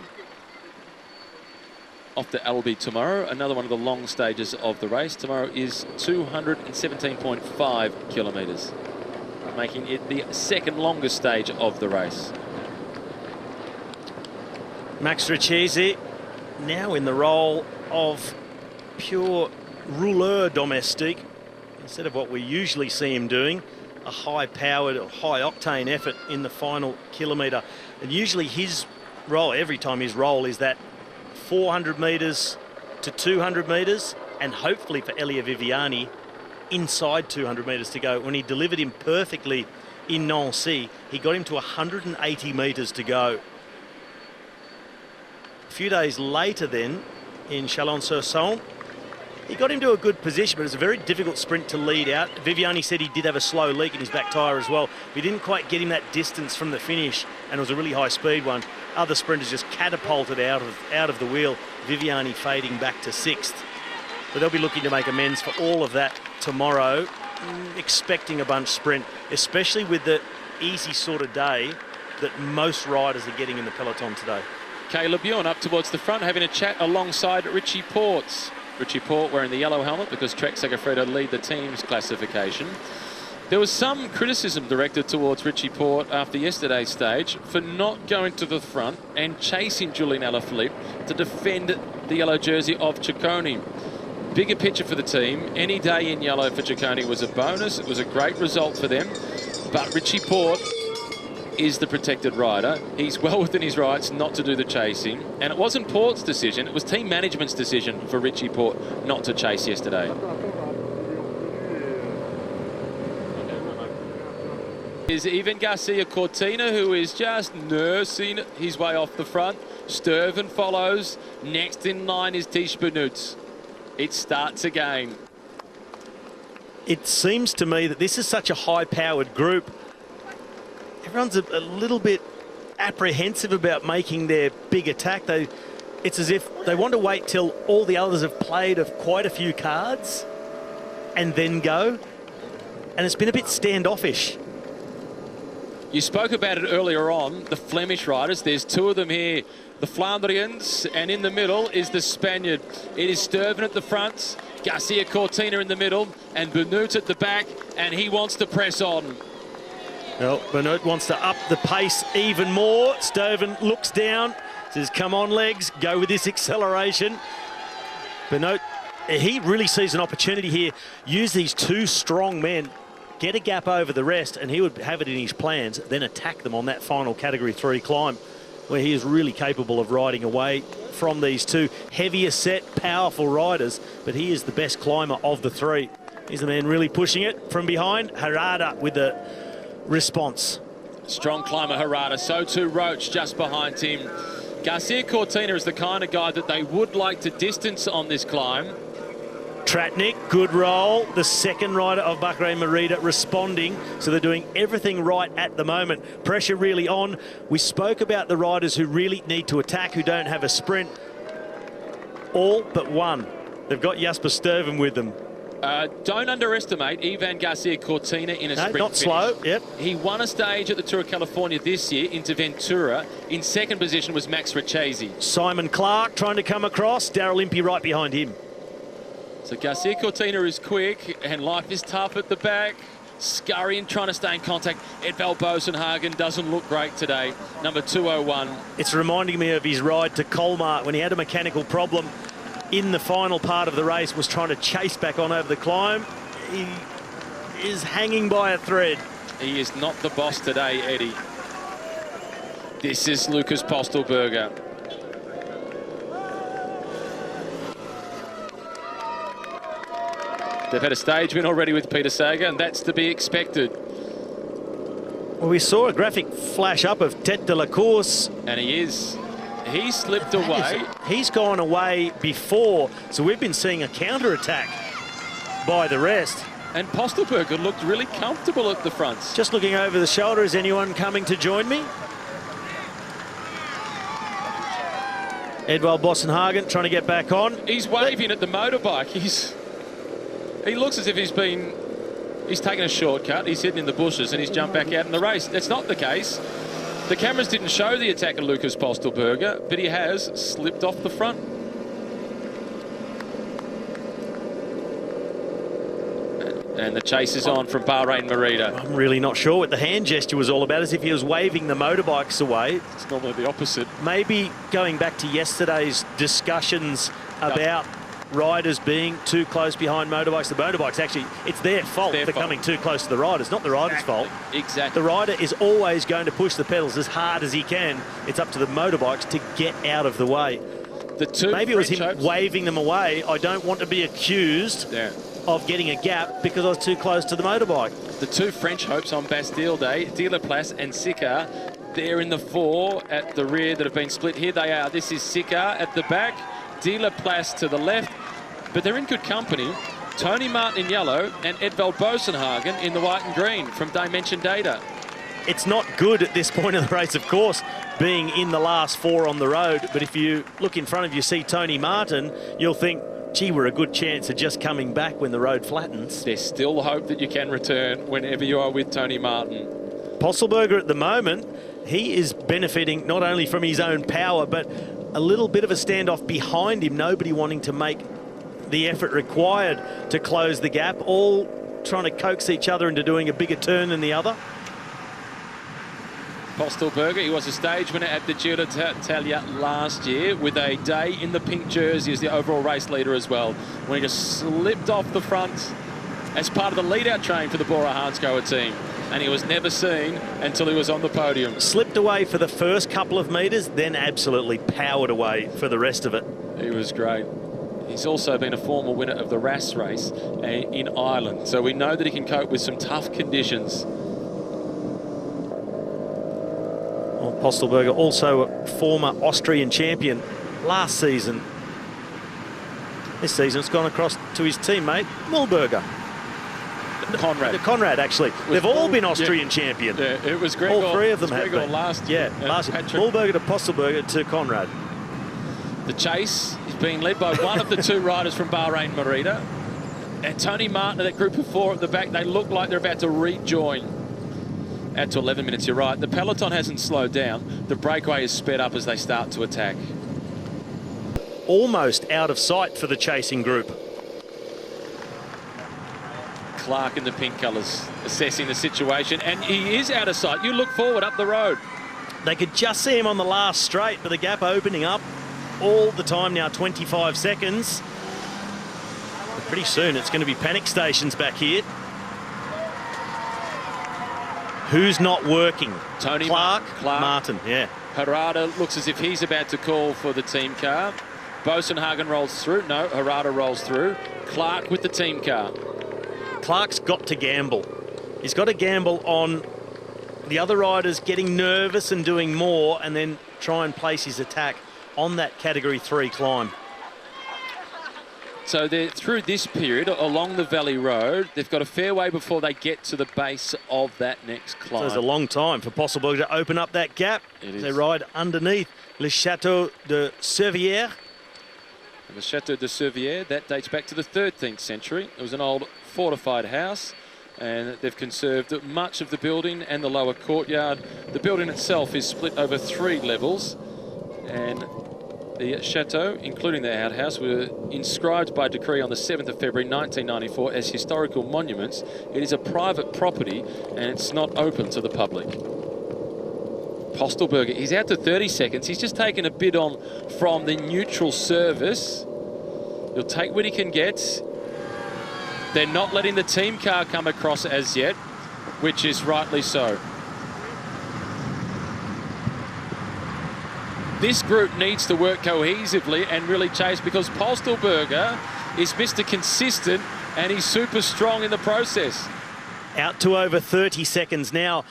Off to Albi tomorrow, another one of the long stages of the race. Tomorrow is 217.5 kilometres, making it the second longest stage of the race. Max Richese now in the role of pure rouleur domestique, instead of what we usually see him doing, a high-powered, high-octane effort in the final kilometre. And usually his role, every time his role, is that 400 metres to 200 metres, and hopefully for Elia Viviani, inside 200 metres to go. When he delivered him perfectly in Nancy, he got him to 180 metres to go. A few days later then, in Chalon-sur-Saône, he got him to a good position, but it was a very difficult sprint to lead out. Viviani said he did have a slow leak in his back tyre as well. He didn't quite get him that distance from the finish, and it was a really high-speed one. Other sprinters just catapulted out of the wheel. Viviani fading back to 6th. But they'll be looking to make amends for all of that tomorrow, expecting a bunch sprint, especially with the easy sort of day that most riders are getting in the peloton today. Caleb Bjorn up towards the front, having a chat alongside Richie Porte. Richie Porte wearing the yellow helmet because Trek Segafredo lead the team's classification. There was some criticism directed towards Richie Porte after yesterday's stage for not going to the front and chasing Julian Alaphilippe to defend the yellow jersey of Ciccone. Bigger picture for the team. Any day in yellow for Ciccone was a bonus. It was a great result for them. But Richie Porte is the protected rider. He's well within his rights not to do the chasing. And it wasn't Porte's decision. It was team management's decision for Richie Porte not to chase yesterday. Is Ivan Garcia Cortina, who is just nursing his way off the front. Sturven follows. Next in line is Tish Benoot. It starts again. It seems to me that this is such a high-powered group. Everyone's a little bit apprehensive about making their big attack. It's as if they want to wait till all the others have played quite a few cards and then go. And it's been a bit standoffish. You spoke about it earlier on, the Flemish riders. There's two of them here, the Flandrians, and in the middle is the Spaniard. It is Sturven at the front, Garcia Cortina in the middle, and Benoot at the back, and he wants to press on. Well, Benoot wants to up the pace even more. Sturven looks down, says, come on, legs, go with this acceleration. Benoot, he really sees an opportunity here. Use these two strong men, get a gap over the rest, and he would have it in his plans, then attack them on that final Category 3 climb, where he is really capable of riding away from these two heavier set, powerful riders, but he is the best climber of the three. He's the man really pushing it from behind. Harada with the response. Strong climber Harada, so too Roach just behind him. Garcia Cortina is the kind of guy that they would like to distance on this climb. Tratnik, good roll. The second rider of Bahrain Merida responding. So they're doing everything right at the moment. Pressure really on. We spoke about the riders who really need to attack, who don't have a sprint. All but one. They've got Jasper Sturven with them. Don't underestimate Ivan Garcia Cortina in a sprint not finish. slow, yep. He won a stage at the Tour of California this year into Ventura. In second position was Max Richesi. Simon Clark trying to come across. Daryl Impey right behind him. So Garcia Cortina is quick and life is tough at the back. Scurrying, trying to stay in contact. Edvald Bosenhagen doesn't look great today. Number 201. It's reminding me of his ride to Colmar when he had a mechanical problem in the final part of the race, was trying to chase back on over the climb. He is hanging by a thread. He is not the boss today, Eddie. This is Lucas Postelberger. They've had a stage win already with Peter Sagan, and that's to be expected. Well, we saw a graphic flash up of Tête de la Course. And he slipped away. He's gone away before, so we've been seeing a counter-attack by the rest. And Postelberger looked really comfortable at the front. Just looking over the shoulder, is anyone coming to join me? Edvald Bosenhagen trying to get back on. He's waving at the motorbike. He looks as if he's taken a shortcut. He's hidden in the bushes and he's jumped back out in the race. That's not the case. The cameras didn't show the attack of Lucas Postelberger, but he has slipped off the front. And the chase is on from Bahrain Merida. I'm really not sure what the hand gesture was all about, as if he was waving the motorbikes away. It's normally the opposite. Maybe going back to yesterday's discussions about riders being too close behind motorbikes. The motorbikes, actually, it's their fault for coming too close to the riders, not the rider's fault. Exactly. The rider is always going to push the pedals as hard as he can. It's up to the motorbikes to get out of the way. Maybe it was him waving them away. I don't want to be accused of getting a gap because I was too close to the motorbike. The two French hopes on Bastille Day, De La Place and Siccar, they're in the four at the rear that have been split. Here they are. This is Siccar at the back, De La Place to the left, but they're in good company. Tony Martin in yellow and Edvald Bosenhagen in the white and green from Dimension Data. It's not good at this point of the race, of course, being in the last four on the road, but if you look in front of you, see Tony Martin, you'll think, gee, we're a good chance of just coming back when the road flattens. There's still hope that you can return whenever you are with Tony Martin. Postelberger at the moment, he is benefiting not only from his own power, but a little bit of a standoff behind him, nobody wanting to make the effort required to close the gap, all trying to coax each other into doing a bigger turn than the other. Postelberger, he was a stage winner at the Giro d'Italia last year with a day in the pink jersey as the overall race leader as well, when he just slipped off the front as part of the lead-out train for the Bora Hansgrohe team. And he was never seen until he was on the podium. Slipped away for the first couple of metres, then absolutely powered away for the rest of it. He was great. He's also been a former winner of the RAS race in Ireland, so we know that he can cope with some tough conditions. Well, Postelberger, also a former Austrian champion last season. This season it's gone across to his teammate, Mühlberger. Conrad. Conrad, actually. They've all been Austrian champion. Yeah, it was Gregor. All three of them have Gregor been. last. Yeah, last year. Bullberger to Postelberger to Conrad. The chase is being led by one of the two riders from Bahrain Merida. And Tony Martin, that group of four at the back, they look like they're about to rejoin. Out to 11 minutes, you're right. The peloton hasn't slowed down. The breakaway is sped up as they start to attack. Almost out of sight for the chasing group. Clark in the pink colours assessing the situation, and he is out of sight. You look forward up the road. They could just see him on the last straight, but the gap opening up all the time now, 25 seconds. But pretty soon it's going to be panic stations back here. Who's not working? Tony Clark, Martin. Yeah. Harada looks as if he's about to call for the team car. Bosenhagen rolls through. No, Harada rolls through. Clark with the team car. Clark's got to gamble. He's got to gamble on the other riders getting nervous and doing more, and then try and place his attack on that Category 3 climb. So they're through this period along the Valley Road. They've got a fair way before they get to the base of that next climb. So there's a long time for Postelberger to open up that gap. They ride underneath Le Château de Servières. And the Château de Servières, that dates back to the 13th century. It was an old fortified house, and they've conserved much of the building and the lower courtyard. The building itself is split over 3 levels, and the chateau, including the outhouse, were inscribed by decree on the 7th of February 1994 as historical monuments. It is a private property, and it's not open to the public. Postelberger, he's out to 30 seconds. He's just taken a bid on from the neutral service. He'll take what he can get. They're not letting the team car come across as yet, which is rightly so. This group needs to work cohesively and really chase, because Postelberger is Mr. Consistent and he's super strong in the process. Out to over 30 seconds now.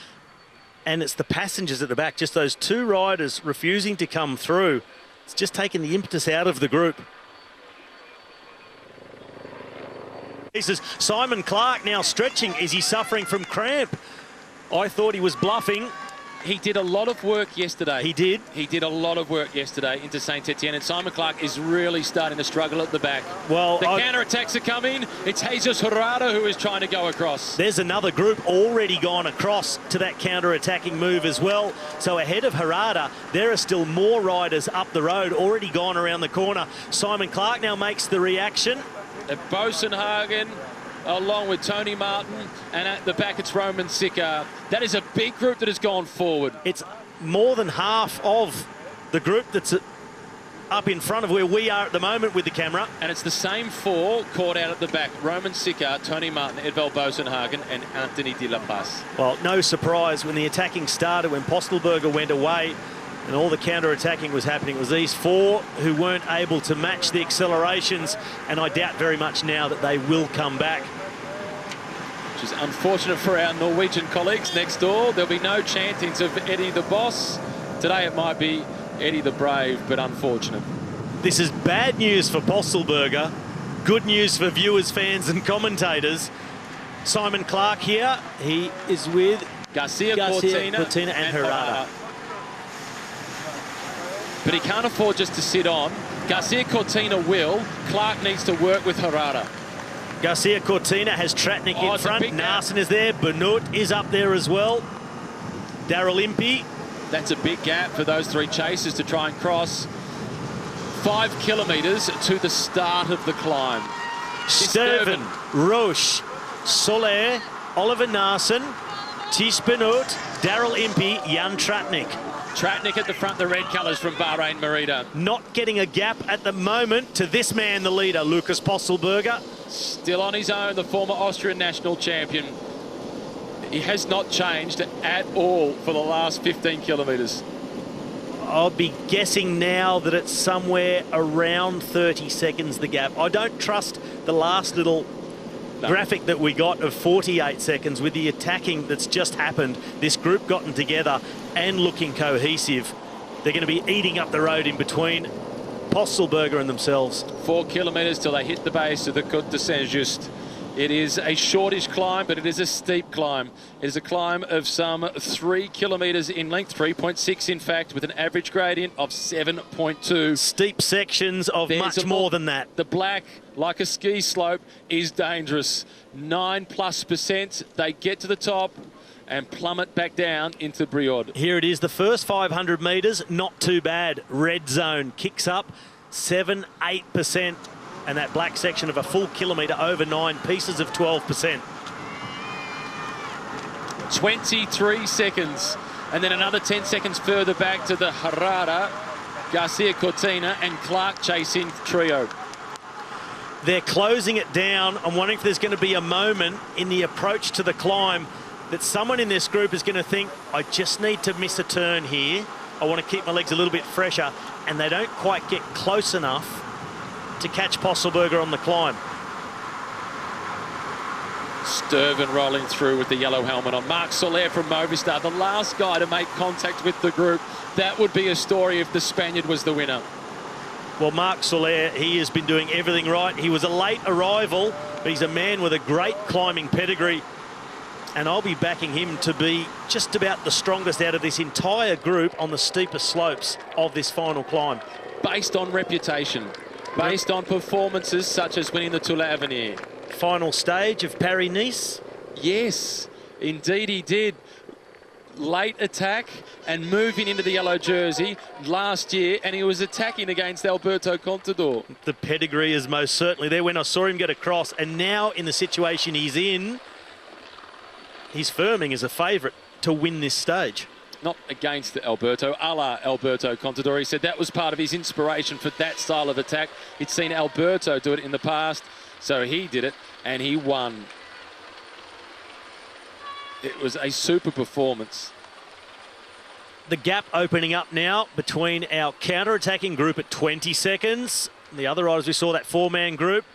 And it's the passengers at the back, just those 2 riders refusing to come through. It's just taken the impetus out of the group. This is Simon Clark now stretching. Is he suffering from cramp? I thought he was bluffing. He did a lot of work yesterday. He did. He did a lot of work yesterday into Saint-Etienne, and Simon Clark is really starting to struggle at the back. Well, the counter-attacks are coming. It's Jesus Harada who is trying to go across. There's another group already gone across to that counter-attacking move as well. So ahead of Harada, there are still more riders up the road, already gone around the corner. Simon Clark now makes the reaction. Bosenhagen, along with Tony Martin, and at the back it's Roman Sickar. That is a big group that has gone forward. It's more than half of the group that's up in front of where we are at the moment with the camera. And it's the same 4 caught out at the back. Roman Sickar, Tony Martin, Edvald Bosenhagen and Anthony de la Paz. Well, no surprise when the attacking started, when Postelberger went away and all the counter-attacking was happening. It was these 4 who weren't able to match the accelerations, and I doubt very much now that they will come back. Which is unfortunate for our Norwegian colleagues next door. There'll be no chantings of Eddie the Boss. Today it might be Eddie the Brave, but unfortunate. This is bad news for Postelberger. Good news for viewers, fans and commentators. Simon Clark here. He is with Garcia Cortina and Harada. But he can't afford just to sit on. Garcia Cortina will. Clark needs to work with Harada. Garcia Cortina has Tratnik in front. Narsen is there. Benoit is up there as well. Daryl Impey. That's a big gap for those 3 chasers to try and cross. 5 kilometres to the start of the climb. Stuyven, Roche, Soler, Oliver Narsen, Tish Benoit, Daryl Impey, Jan Tratnik. Tratnik at the front, the red colours from Bahrain Merida. Not getting a gap at the moment to this man, the leader, Lucas Postelberger. Still on his own, the former Austrian national champion. He has not changed at all for the last 15 kilometres. I'll be guessing now that it's somewhere around 30 seconds, the gap. I don't trust the last little graphic that we got of 48 seconds with the attacking that's just happened. This group gotten together and looking cohesive. They're going to be eating up the road in between Postelberger and themselves. 4 kilometres till they hit the base of the Côte de Saint-Just. It is a shortish climb, but it is a steep climb. It is a climb of some 3 kilometres in length, 3.6 in fact, with an average gradient of 7.2. Steep sections of much more than that. The black, like a ski slope, is dangerous. 9+%. They get to the top and plummet back down into Brioude. Here it is, the first 500 metres, not too bad. Red zone kicks up 7-8%. And that black section of a full kilometre over 9 pieces of 12%. 23 seconds. And then another 10 seconds further back to the Herrera, Garcia Cortina and Clark chasing trio. They're closing it down. I'm wondering if there's going to be a moment in the approach to the climb that someone in this group is going to think, I just need to miss a turn here. I want to keep my legs a little bit fresher. And they don't quite get close enough to catch Postelberger on the climb. Sturven rolling through with the yellow helmet on. Marc Soler from Movistar, the last guy to make contact with the group. That would be a story if the Spaniard was the winner. Well, Marc Soler, he has been doing everything right. He was a late arrival, but he's a man with a great climbing pedigree. And I'll be backing him to be just about the strongest out of this entire group on the steepest slopes of this final climb. Based on reputation. Based on performances such as winning the Tour de l'Avenir. Final stage of Paris-Nice? Yes, indeed he did. Late attack and moving into the yellow jersey last year, and he was attacking against Alberto Contador. The pedigree is most certainly there. When I saw him get across, and now in the situation he's in, he's firming as a favourite to win this stage. Not against Alberto, a la Alberto Contador. He said that was part of his inspiration for that style of attack. He'd seen Alberto do it in the past, so he did it, and he won. It was a super performance. The gap opening up now between our counter-attacking group at 20 seconds. The other riders, we saw that four-man group.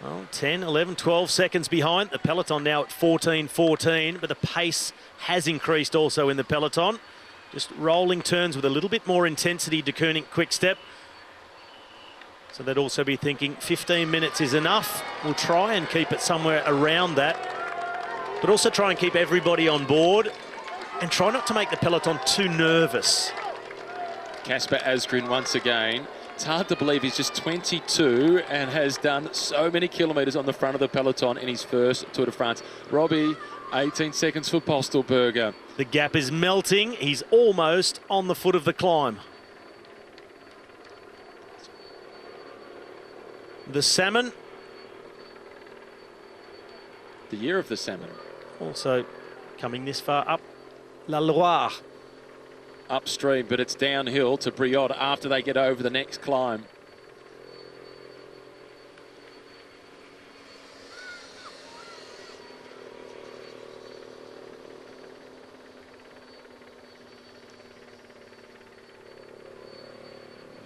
Well, 10, 11, 12 seconds behind. The peloton now at 14-14, but the pace has increased also in the peloton. Just rolling turns with a little bit more intensity to Koenig Quick-Step. So they'd also be thinking 15 minutes is enough. We'll try and keep it somewhere around that, but also try and keep everybody on board and try not to make the peloton too nervous. Kasper Asgreen once again. It's hard to believe he's just 22 and has done so many kilometres on the front of the peloton in his first Tour de France. Robbie, 18 seconds for Postelberger. The gap is melting. He's almost on the foot of the climb. The Salmon. The year of the Salmon. Also coming this far up La Loire. Upstream, but it's downhill to Brioude after they get over the next climb.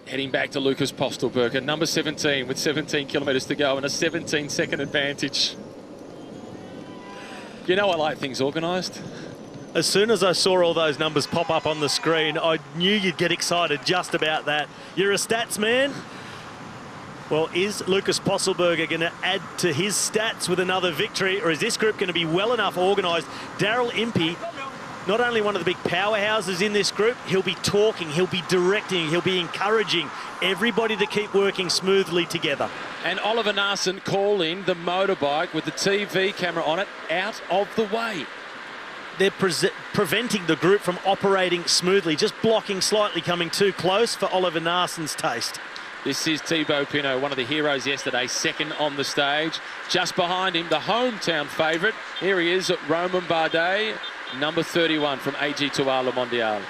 Heading back to Lucas Postelberger, number 17 with 17 kilometres to go and a 17-second advantage. You know I like things organised. As soon as I saw all those numbers pop up on the screen, I knew you'd get excited just about that. You're a stats man. Well, is Lucas Postelberger going to add to his stats with another victory, or is this group going to be well enough organised? Daryl Impey, not only one of the big powerhouses in this group, he'll be talking, he'll be directing, he'll be encouraging everybody to keep working smoothly together. And Oliver Naesen calling the motorbike with the TV camera on it out of the way. They're preventing the group from operating smoothly, just blocking slightly, coming too close for Oliver Naasen's taste. This is Thibaut Pinot, one of the heroes yesterday, second on the stage. Just behind him, the hometown favourite. Here he is, Romain Bardet, number 31 from AG2R Le Mondial.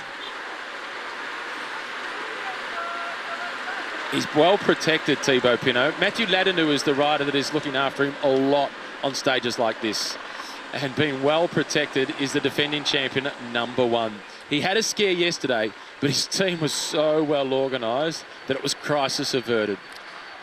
He's well protected, Thibaut Pinot. Mathieu Ladanu is the rider that is looking after him a lot on stages like this. And being well protected is the defending champion, number 1. He had a scare yesterday, but his team was so well organised that it was crisis averted.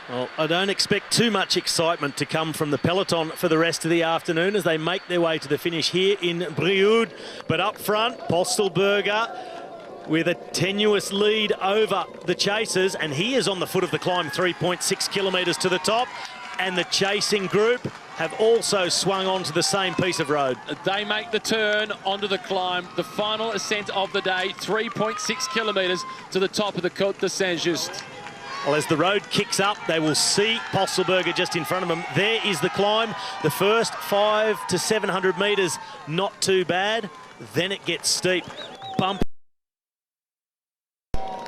Well, I don't expect too much excitement to come from the peloton for the rest of the afternoon as they make their way to the finish here in Brioude. But up front, Postelberger with a tenuous lead over the chasers, and he is on the foot of the climb, 3.6 kilometres to the top. And the chasing group have also swung onto the same piece of road. They make the turn onto the climb. The final ascent of the day, 3.6 kilometres to the top of the Côte de Saint-Just. Well, as the road kicks up, they will see Postelberger just in front of them. There is the climb. The first 500 to 700 metres, not too bad. Then it gets steep. Bump.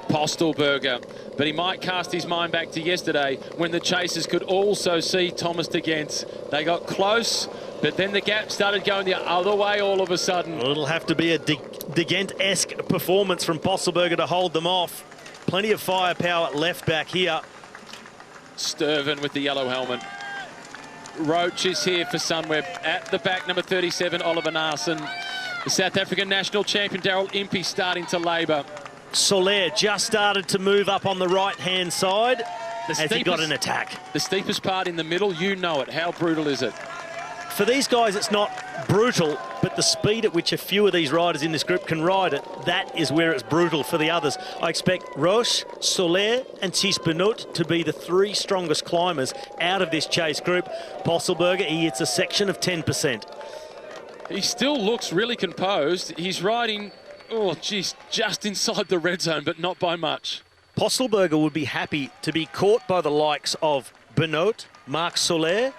Postelberger, but he might cast his mind back to yesterday when the chasers could also see Thomas de Gent. They got close, but then the gap started going the other way all of a sudden. Well, it'll have to be a de Gent-esque performance from Postelberger to hold them off. Plenty of firepower left back here. Sturven with the yellow helmet. Roach is here for Sunweb. At the back, number 37, Oliver Naesen. The South African national champion, Daryl Impey, starting to labour. Soler just started to move up on the right-hand side as he got an attack. The steepest part in the middle, you know it. How brutal is it? For these guys, it's not brutal, but the speed at which a few of these riders in this group can ride it, that is where it's brutal for the others. I expect Roche, Soler and Thijs Benoot to be the three strongest climbers out of this chase group. Postelberger, he hits a section of 10%. He still looks really composed. He's riding, oh, geez, just inside the red zone, but not by much. Postelberger would be happy to be caught by the likes of Benoot, Marc Soler,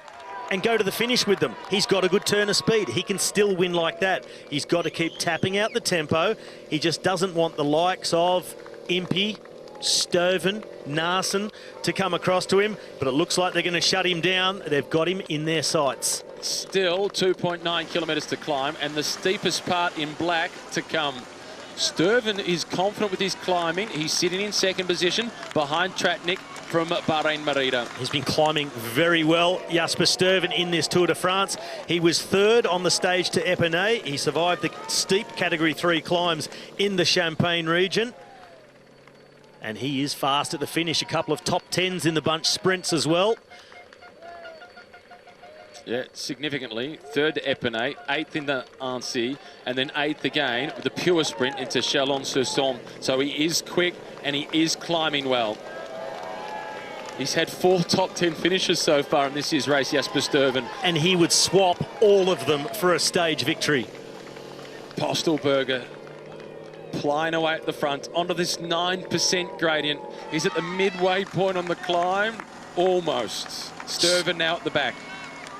and go to the finish with them. He's got a good turn of speed. He can still win like that. He's got to keep tapping out the tempo. He just doesn't want the likes of Impey, Sturven, Naesen to come across to him, but it looks like they're going to shut him down. They've got him in their sights. Still 2.9 kilometres to climb, and the steepest part in black to come. Sturven is confident with his climbing. He's sitting in second position behind Tratnik from Bahrain Merida. He's been climbing very well, Jasper Sturven, in this Tour de France. He was third on the stage to Epernay. He survived the steep Category 3 climbs in the Champagne region. And he is fast at the finish. A couple of top 10s in the bunch sprints as well. Yeah, significantly. Third to Epernay, eighth in the Annecy, and then eighth again with the pure sprint into Chalon-sur-Saône. So he is quick and he is climbing well. He's had 4 top 10 finishes so far in this year's race, Jasper Sturven. And he would swap all of them for a stage victory. Postelberger plying away at the front onto this 9% gradient. He's at the midway point on the climb, almost. Sturven now at the back.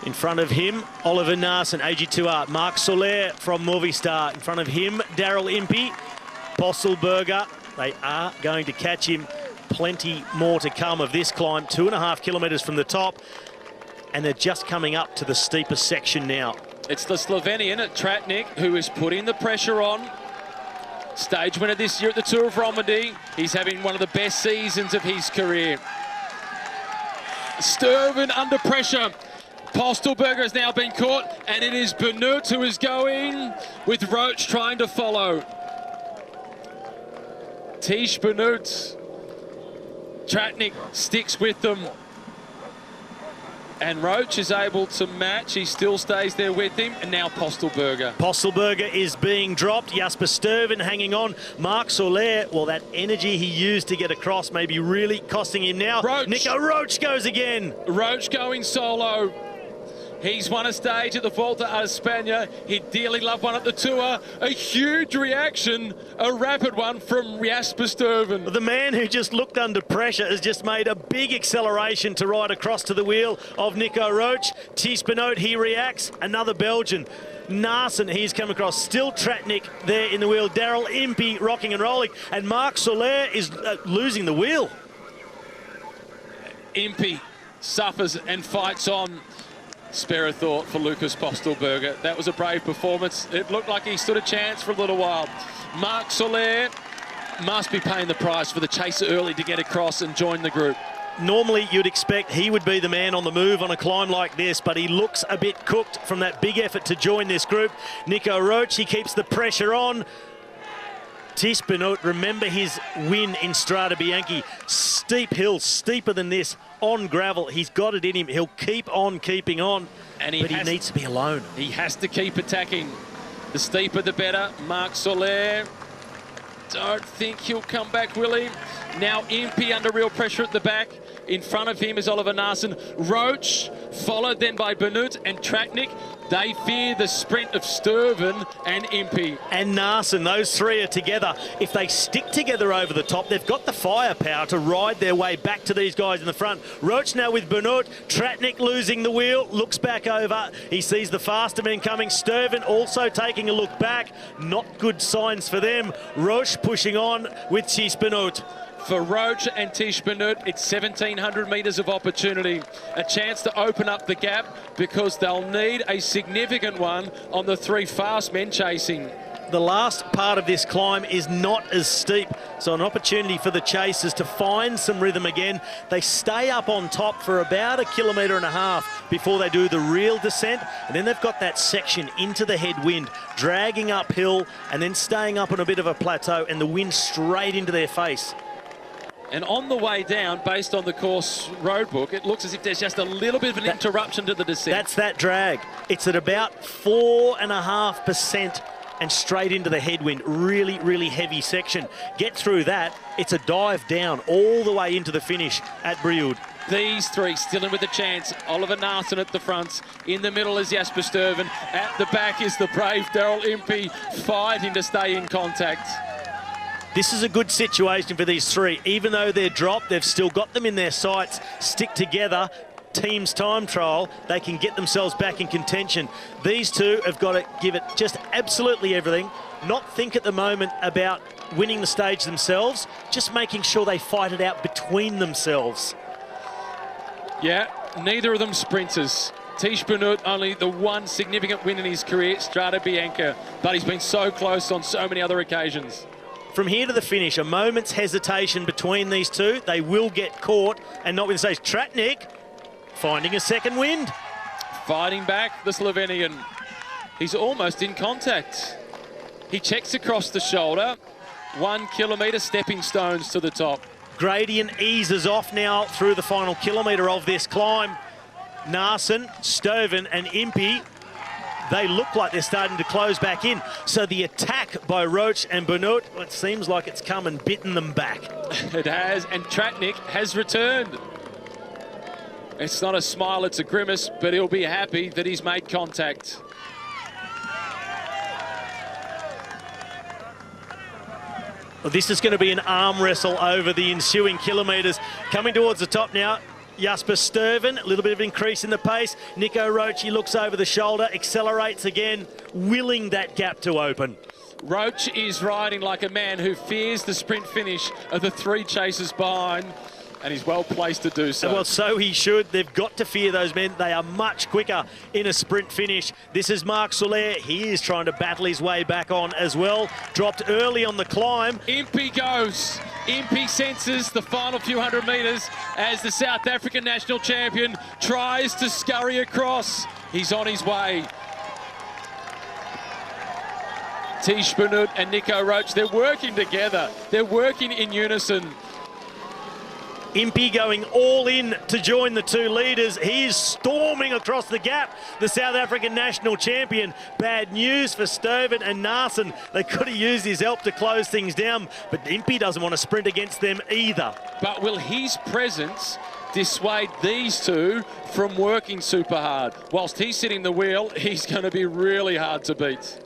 In front of him, Oliver Naesen, AG2R. Marc Soler from Movistar. In front of him, Daryl Impey. Postelberger, they are going to catch him. Plenty more to come of this climb. 2.5 kilometres from the top. And they're just coming up to the steepest section now. It's the Slovenian Tratnik who is putting the pressure on. Stage winner this year at the Tour of Romandy. He's having one of the best seasons of his career. Sturven under pressure. Postelberger has now been caught, and it is Benoot who is going, with Roach trying to follow. Thijs Benoot. Tratnik sticks with them. And Roach is able to match. He still stays there with him. And now Postelberger. Postelberger is being dropped. Jasper Sturven hanging on. Marc Soler, well, that energy he used to get across may be really costing him now. Roach. Nico Roach goes again. Roach going solo. He's won a stage at the Volta a España. He'd dearly love one at the Tour. A huge reaction, a rapid one from Jasper Sturven. The man who just looked under pressure has just made a big acceleration to ride across to the wheel of Nico Roach. Thijs Benoot, he reacts. Another Belgian. Naesen, he's come across. Still Tratnik there in the wheel. Daryl Impey rocking and rolling. And Marc Soler is losing the wheel. Impey suffers and fights on. Spare a thought for Lucas Postelberger. That was a brave performance. It looked like he stood a chance for a little while. Marc Soler must be paying the price for the chaser early to get across and join the group. Normally you'd expect he would be the man on the move on a climb like this, but he looks a bit cooked from that big effort to join this group. Nico Roach, he keeps the pressure on. Thijs Benoot, remember his win in Strade Bianche. Steep hills, steeper than this, on gravel. He's got it in him. He'll keep on keeping on, but he needs to be alone. He has to keep attacking. The steeper, the better. Marc Soler don't think he'll come back, will he? Now Impey under real pressure at the back. In front of him is Oliver Naesen. Roach, followed then by Benoot and Tratnik. They fear the sprint of Sturven and Impey. And Naesen, those three are together. If they stick together over the top, they've got the firepower to ride their way back to these guys in the front. Roach now with Benoot. Tratnik losing the wheel, looks back over. He sees the faster men coming. Sturven also taking a look back. Not good signs for them. Roach pushing on with Thijs Benoot. For Roach and Thijs Benoot, it's 1,700 metres of opportunity. A chance to open up the gap because they'll need a significant one on the three fast men chasing. The last part of this climb is not as steep, so an opportunity for the chasers to find some rhythm again. They stay up on top for about 1.5 kilometres before they do the real descent, and then they've got that section into the headwind, dragging uphill and then staying up on a bit of a plateau and the wind straight into their face. And on the way down, based on the course roadbook, it looks as if there's just a little bit of an interruption to the descent. That's that drag. It's at about 4.5% and straight into the headwind. Really, really heavy section. Get through that, it's a dive down all the way into the finish at Brioude. These three still in with a chance. Oliver Naesen at the front. In the middle is Jasper Sturven. At the back is the brave Daryl Impey, fighting to stay in contact. This is a good situation for these three. Even though they're dropped, they've still got them in their sights. Stick together, team's time trial, they can get themselves back in contention. These two have got to give it just absolutely everything, not think at the moment about winning the stage themselves, just making sure they fight it out between themselves. Yeah, neither of them sprinters. Thijs Benoot, only the one significant win in his career, Strade Bianche, but he's been so close on so many other occasions. From here to the finish, a moment's hesitation between these two. They will get caught and not win the stage. Tratnik finding a second wind. Fighting back, the Slovenian. He's almost in contact. He checks across the shoulder. 1 kilometre, stepping stones to the top. Gradient eases off now through the final kilometre of this climb. Naesen, Sturven and Impey, they look like they're starting to close back in. So the attack by Roach and Benoot, it seems like it's come and bitten them back. It has, and Tratnik has returned. It's not a smile, it's a grimace, but he'll be happy that he's made contact. Well, this is going to be an arm wrestle over the ensuing kilometres. Coming towards the top now, Jasper Sturven, a little bit of increase in the pace. Nico Roach, he looks over the shoulder, accelerates again, willing that gap to open. Roach is riding like a man who fears the sprint finish of the three chasers behind, and he's well placed to do so. Well, so he should. They've got to fear those men. They are much quicker in a sprint finish. This is Marc Soler. He is trying to battle his way back on as well. Dropped early on the climb. Impey goes. Impey senses the final few hundred metres as the South African national champion tries to scurry across. He's on his way. Thijs Benoot and Nico Roach, they're working together. They're working in unison. Impey going all in to join the two leaders. He is storming across the gap, the South African national champion. Bad news for Sturven and Naesen. They could have used his help to close things down, but Impey doesn't want to sprint against them either. But will his presence dissuade these two from working super hard? Whilst he's sitting the wheel, he's going to be really hard to beat.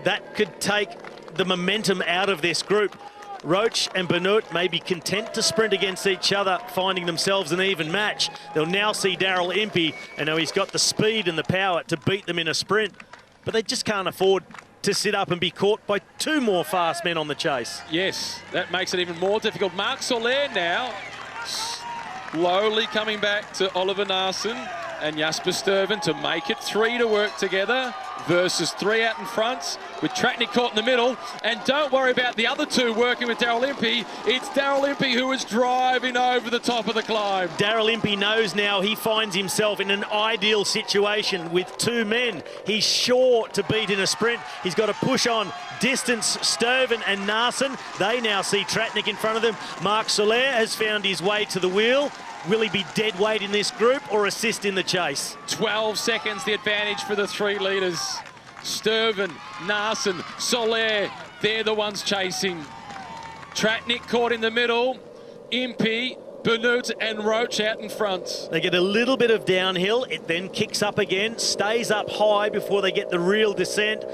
That could take the momentum out of this group. Roach and Benoot may be content to sprint against each other, finding themselves an even match. They'll now see Daryl Impey, and now he's got the speed and the power to beat them in a sprint. But they just can't afford to sit up and be caught by two more fast men on the chase. Yes, that makes it even more difficult. Marc Soler now slowly coming back to Oliver Naesen and Jasper Sturven to make it three to work together versus three out in front, with Tratnik caught in the middle. And don't worry about the other two working with Daryl Impey. It's Daryl Impey who is driving over the top of the climb. Daryl Impey knows now he finds himself in an ideal situation with two men he's sure to beat in a sprint. He's got to push on, distance Sturven and Naesen. They now see Tratnik in front of them. Marc Soler has found his way to the wheel. Will he be dead weight in this group or assist in the chase? 12 seconds the advantage for the three leaders. Sturven, Naesen, Soler, they're the ones chasing. Tratnik caught in the middle. Impey, Benoot and Roach out in front. They get a little bit of downhill. It then kicks up again, stays up high before they get the real descent.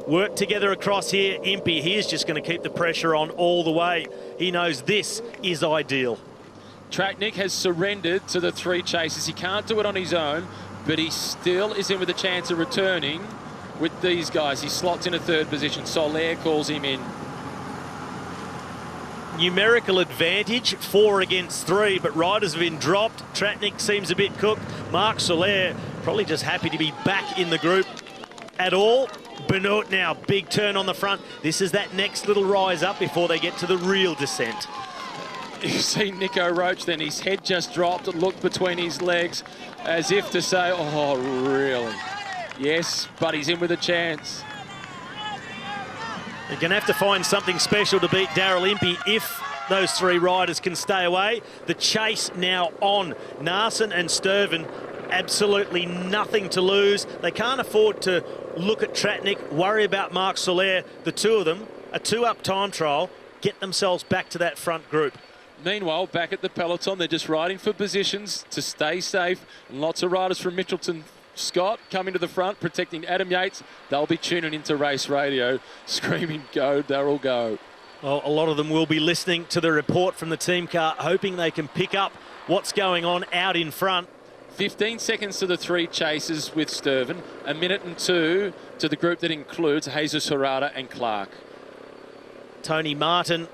Work together across here. Impey, he is just going to keep the pressure on all the way. He knows this is ideal. Tratnik has surrendered to the 3 chasers. He can't do it on his own, but he still is in with a chance of returning with these guys. He slots in a 3rd position. Soler calls him in. Numerical advantage, 4 against 3, but riders have been dropped. Tratnik seems a bit cooked. Marc Soler probably just happy to be back in the group at all. Benoot now, big turn on the front. This is that next little rise up before they get to the real descent. You see Nico Roach then, his head just dropped, looked between his legs as if to say, oh, really? Yes, but he's in with a chance. They're going to have to find something special to beat Daryl Impey if those 3 riders can stay away. The chase now on. Naesen and Sturven, absolutely nothing to lose. They can't afford to look at Tratnik, worry about Marc Soler. The 2 of them, a 2-up time trial, get themselves back to that front group. Meanwhile, back at the peloton, they're just riding for positions to stay safe. And lots of riders from Mitchelton Scott coming to the front, protecting Adam Yates. They'll be tuning into race radio, screaming, go, Daryl, go. Well, a lot of them will be listening to the report from the team car, hoping they can pick up what's going on out in front. 15 seconds to the 3 chasers with Sturven, 1 minute and 2 to the group that includes Jesus Harada and Clark. Tony Martin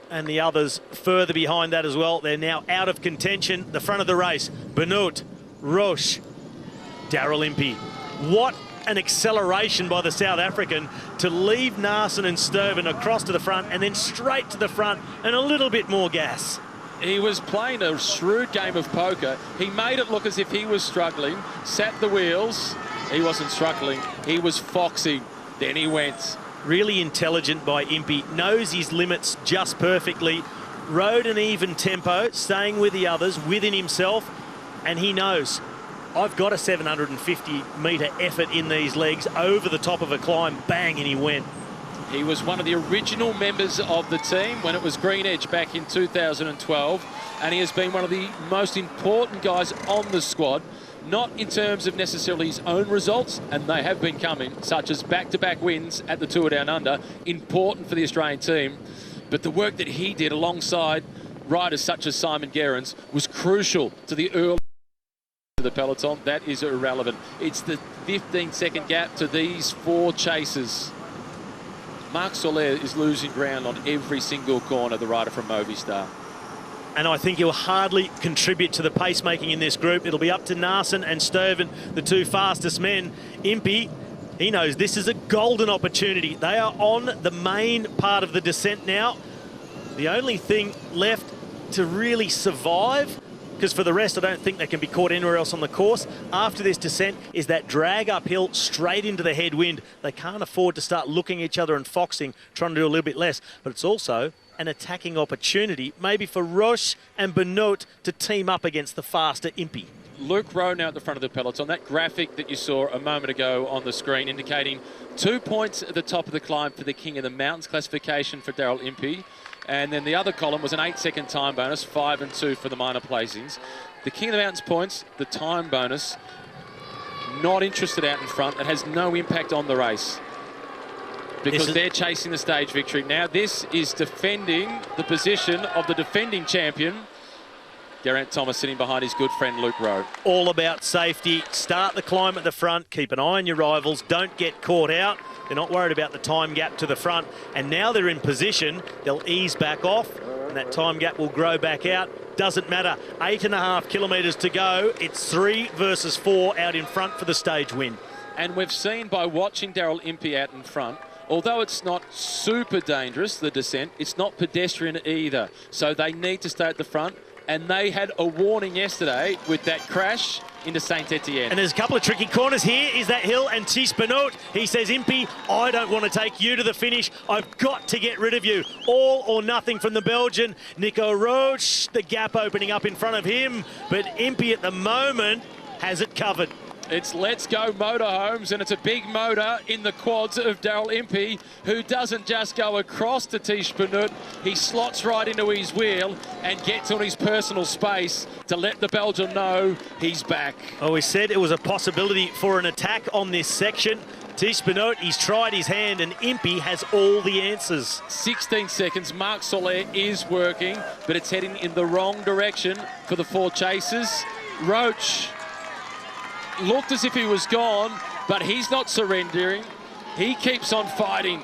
and the others further behind that as well. They're now out of contention. The front of the race, Benoot, Roche, Daryl Impey. What an acceleration by the South African to leave Naesen and Sturven across to the front and then straight to the front and a little bit more gas. He was playing a shrewd game of poker. He made it look as if he was struggling, sat the wheels. He wasn't struggling, he was foxing. Then he went. Really intelligent by Impey, knows his limits just perfectly, rode an even tempo, staying with the others, within himself, and he knows, I've got a 750-metre effort in these legs over the top of a climb, bang, and he went. He was one of the original members of the team when it was Green Edge back in 2012, and he has been one of the most important guys on the squad, not in terms of necessarily his own results, and they have been coming, such as back-to-back wins at the Tour Down Under, important for the Australian team, but the work that he did alongside riders such as Simon Gerrans was crucial to the early of the peloton. That is irrelevant. It's the 15-second gap to these 4 chasers. Marc Soler is losing ground on every single corner, the rider from Movistar. And I think he'll hardly contribute to the pacemaking in this group. It'll be up to Naesen and Sturven, the 2 fastest men. Impey, he knows this is a golden opportunity. They are on the main part of the descent now. The only thing left to really survive, because for the rest I don't think they can be caught anywhere else on the course, after this descent is that drag uphill straight into the headwind. They can't afford to start looking at each other and foxing, trying to do a little bit less. But it's also an attacking opportunity, maybe for Roche and Benoot to team up against the faster Impey. Luke Rowe now at the front of the peloton. That graphic that you saw a moment ago on the screen indicating 2 points at the top of the climb for the King of the Mountains classification for Daryl Impey. And then the other column was an 8-second time bonus, 5 and 2 for the minor placings. The King of the Mountains points, the time bonus, not interested out in front. It has no impact on the race because they're chasing the stage victory. Now this is defending the position of the defending champion, Geraint Thomas, sitting behind his good friend Luke Rowe. All about safety. Start the climb at the front. Keep an eye on your rivals. Don't get caught out. They're not worried about the time gap to the front. And now they're in position. They'll ease back off, and that time gap will grow back out. Doesn't matter. 8.5 kilometres to go. It's 3 versus 4 out in front for the stage win. And we've seen by watching Daryl Impey out in front, although it's not super dangerous, the descent, it's not pedestrian either. So they need to stay at the front. And they had a warning yesterday with that crash into Saint-Etienne. And there's a couple of tricky corners. Here is that hill, and Ties Benoot, he says, Impey, I don't want to take you to the finish. I've got to get rid of you. All or nothing from the Belgian. Nico Roche, the gap opening up in front of him. But Impey at the moment has it covered. It's Let's Go Motorhomes, and it's a big motor in the quads of Daryl Impey, who doesn't just go across to Tish Benoot, he slots right into his wheel and gets on his personal space to let the Belgian know he's back. Oh, we said it was a possibility for an attack on this section. Tish Benoot, he's tried his hand, and Impey has all the answers. 16 seconds, Marc Soler is working, but it's heading in the wrong direction for the 4 chasers. Roach looked as if he was gone, but he's not surrendering. He keeps on fighting.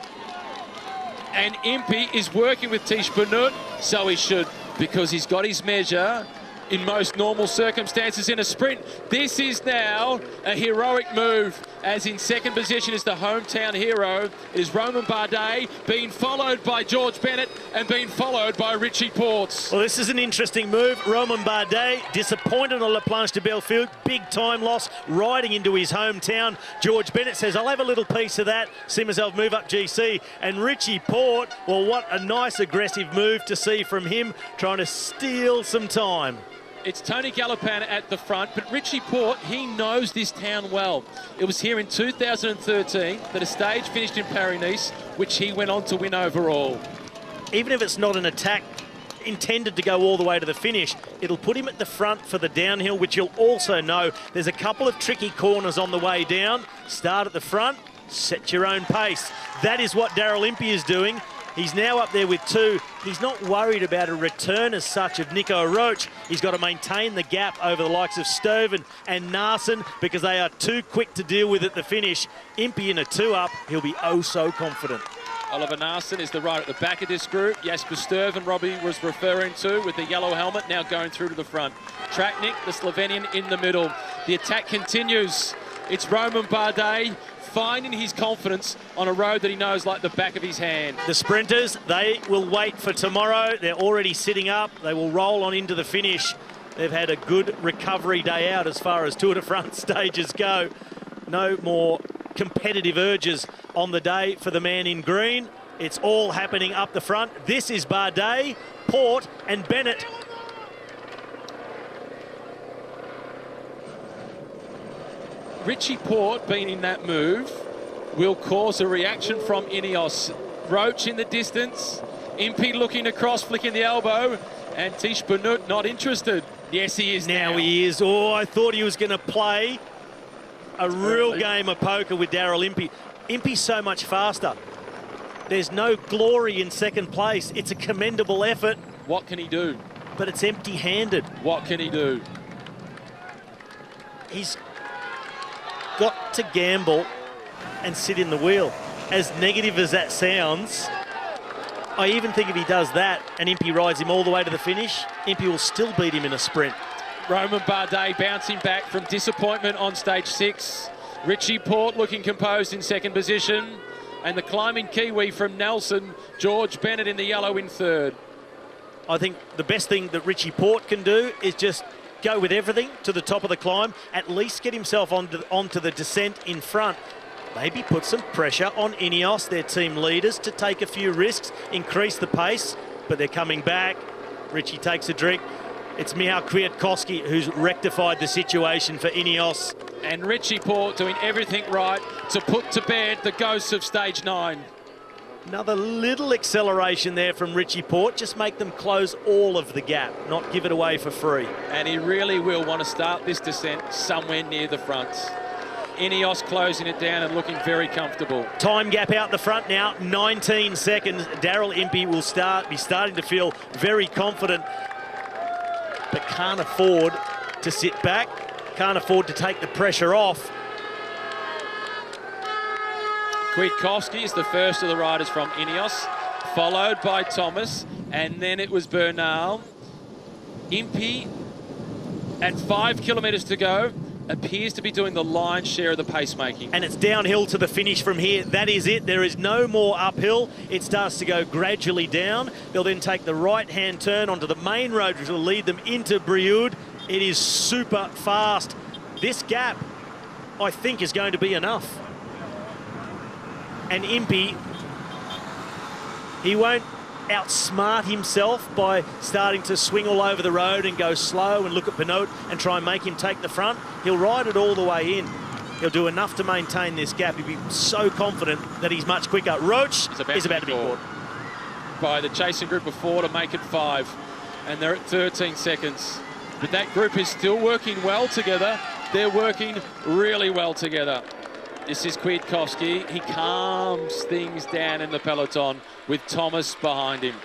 And Impey is working with Tish Benoot, so he should, because he's got his measure in most normal circumstances in a sprint. This is now a heroic move, as in second position is the hometown hero, is Romain Bardet, being followed by George Bennett and being followed by Richie Porte. Well, this is an interesting move. Romain Bardet disappointed on La Planche de Belfield, big time loss, riding into his hometown. George Bennett says, I'll have a little piece of that, see myself move up GC. And Richie Porte, well, what a nice aggressive move to see from him, trying to steal some time. It's Tony Galopin at the front, but Richie Porte, he knows this town well. It was here in 2013 that a stage finished in Paris-Nice, which he went on to win overall. Even if it's not an attack intended to go all the way to the finish, it'll put him at the front for the downhill, which you'll also know there's a couple of tricky corners on the way down. Start at the front, set your own pace. That is what Daryl Impey is doing. He's now up there with 2. He's not worried about a return as such of Nico Roach. He's got to maintain the gap over the likes of Sturven and Naesen, because they are too quick to deal with at the finish. Impey in a 2-up, he'll be oh so confident. Oliver Naesen is the rider at the back of this group. Jasper Sturven, Robbie was referring to, with the yellow helmet, now going through to the front. Tratnik, the Slovenian, in the middle. The attack continues. It's Romain Bardet finding his confidence on a road that he knows like the back of his hand. The sprinters, they will wait for tomorrow. They're already sitting up. They will roll on into the finish. They've had a good recovery day out as far as Tour de France stages go. No more competitive urges on the day for the man in green. It's all happening up the front. This is Bardet, Porte and Bennett. Richie Porte being in that move will cause a reaction from Ineos. Roach in the distance, Impey looking across, flicking the elbow, and Tish Benoot not interested. Yes, he is now. He is. Oh, I thought he was going to play a real game of poker with Daryl Impey. Impey's so much faster. There's no glory in second place. It's a commendable effort. What can he do? But it's empty-handed. What can he do? He's got to gamble and sit in the wheel. As negative as that sounds, I even think if he does that and Impey rides him all the way to the finish, Impey will still beat him in a sprint. Romain Bardet bouncing back from disappointment on stage 6. Richie Porte looking composed in second position. And the climbing Kiwi from Nelson, George Bennett in the yellow in third. I think the best thing that Richie Porte can do is just go with everything to the top of the climb, at least get himself onto the descent in front. Maybe put some pressure on Ineos, their team leaders, to take a few risks, increase the pace, but they're coming back. Richie takes a drink. It's Michał Kwiatkowski who's rectified the situation for Ineos. And Richie Porte doing everything right to put to bed the ghosts of stage 9. Another little acceleration there from Richie Porte. Just make them close all of the gap, not give it away for free. And he really will want to start this descent somewhere near the front. Ineos closing it down and looking very comfortable. Time gap out the front now, 19 seconds. Daryl Impey will be starting to feel very confident, but can't afford to sit back, can't afford to take the pressure off. Kwiatkowski is the first of the riders from Ineos, followed by Thomas, and then it was Bernal. Impey, at 5 kilometres to go, appears to be doing the lion's share of the pacemaking. And it's downhill to the finish from here. That is it. There is no more uphill. It starts to go gradually down. They'll then take the right-hand turn onto the main road, which will lead them into Brioude. It is super fast. This gap, I think, is going to be enough. And Impey, he won't outsmart himself by starting to swing all over the road and go slow and look at Benoot and try and make him take the front, he'll ride it all the way in. He'll do enough to maintain this gap. He'll be so confident that he's much quicker. Roach is about to be caught by the chasing group of 4 to make it 5. And they're at 13 seconds. But that group is still working well together. They're working really well together. This is Kwiatkowski. He calms things down in the peloton with Thomas behind him.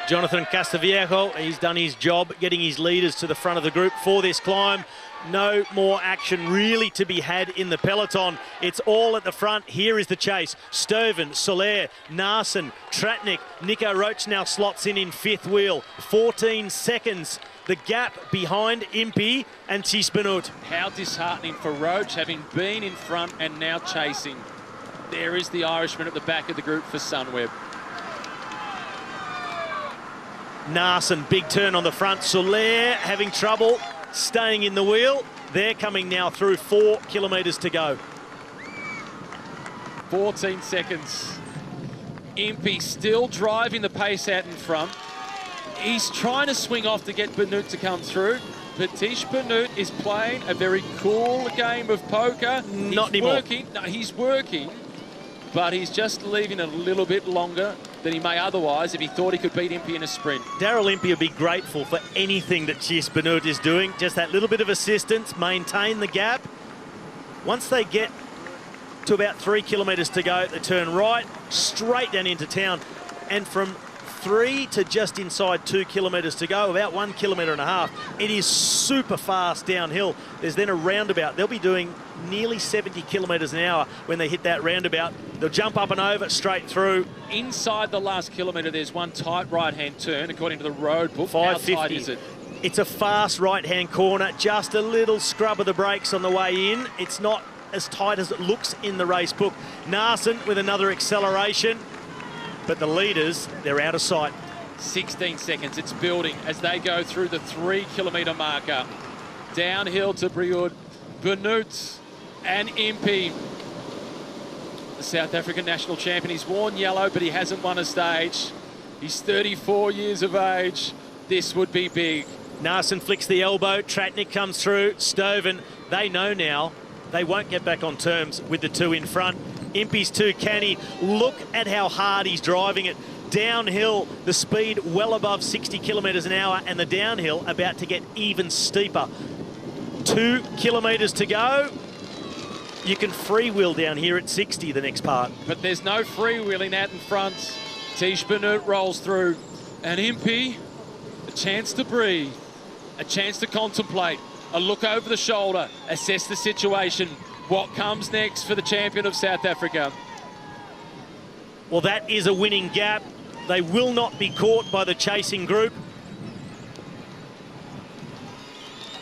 Jonathan Castroviejo, he's done his job getting his leaders to the front of the group for this climb. No more action really to be had in the peloton. It's all at the front. Here is the chase. Stuyven, Soler, Naesen, Tratnik, Nico Roach now slots in 5th wheel. 14 seconds. The gap behind Impey and Thijs Benoot. How disheartening for Roach, having been in front and now chasing. There is the Irishman at the back of the group for Sunweb. Naesen, big turn on the front. Soler having trouble staying in the wheel. They're coming now through 4 kilometres to go. 14 seconds. Impey still driving the pace out in front. He's trying to swing off to get Benoot to come through, but Thijs Benoot is playing a very cool game of poker. Not anymore. No, he's working, but he's just leaving it a little bit longer than he may otherwise if he thought he could beat Impey in a sprint. Daryl Impey will be grateful for anything that Thijs Benoot is doing. Just that little bit of assistance, maintain the gap. Once they get to about 3 kilometres to go, they turn right, straight down into town. And from 3 to just inside 2 kilometres to go, about 1.5 kilometres, it is super fast downhill. There's then a roundabout. They'll be doing nearly 70 kilometres an hour when they hit that roundabout. They'll jump up and over, straight through. Inside the last kilometre, there's one tight right-hand turn, according to the road book. 550. How tight is it? It's a fast right-hand corner, just a little scrub of the brakes on the way in. It's not as tight as it looks in the race book. Naesen with another acceleration, but the leaders, they're out of sight. 16 seconds, it's building as they go through the 3 kilometre marker. Downhill to Brioude, Benoot and Impey. The South African national champion, he's worn yellow, but he hasn't won a stage. He's 34 years of age. This would be big. Naesen flicks the elbow, Tratnik comes through, Stuyven, they know now they won't get back on terms with the 2 in front. Impey's too canny. Look at how hard he's driving it. Downhill, the speed well above 60 kilometres an hour, and the downhill about to get even steeper. 2 kilometres to go. You can freewheel down here at 60, the next part. But there's no freewheeling out in front. Thijs Benoot rolls through, and Impey, a chance to breathe, a chance to contemplate, a look over the shoulder, assess the situation. What comes next for the champion of South Africa? Well, that is a winning gap. They will not be caught by the chasing group.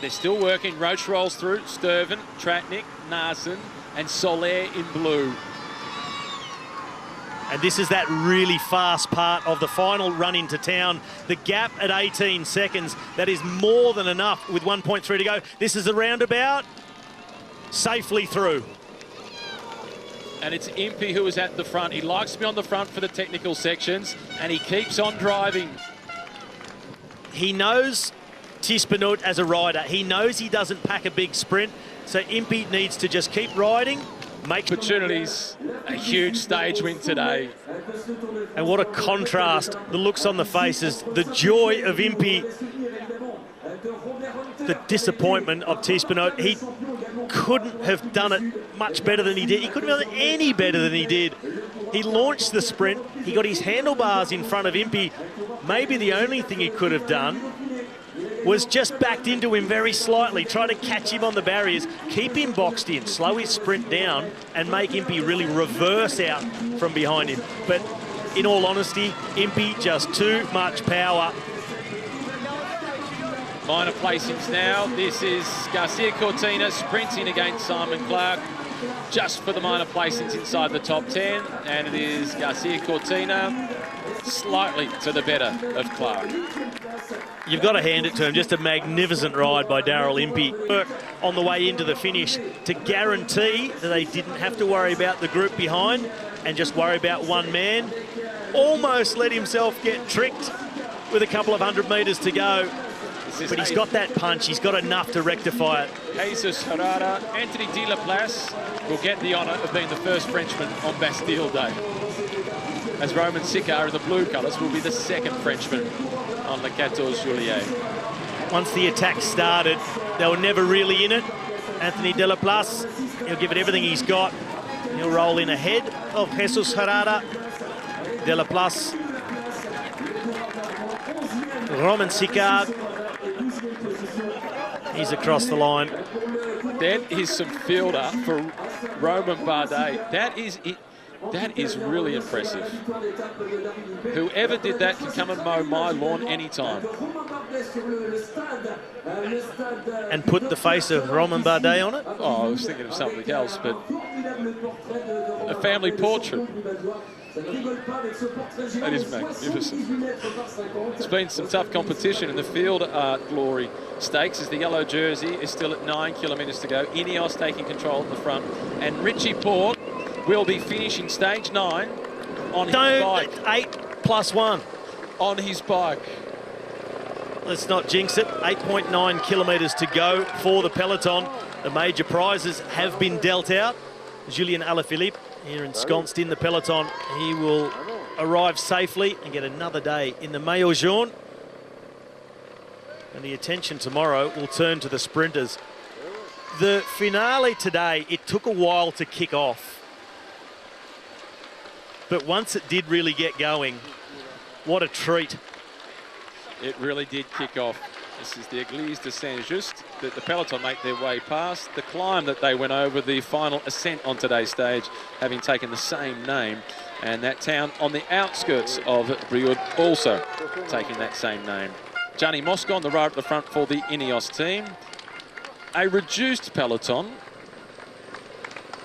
They're still working. Roach rolls through. Stuyven, Tratnik, Naesen and Soler in blue. And this is that really fast part of the final run into town. The gap at 18 seconds. That is more than enough with 1.3 to go. This is a roundabout. Safely through. And it's Impey who is at the front. He likes to be on the front for the technical sections, and he keeps on driving. He knows Thijs Benoot as a rider. He knows he doesn't pack a big sprint, so Impey needs to just keep riding. Make opportunities. A huge stage win today. And what a contrast. The looks on the faces, the joy of Impey, the disappointment of Thijs Benoot. He couldn't have done it much better than he did. He couldn't have done it any better than he did. He launched the sprint. He got his handlebars in front of Impey. Maybe the only thing he could have done was just backed into him very slightly, try to catch him on the barriers, keep him boxed in, slow his sprint down and make Impey really reverse out from behind him. But in all honesty, Impey just too much power. Minor placings now. This is Garcia Cortina sprinting against Simon Clark just for the minor placings inside the top 10. And it is Garcia Cortina slightly to the better of Clark. You've got to hand it to him. Just a magnificent ride by Daryl Impey. Work on the way into the finish to guarantee that they didn't have to worry about the group behind and just worry about one man. almost let himself get tricked with a couple of 100 metres to go. But he's got that punch. He's got enough to rectify it. Jesus Herrera, Anthony de la Place will get the honour of being the first Frenchman on Bastille Day, as Roman Sicard in the blue colours will be the second Frenchman on Le 14 Juillet. Once the attack started, they were never really in it. Anthony de la Place, he'll give it everything he's got. He'll roll in ahead of Jesus Herrera. De la Place, Roman Sicard, he's across the line. That is some fielder for Roman Bardet. That is really impressive. Whoever did that can come and mow my lawn anytime. And put the face of Roman Bardet on it? Oh, I was thinking of something else, but a family portrait. That is magnificent. It's been some tough competition in the Field Art Glory Stakes as the yellow jersey is still at 9 kilometres to go. Ineos taking control at the front, and Richie Porte will be finishing stage 9 on his bike. 8+1. On his bike. Let's not jinx it. 8.9 kilometres to go for the peloton. The major prizes have been dealt out. Julien Alaphilippe here ensconced in the peloton. He will arrive safely and get another day in the Maillot Jaune. And the attention tomorrow will turn to the sprinters. The finale today, it took a while to kick off. But once it did really get going, what a treat. It really did kick off. This is the Église de Saint-Just that the peloton make their way past. The climb that they went over, the final ascent on today's stage, having taken the same name. And that town on the outskirts of Brioude also taking that same name. Gianni Mosca on the road at the front for the Ineos team. A reduced peloton.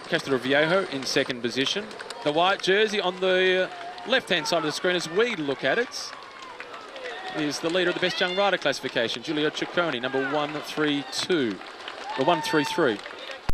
Castroviejo in second position. The white jersey on the left-hand side of the screen as we look at it is the leader of the best young rider classification, Giulio Ciccone, number 132, or 133.